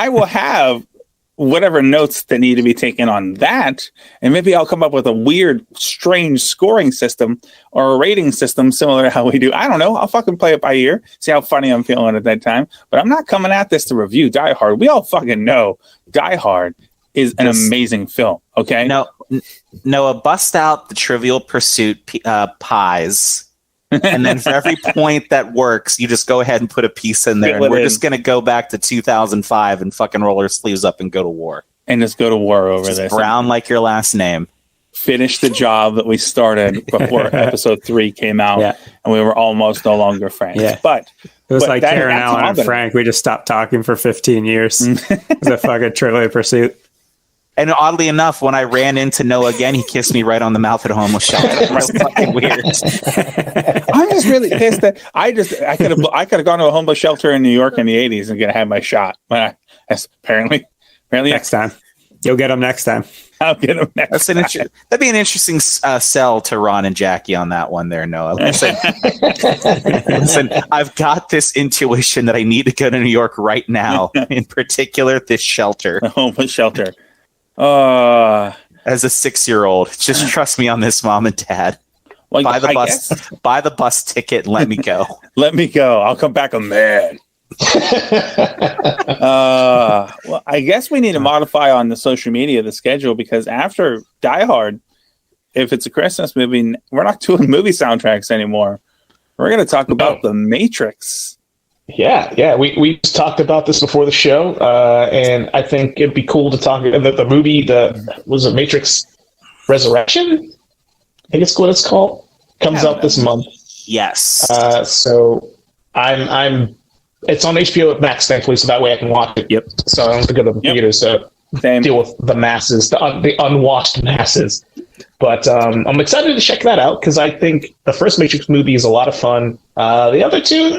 A: will have whatever notes that need to be taken on that, and maybe I'll come up with a weird, strange scoring system or a rating system similar to how we do. I don't know. I'll fucking play it by ear, see how funny I'm feeling at that time. But I'm not coming at this to review Die Hard. We all fucking know Die Hard is an amazing film. Okay.
D: Noah, bust out the Trivial Pursuit pies. And then for every point that works, you just go ahead and put a piece in there. And we're just going to go back to 2005 and fucking roll our sleeves up and go to war.
A: And just go to war over this.
D: Brown like your last name.
A: Finish the job that we started before episode 3 came out. Yeah. And we were almost no longer friends. Yeah. But
C: it was like Karen Allen and Frank. We just stopped talking for 15 years. It was a fucking Trivial Pursuit.
D: And oddly enough, when I ran into Noah again, he kissed me right on the mouth at a homeless shelter. It was fucking weird.
A: I'm just really pissed that I could have gone to a homeless shelter in New York in the 80s and gonna have my shot. But apparently
C: next time. You'll get them next time.
A: I'll get them next time.
D: That'd be an interesting sell to Ron and Jackie on that one there, Noah. Listen, I've got this intuition that I need to go to New York right now, in particular this shelter.
A: A homeless shelter.
D: As a 6-year-old, just trust me on this, Mom and Dad. Well, buy the bus ticket and let me go.
A: Let me go. I'll come back a man. Well, I guess we need to modify on the social media the schedule, because after Die Hard, if it's a Christmas movie, we're not doing movie soundtracks anymore. We're going to talk about The Matrix.
B: Yeah. We talked about this before the show, and I think it'd be cool to talk about the movie. Was it Matrix Resurrection? I think it's what it's called. Comes out this month.
D: Yes.
B: So I'm. It's on HBO Max, thankfully, so that way I can watch it.
A: Yep.
B: So I don't have to go to the theater. So deal with the masses, the unwashed masses. But I'm excited to check that out, because I think the first Matrix movie is a lot of fun. The other two,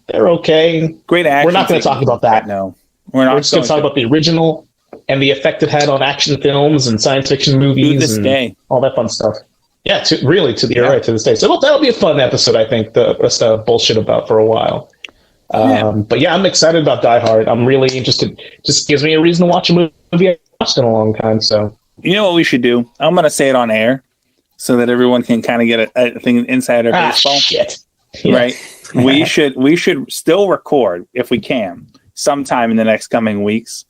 B: they're okay.
A: Great action.
B: We're not going to talk about that.
A: No, we're not.
B: We're just going to talk about the original and the effect it had on action films and science fiction movies and all that fun stuff. Yeah, really to this day. So that'll be a fun episode, I think. The rest of bullshit about for a while. But yeah, I'm excited about Die Hard. I'm really interested. Just gives me a reason to watch a movie I haven't watched in a long time. So
A: you know what we should do? I'm going to say it on air so that everyone can kind of get a thing insider baseball.
B: Shit.
A: Right? We should still record, if we can, sometime in the next coming weeks,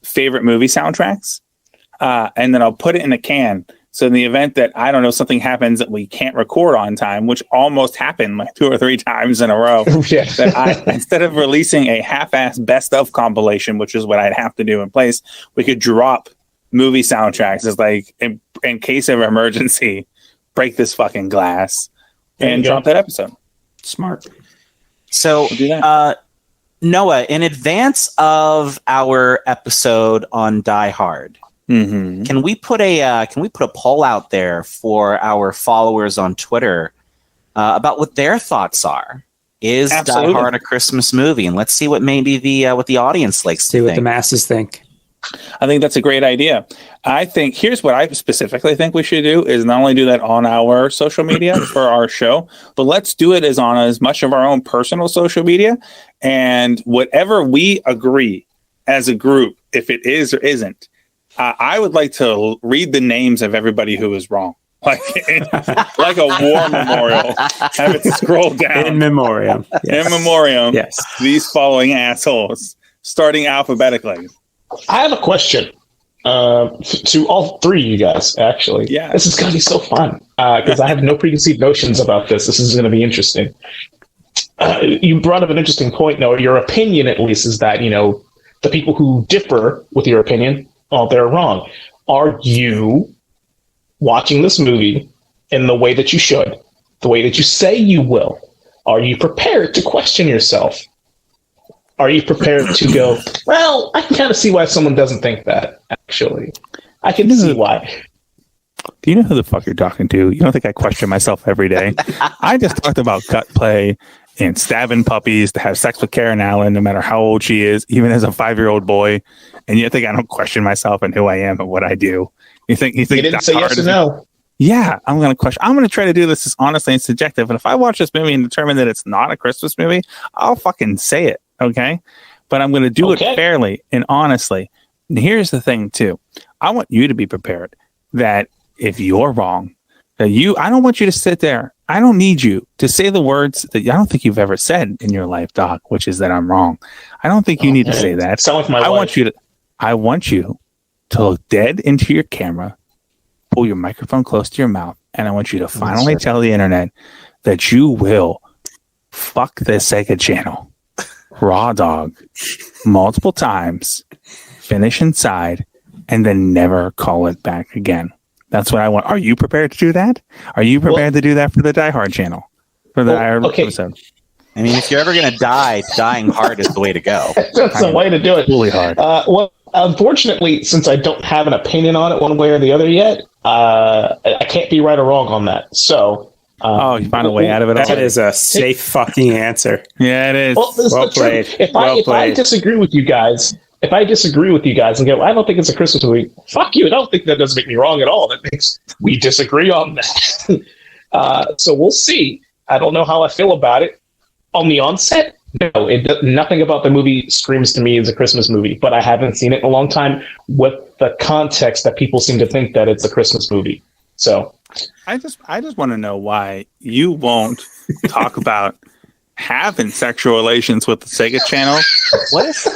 A: favorite movie soundtracks, and then I'll put it in a can. So in the event that, I don't know, something happens that we can't record on time, which almost happened like 2 or 3 times in a row, that instead of releasing a half-assed best-of compilation, which is what I'd have to do in place, we could drop movie soundtracks as like, in case of emergency, break this fucking glass and drop that episode.
C: Smart.
D: So, Noah, in advance of our episode on Die Hard, can we put a poll out there for our followers on Twitter about what their thoughts are? Is Die Hard a Christmas movie? And let's see what maybe what the audience likes to think.
C: See what the masses think.
A: I think that's a great idea. I think here's what I specifically think we should do is not only do that on our social media for our show, but let's do it as much of our own personal social media, and whatever we agree as a group, if it is or isn't, I would like to read the names of everybody who is wrong. Like a war memorial. Have it scroll down.
C: In memoriam.
A: Yes. In memoriam.
C: Yes.
A: These following assholes, starting alphabetically.
B: I have a question to all three of you guys, actually.
A: Yeah.
B: This is going to be so fun because I have no preconceived notions about this. This is going to be interesting. You brought up an interesting point, Noah. Your opinion, at least, is that, the people who differ with your opinion, they're wrong. Are you watching this movie in the way that you should, the way that you say you will? Are you prepared to question yourself? Are you prepared to go, well, I can kind of see why someone doesn't think that, actually. I can see why.
A: Do you know who the fuck you're talking to? You don't think I question myself every day? I just talked about gut play and stabbing puppies to have sex with Karen Allen, no matter how old she is, even as a 5-year-old boy. And you think I don't question myself and who I am and what I do? You think
B: you didn't say yes or no?
A: Yeah, I'm going to question. I'm going to try to do this as honestly and subjective. And if I watch this movie and determine that it's not a Christmas movie, I'll fucking say it. Okay. But I'm going to do it fairly and honestly. And here's the thing too. I want you to be prepared that if you're wrong, that I don't want you to sit there. I don't need you to say the words that I don't think you've ever said in your life, Doc, which is that I'm wrong. I don't think you need to say that.
B: Sound like my wife.
A: I want you to look dead into your camera, pull your microphone close to your mouth, and I want you to finally tell the internet that you will fuck the Sega channel, raw dog, multiple times, finish inside, and then never call it back again. That's what I want. Are you prepared to do that? Are you prepared to do that for the Die Hard channel? For the Die Hard episode?
D: I mean, if you're ever going to die, dying hard is the way to go.
B: That's the way to do it.
A: Really hard.
B: Well, unfortunately, since I don't have an opinion on it one way or the other yet, I can't be right or wrong on that. So,
A: you found a way out of it.
C: That is a safe fucking answer.
A: Yeah, it is.
B: Well played. If I disagree with you guys, and go, I don't think it's a Christmas movie, fuck you. I don't think that doesn't make me wrong at all. That makes we disagree on that. So we'll see. I don't know how I feel about it. On the onset, no, nothing about the movie screams to me as a Christmas movie, but I haven't seen it in a long time with the context that people seem to think that it's a Christmas movie. So
A: I just want to know why you won't talk about having sexual relations with the Sega Channel.
D: What if?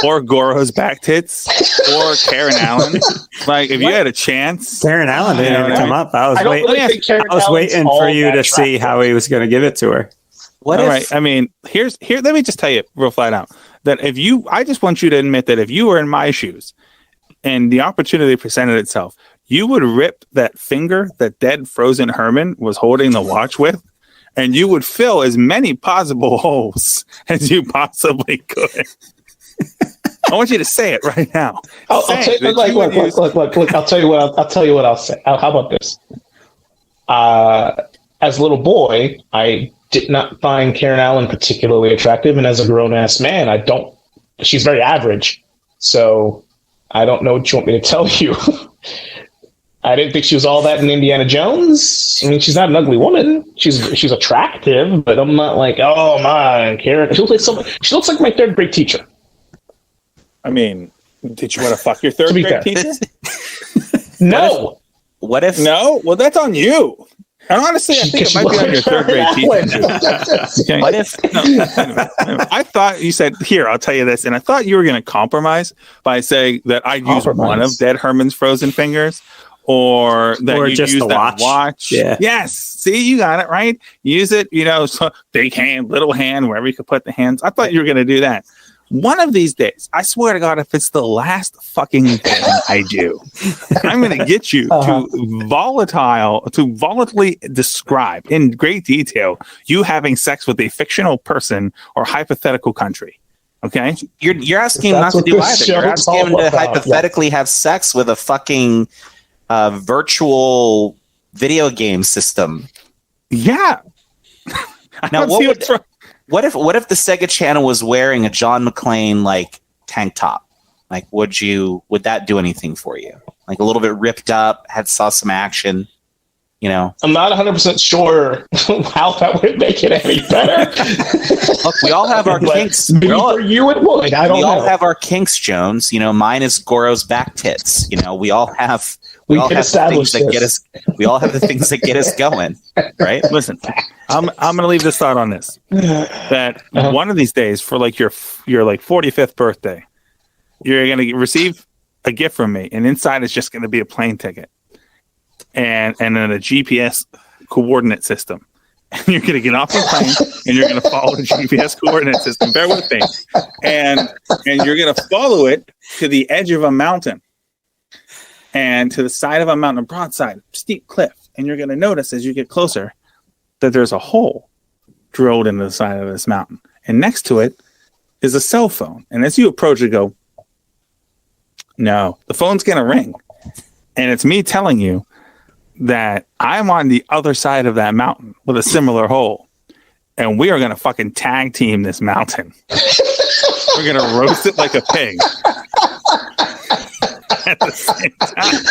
A: Or Goro's back tits, or Karen Allen. Like, if you had a chance,
C: Karen Allen didn't even come up. I was waiting for you to see how he was going to give it to her.
D: What
A: All
D: if?
A: right. I mean, here. Let me just tell you real flat out that I just want you to admit that if you were in my shoes and the opportunity presented itself, you would rip that finger that dead frozen Herman was holding the watch with, and you would fill as many possible holes as you possibly could. I want you to say it right now.
B: I'll tell you. Look. I'll tell you what I'll say. How about this? As a little boy, I did not find Karen Allen particularly attractive, and as a grown-ass man, I don't. She's very average. So I don't know what you want me to tell you. I didn't think she was all that in Indiana Jones. I mean, she's not an ugly woman. She's attractive, but I'm not like, oh my, Karen. She looks like my third grade teacher.
A: I mean, did you want to fuck your third grade teacher?
B: No.
D: What if?
A: No? Well, that's on you. And honestly, I think it might be on your third grade teacher. Okay.
D: What if?
A: No. I thought you said, here, I'll tell you this. And I thought you were going to compromise by saying that I'd use one of Dead Herman's frozen fingers. Or that you
C: just
A: use
C: the
A: that watch.
C: Yeah.
A: Yes. See, you got it, right? Use it, so big hand, little hand, wherever you could put the hands. I thought you were going to do that. One of these days, I swear to God, if it's the last fucking thing I do, I'm going to get you to volatilely describe in great detail you having sex with a fictional person or hypothetical country. Okay?
D: You're asking him not to do either. You're asking him to hypothetically have sex with a fucking virtual video game system.
A: Yeah.
D: Now, what if the Sega Channel was wearing a John McClane like tank top? Like, would that do anything for you? Like a little bit ripped up, saw some action.
B: I'm not 100% sure how that would make it any better.
D: Look, we all have our kinks.
B: For you, it would. I don't know.
D: We all have our kinks, Jones. Mine is Goro's back tits. We all have. We all have the things that get us going, right?
A: Listen, I'm going to leave this thought on this: that one of these days, for like your 45th birthday, you're going to receive a gift from me, and inside is just going to be a plane ticket, and then a GPS coordinate system. And you're going to get off the plane, and you're going to follow the GPS coordinate system. Bear with me, and you're going to follow it to the edge of a mountain. And to the side of a mountain, a broadside, steep cliff. And you're going to notice as you get closer that there's a hole drilled into the side of this mountain. And next to it is a cell phone. And as you approach it, go, no, the phone's going to ring. And it's me telling you that I'm on the other side of that mountain with a similar hole. And we are going to fucking tag team this mountain. We're going to roast it like a pig. At the same time.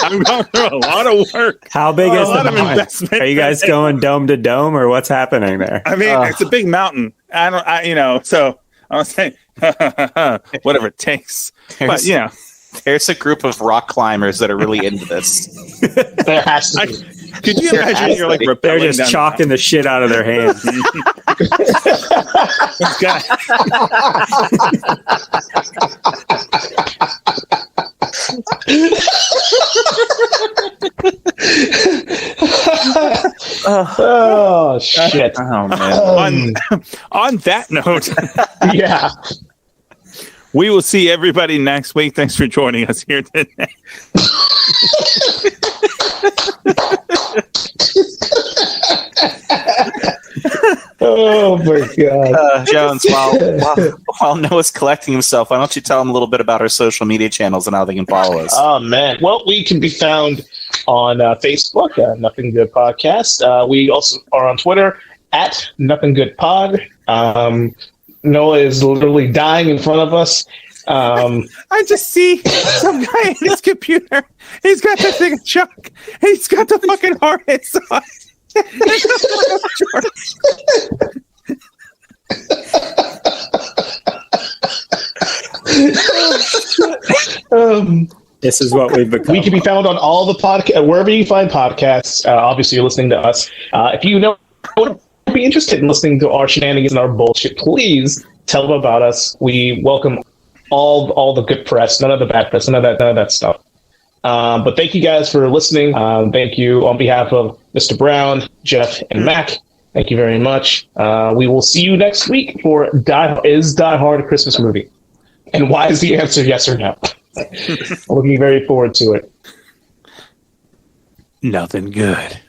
A: I'm going through a lot of work.
C: How big is the mountain?
A: Investment.
C: Are you guys going dome to dome, or what's happening there?
A: I mean, it's a big mountain. So I was saying, whatever it takes.
D: There's a group of rock climbers that are really into this.
B: There has to be.
A: Could you imagine you're like
C: they're just chalking the shit out of their hands.
B: Oh shit!
D: Oh man.
A: On that note,
B: yeah.
A: We will see everybody next week. Thanks for joining us here today.
B: Oh my God,
D: Jones! While Noah's collecting himself, why don't you tell him a little bit about our social media channels and how they can follow us?
B: Oh man! Well, we can be found on Facebook, Nothing Good Podcast. We also are on Twitter at Nothing Good Pod. Noah is literally dying in front of us.
A: I just see some guy in his computer. He's got the thing of Chuck. He's got the fucking harness on.
C: This is what we've become.
B: We can be found on all the podcast wherever you find podcasts. Obviously, you're listening to us. If you know be interested in listening to our shenanigans and our bullshit, please tell them about us. We welcome all the good press, none of the bad press, none of that stuff. But thank you guys for listening. Thank you on behalf of Mr. Brown, Jeff, and Mac. Thank you very much. We will see you next week for Is Die Hard a Christmas movie? And why is the answer yes or no? I'm looking very forward to it.
A: Nothing good.